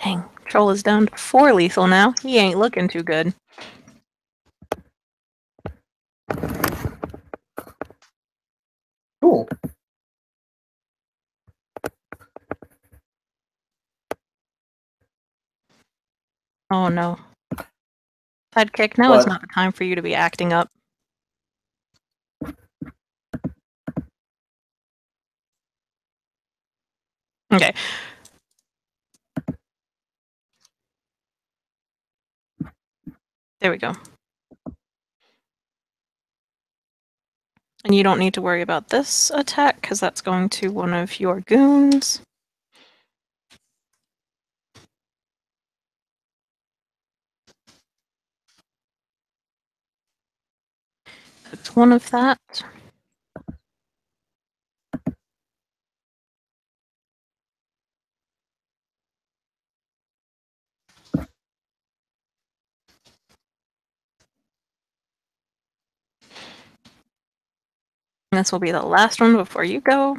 Dang, troll is down to 4 lethal now. He ain't looking too good. Cool. Oh no. Sidekick, now is What? not the time for you to be acting up. Okay. There we go. And you don't need to worry about this attack, because that's going to one of your goons. It's one of that. This will be the last one before you go.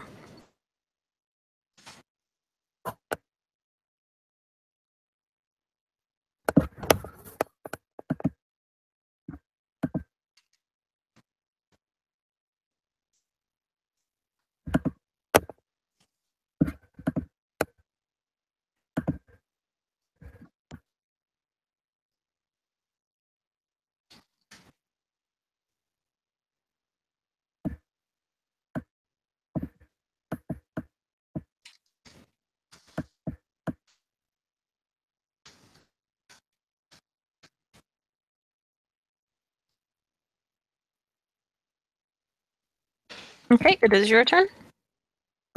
Okay, it is your turn.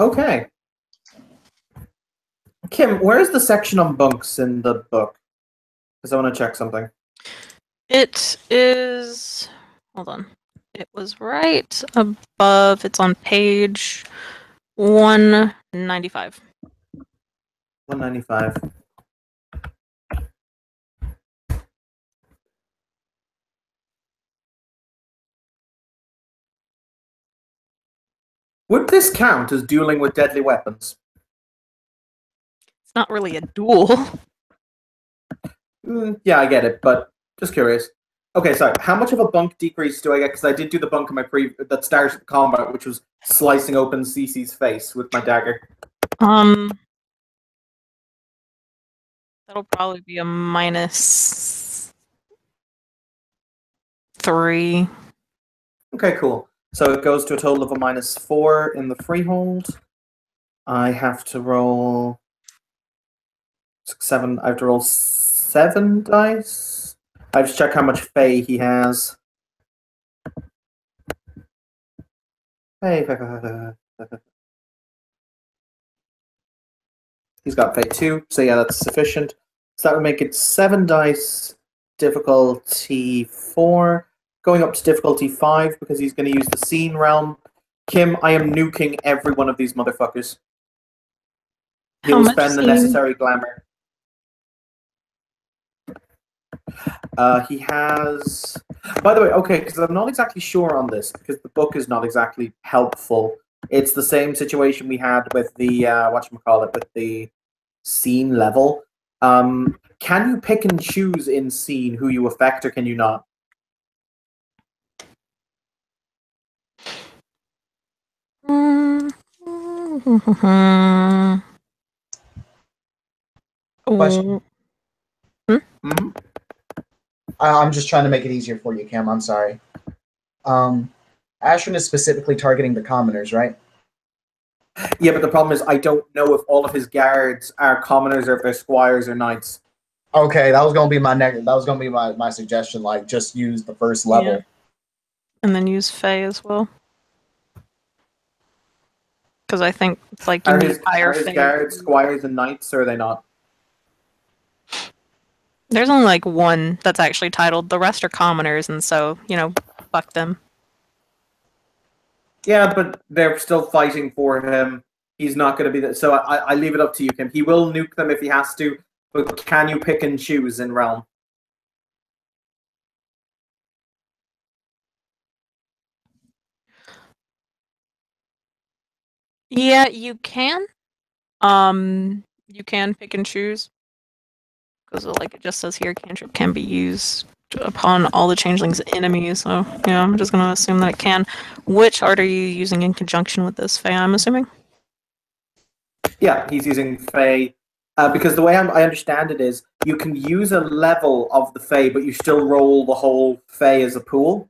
Okay. Kim, where's the section on bunks in the book? Because I want to check something. It is... Hold on. It was right above. It's on page 195. 195. Would this count as dueling with deadly weapons? It's not really a duel. Yeah, I get it, but just curious. Okay, sorry. How much of a bunk decrease do I get? Because I did do the bunk in my that started the combat, which was slicing open Cece's face with my dagger. That'll probably be a -3. Okay, cool. So it goes to a total of a -4 in the freehold. I have to roll 7. I have to roll 7 dice. I have to check how much Fey he has. Fey. He's got Fey 2, so yeah, that's sufficient. So that would make it 7 dice, difficulty 4, going up to difficulty 5 because he's going to use the Scene Realm. Kim, I am nuking every one of these motherfuckers. He will spend the necessary glamour. He has... By the way, okay, because I'm not exactly sure on this, because the book is not exactly helpful. It's the same situation we had with the, whatchamacallit, with the scene level. Can you pick and choose in scene who you affect, or can you not? Question. Mm-hmm. I'm just trying to make it easier for you, Cam. I'm sorry. Ashran is specifically targeting the commoners, right? Yeah, but the problem is I don't know if all of his guards are commoners or if they're squires or knights. Okay, that was gonna be my suggestion. Like, just use the first level. Yeah. And then use Fey as well. Because I think it's like you need higher Are his Fey. guards squires and knights, or are they not? There's only like one that's actually titled. The rest are commoners, and so, fuck them. Yeah, but they're still fighting for him. He's not going to be that. So I leave it up to you, Kim. He will nuke them if he has to, but can you pick and choose in Realm? Yeah, you can. You can pick and choose. Because like it just says here, cantrip can be used upon all the changelings' enemies. So yeah, I'm just gonna assume that it can. Which art are you using in conjunction with this, Fey? I'm assuming. Yeah, he's using Fey. Because the way I understand it is, you can use a level of the Fey, but you still roll the whole Fey as a pool.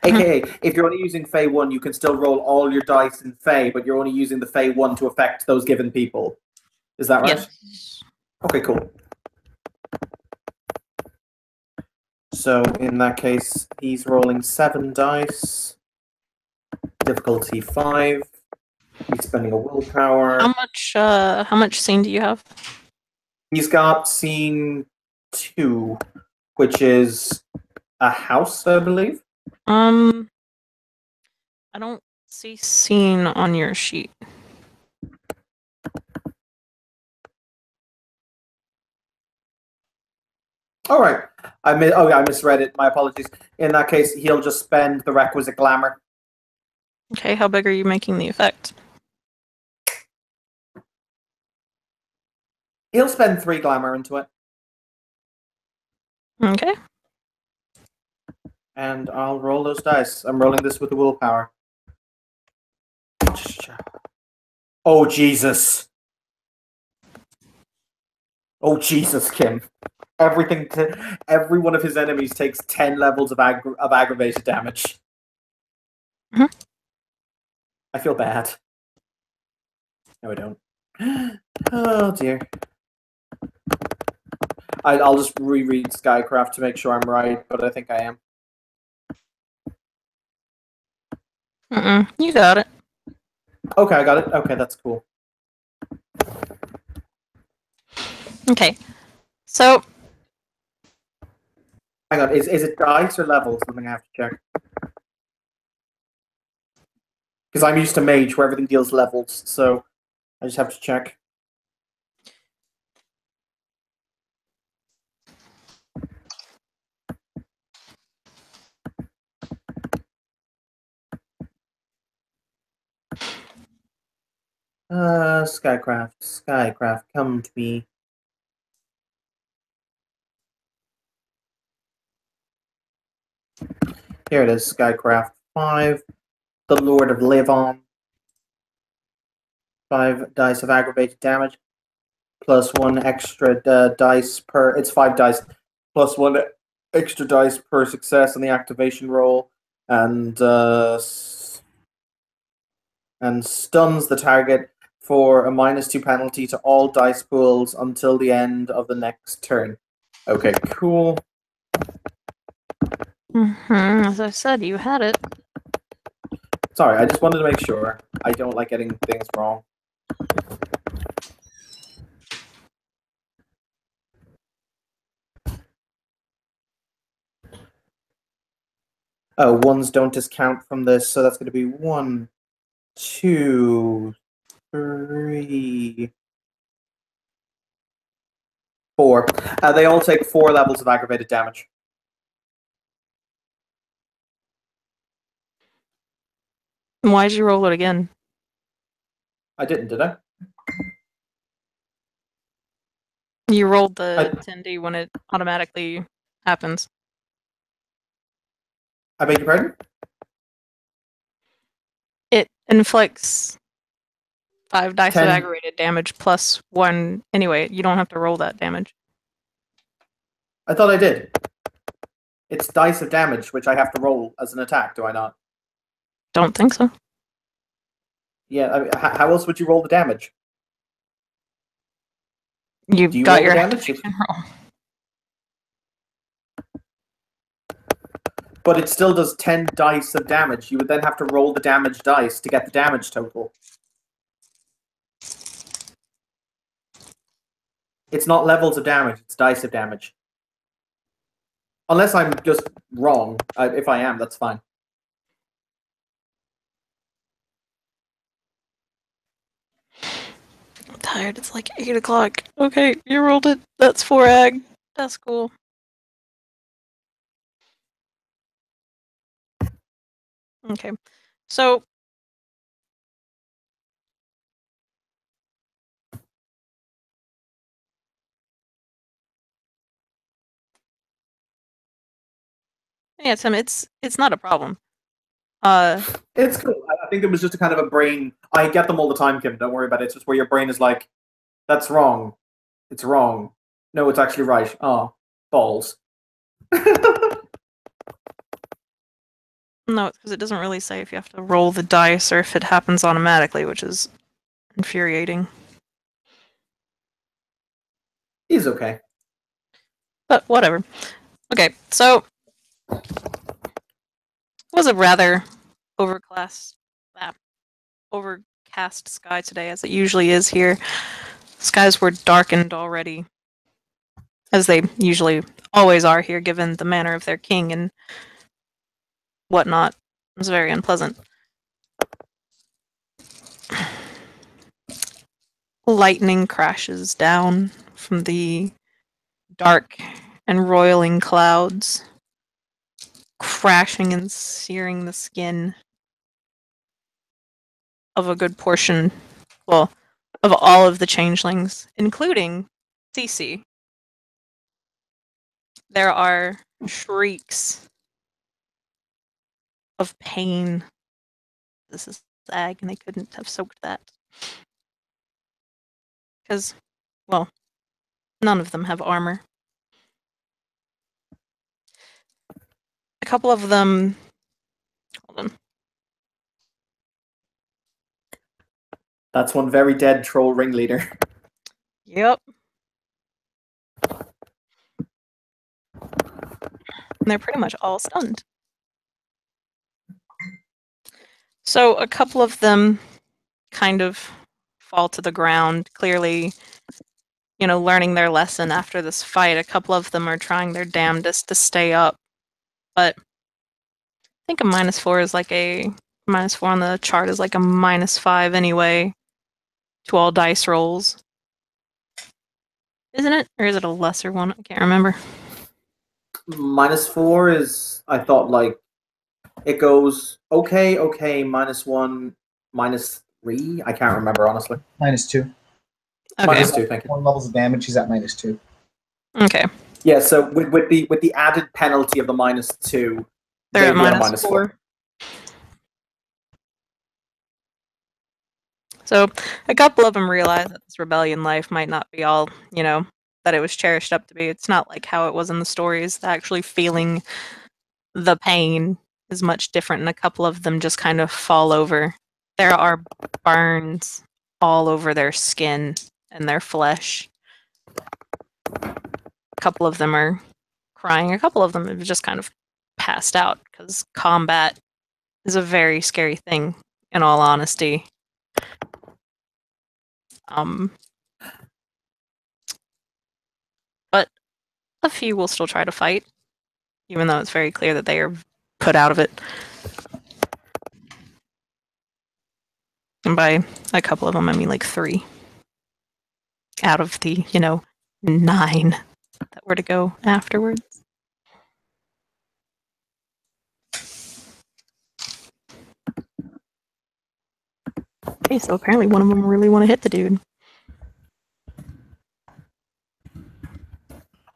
AKA, if you're only using Fey 1, you can still roll all your dice in Fey, but you're only using the Fey 1 to affect those given people. Is that right? Yes. Okay, cool. So in that case, he's rolling 7 dice. Difficulty 5. He's spending a willpower. How much scene do you have? He's got scene 2, which is a house, I believe. I don't see scene on your sheet. All right. I misread it. My apologies. In that case, he'll just spend the requisite glamour. Okay, how big are you making the effect? He'll spend 3 glamour into it. Okay. And I'll roll those dice. I'm rolling this with the willpower. Oh, Jesus. Oh, Jesus, Kim. Every one of his enemies takes 10 levels of aggravated damage. Mhm. I feel bad. No, I don't. Oh, dear. I'll just reread Skycraft to make sure I'm right, but I think I am. You got it. Okay, I got it. Okay, that's cool. Okay. So, Hang on, is it dice or levels? Something I have to check. Because I'm used to Mage, where everything deals levels, so I just have to check. Skycraft, come to me. Here it is, Skycraft 5, the Lord of Livon. 5 dice of aggravated damage, plus 1 extra dice per. It's 5 dice, plus 1 extra dice per success on the activation roll, and stuns the target for a -2 penalty to all dice pools until the end of the next turn. Okay, cool. As I said, you had it. Sorry, I just wanted to make sure. I don't like getting things wrong. Oh, ones don't discount from this, so that's going to be 1, 2, 3, 4. They all take 4 levels of aggravated damage. Why'd you roll it again? I didn't, did I? You rolled the 10D when it automatically happens. I beg your pardon? It inflicts 5 dice 10. of aggravated damage plus 1. Anyway, you don't have to roll that damage. I thought I did. It's dice of damage, which I have to roll as an attack, do I not? Don't think so. Yeah, I mean, how else would you roll the damage? You've Do you got roll your the damage? roll. But it still does 10 dice of damage. You would then have to roll the damage dice to get the damage total. It's not levels of damage, it's dice of damage. Unless I'm just wrong. If I am, that's fine. I'm tired. It's like 8 o'clock. Okay, you rolled it. That's 4 ag. That's cool. Okay, so yeah, Tim, it's not a problem. It's cool. I think it was just a kind of a brain. I get them all the time, Kim. Don't worry about it. It's just where your brain is like, that's wrong. It's wrong. No, it's actually right. Oh, balls. No, because it doesn't really say if you have to roll the dice or if it happens automatically, which is infuriating. He's okay. But whatever. Okay, so it was a rather overcast sky today, as it usually is here. Skies were darkened already, as they usually always are here, given the manner of their king and whatnot. It was very unpleasant. Lightning crashes down from the dark and roiling clouds, crashing and searing the skin of a good portion, well, of all of the changelings, including Cece. There are shrieks of pain. This is ag, and they couldn't have soaked that. Because, well, none of them have armor. A couple of them... Hold on. That's one very dead troll ringleader. Yep. And they're pretty much all stunned. So a couple of them kind of fall to the ground, clearly, you know, learning their lesson after this fight. A couple of them are trying their damnedest to stay up, but I think a -4 is like a -4 on the chart is like a -5 anyway to all dice rolls. Isn't it? Or is it a lesser one? I can't remember. -4 is, I thought, like, it goes okay, -1, -3. I can't remember, honestly. -2. Okay. -2, thank you. 1 levels of damage, he's at -2. Okay. Yeah, so with the added penalty of the -2, They're at they'd be -4. So a couple of them realize that this rebellion life might not be all, you know, that it was cherished up to be. It's not like how it was in the stories. Actually feeling the pain is much different, and a couple of them just kind of fall over. There are burns all over their skin and their flesh. A couple of them are crying. A couple of them have just kind of passed out because combat is a very scary thing, in all honesty. But a few will still try to fight, even though it's very clear that they are put out of it. And by a couple of them, I mean like 3 out of the, 9 that were to go afterwards. Okay, so apparently one of them really want to hit the dude.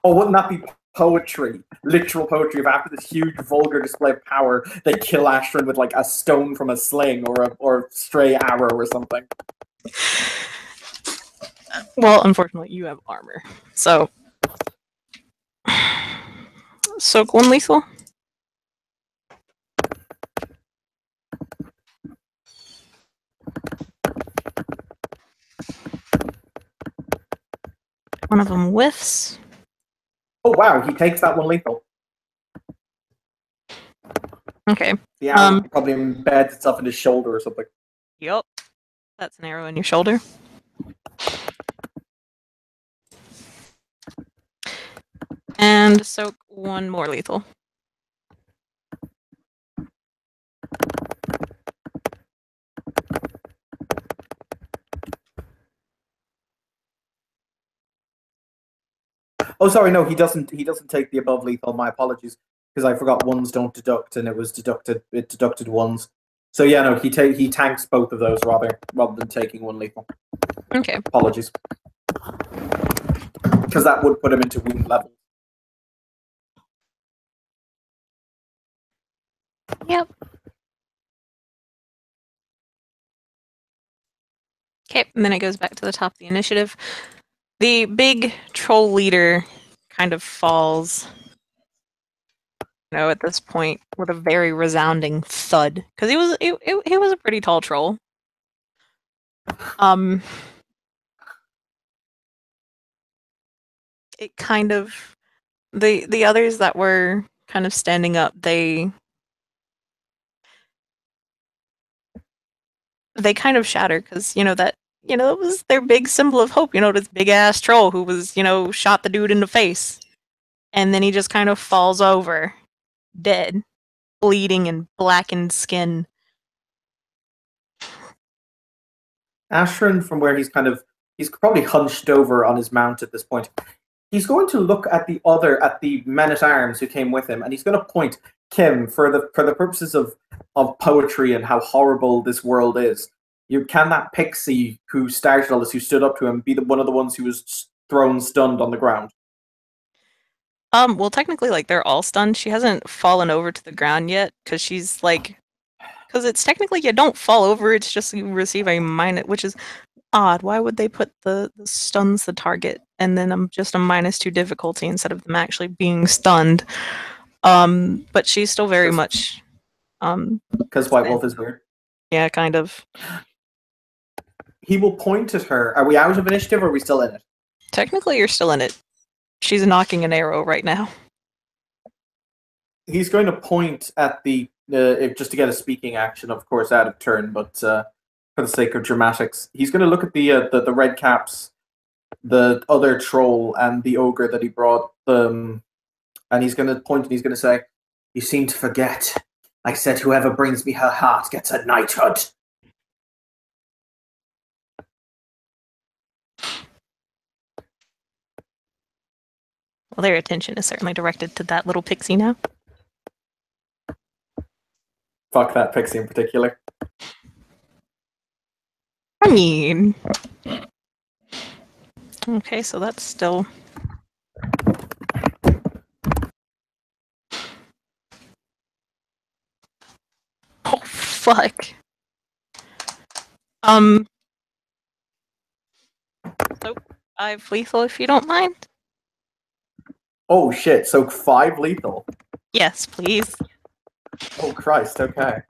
Oh, wouldn't that be poetry? Literal poetry. If after this huge vulgar display of power, they kill Ashrin with like a stone from a sling or a stray arrow or something. Well, unfortunately, you have armor. So, soak 1 lethal. One of them whiffs. Oh wow, he takes that 1 lethal. Okay. The arrow probably embeds itself in his shoulder or something. Yup. That's an arrow in your shoulder. And soak 1 more lethal. Oh, sorry, no, he doesn't. He doesn't take the above lethal. My apologies, because I forgot 1s don't deduct, and it was deducted. It deducted 1s. So yeah, no, he tanks both of those rather than taking 1 lethal. Okay. Apologies, because that would put him into wound level. Yep. Okay, and then it goes back to the top of the initiative. The big troll leader kind of falls, at this point with a very resounding thud, because he was a pretty tall troll. It kind of the others that were kind of standing up, they kind of shatter because it was their big symbol of hope, this big ass troll who was, shot the dude in the face. And then he just kind of falls over, dead, bleeding and blackened skin. Ashrin, from where he's probably hunched over on his mount at this point. He's going to look at the men-at-arms who came with him, and he's going to point Kim for the purposes of poetry and how horrible this world is. Can that pixie who started all this, who stood up to him, be one of the ones who was thrown stunned on the ground? Well, technically, they're all stunned. She hasn't fallen over to the ground yet, because she's because it's technically you don't fall over, it's just you receive a minus, which is odd. Why would they put the stuns the target and then just a -2 difficulty instead of them actually being stunned? But she's still very much because White Wolf is weird. Yeah, kind of. He will point at her. Are we out of initiative or are we still in it? Technically, you're still in it. She's knocking an arrow right now. He's going to point at just to get a speaking action, of course, out of turn, but for the sake of dramatics, he's going to look at the red caps, the other troll, and the ogre that he brought. And he's going to point and he's going to say, "You seem to forget. I said whoever brings me her heart gets a knighthood." Well, their attention is certainly directed to that little pixie now. Fuck that pixie in particular. I mean... Okay, so that's still... Oh, fuck. So, 5 lethal if you don't mind. Oh shit, so 5 lethal? Yes, please. Oh Christ, okay.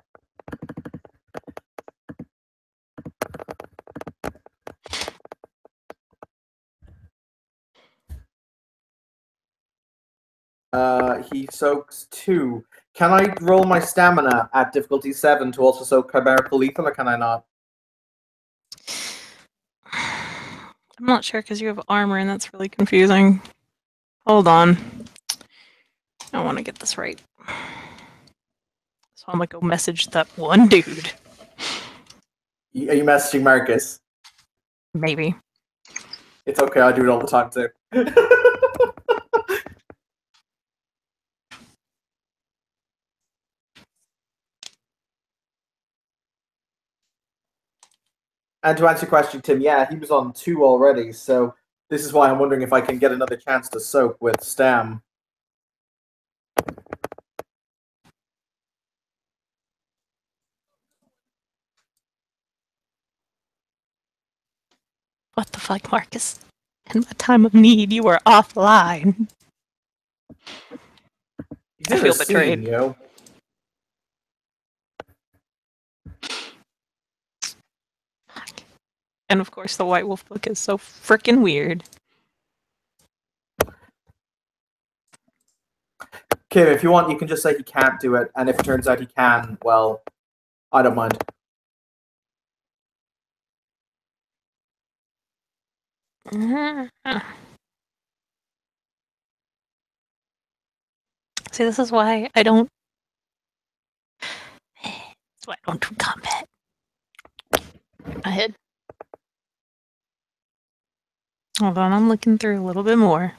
He soaks 2. Can I roll my stamina at difficulty 7 to also soak chimerical lethal, or can I not? I'm not sure because you have armor and that's really confusing. Hold on. I want to get this right. So I'm gonna go message that one dude. Are you messaging Marcus? Maybe. It's okay, I do it all the time too. And to answer your question, Tim, yeah, he was on 2 already, so this is why I'm wondering if I can get another chance to soak with Stam. What the fuck, Marcus? In my time of need, you were offline. He's I in feel a betrayed. scene, yo. And of course, the White Wolf book is so freaking weird. Kim, if you want, you can just say he can't do it, and if it turns out he can, well, I don't mind. See, this is why I don't. That's why I don't do combat. Ahead. Hold on, I'm looking through a little bit more.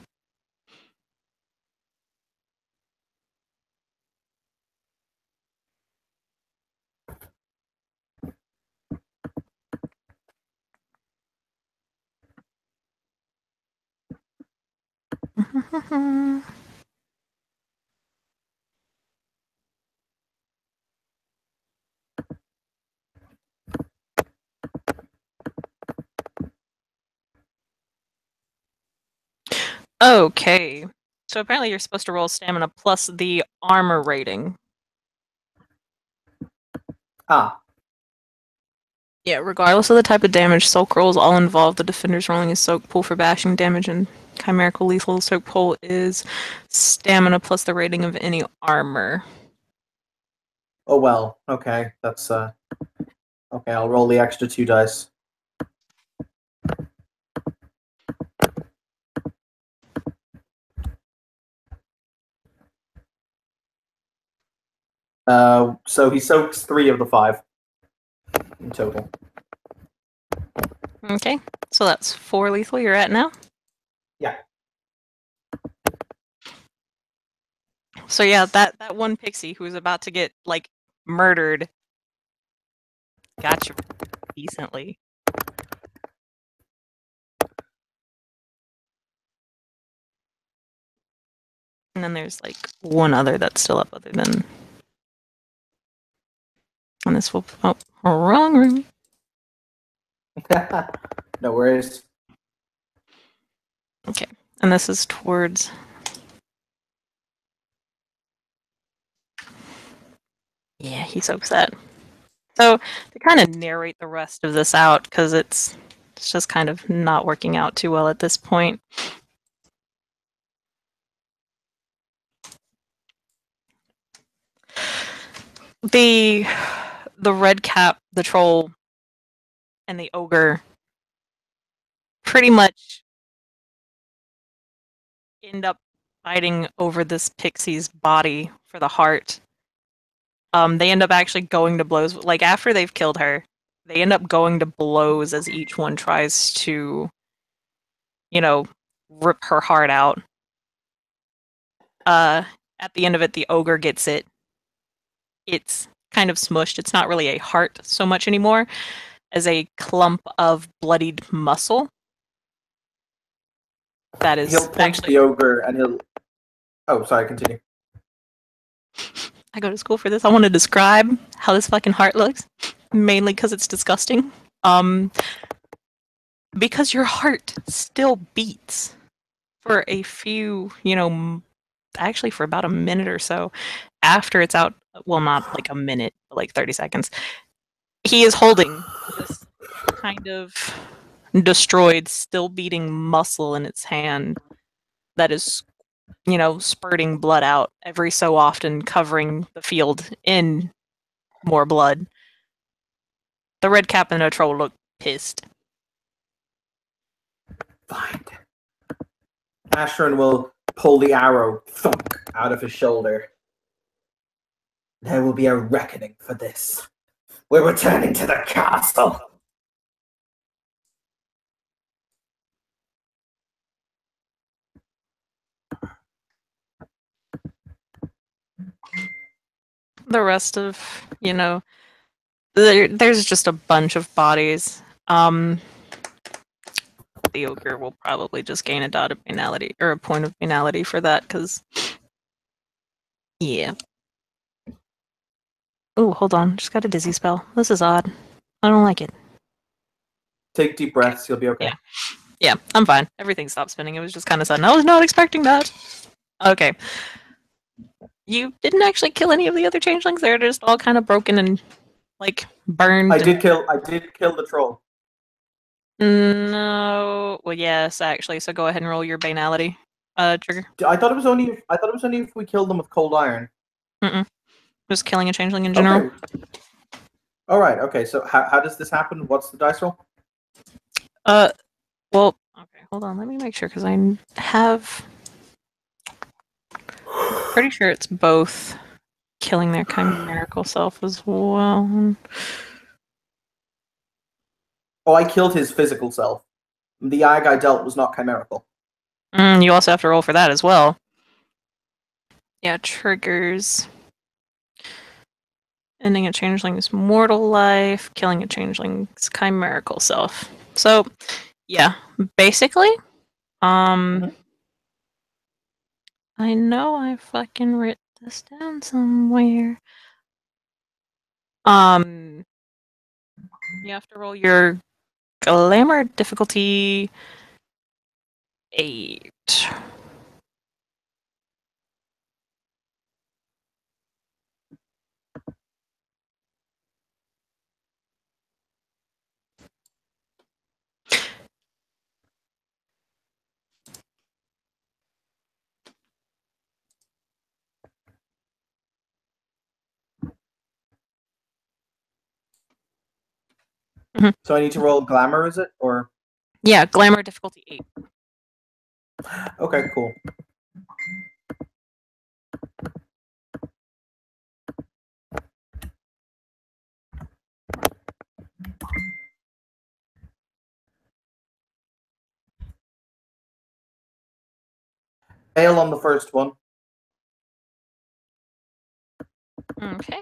Okay. So apparently you're supposed to roll stamina plus the armor rating. Ah. Yeah, regardless of the type of damage, soak rolls all involve the defender's rolling a soak pool for bashing damage, and chimerical lethal soak pool is stamina plus the rating of any armor. Oh well, okay. That's okay, I'll roll the extra 2 dice. So he soaks 3 of the 5 in total. Okay, so that's 4 lethal you're at now? Yeah. So yeah, that one pixie who was about to get, like, murdered got you decently. And then there's, like, one other that's still up other than... And this will... Oh, wrong room. No worries. Okay, and this is towards... Yeah, he soaks that. So, to kind of narrate the rest of this out, because it's just kind of not working out too well at this point. The red cap, the troll, and the ogre pretty much end up fighting over this pixie's body for the heart. They end up actually going to blows. Like, after they've killed her, they end up going to blows as each one tries to, you know, rip her heart out. At the end of it, the ogre gets it. It's kind of smushed. It's not really a heart so much anymore as a clump of bloodied muscle. That is He'll punch actually... the ogre and he'll... Oh, sorry, continue. I go to school for this. I want to describe how this fucking heart looks. Mainly because it's disgusting. Because your heart still beats for a few, actually for about a minute or so after it's out. Well, not like a minute, but like 30 seconds. He is holding this kind of destroyed, still beating muscle in its hand that is spurting blood out every so often, covering the field in more blood. The red cap and the troll look pissed. Fine. Ashran will pull the arrow thunk out of his shoulder. There will be a reckoning for this. We're returning to the castle. The rest of, there's just a bunch of bodies. The ogre will probably just gain a dot of banality, or a point of banality for that, because... Yeah. Oh, hold on. Just got a dizzy spell. This is odd. I don't like it. Take deep breaths, you'll be okay. Yeah, I'm fine. Everything stopped spinning. It was just kind of sudden. I was not expecting that. Okay. You didn't actually kill any of the other changelings. They're just all kind of broken and, burned. I did kill the troll. No. Well, yes, actually. So go ahead and roll your banality trigger. I thought it was only if we killed them with cold iron. Just killing a changeling in general. Okay. All right. Okay. So how does this happen? What's the dice roll? Well, okay. Hold on. Let me make sure, because I have... Pretty sure it's both killing their chimerical self as well. Oh, I killed his physical self. The ag I dealt was not chimerical. You also have to roll for that as well. Yeah, triggers. Ending a changeling's mortal life, killing a changeling's chimerical self. So, yeah, basically, I know I fucking wrote this down somewhere. You have to roll your glamour difficulty 8. So I need to roll glamour, is it? Or Yeah, glamour difficulty 8. okay, cool. Fail on the first one. Okay.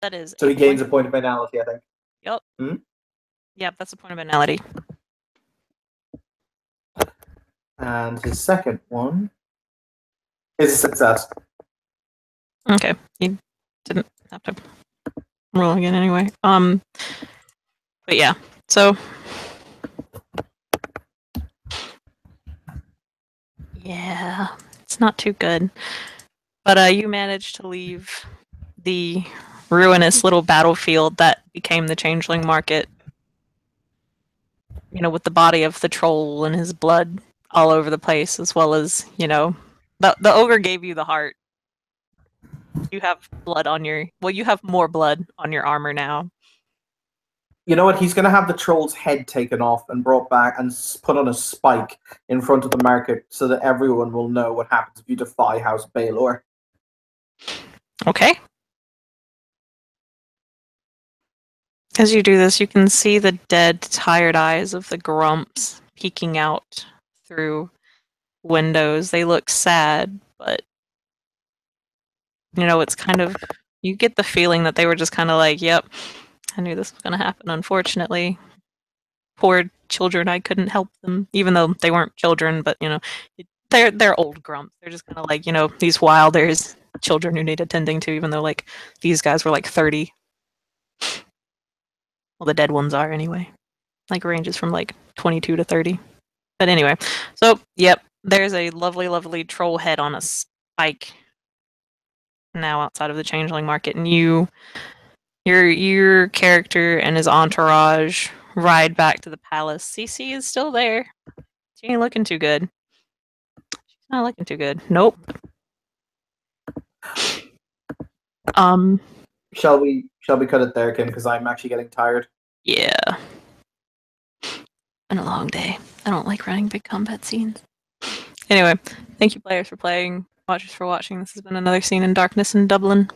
That is. So he gains a point of banality, I think. Yep. Hmm? Yep, that's a point of banality. And his second one is a success. Okay. You didn't have to roll again anyway. But yeah. So yeah, it's not too good. But you managed to leave the ruinous little battlefield that became the changeling market. With the body of the troll and his blood all over the place, as well as, the ogre gave you the heart. You have blood on you have more blood on your armor now. You know what? He's going to have the troll's head taken off and brought back and put on a spike in front of the market so that everyone will know what happens if you defy House Baelor. Okay. As you do this, you can see the dead, tired eyes of the grumps peeking out through windows. They look sad, but it's kind of, you get the feeling that they were just kind of like, yep, I knew this was going to happen, unfortunately. Poor children, I couldn't help them, even though they weren't children, but, they're old grumps. They're just kind of like, these wilders, children who need attending to, even though, these guys were, 30. Well, the dead ones are, anyway. Ranges from, 22 to 30. But anyway, so, yep, there's a lovely, lovely troll head on a spike now outside of the changeling market, and your character and his entourage ride back to the palace. Cece is still there. She ain't looking too good. She's Not looking too good. Nope. Shall we cut it there, Kim? Because I'm actually getting tired. Yeah. Been a long day. I don't like running big combat scenes. Anyway, thank you players for playing, watchers for watching. This has been another scene in Darkness in Dublin.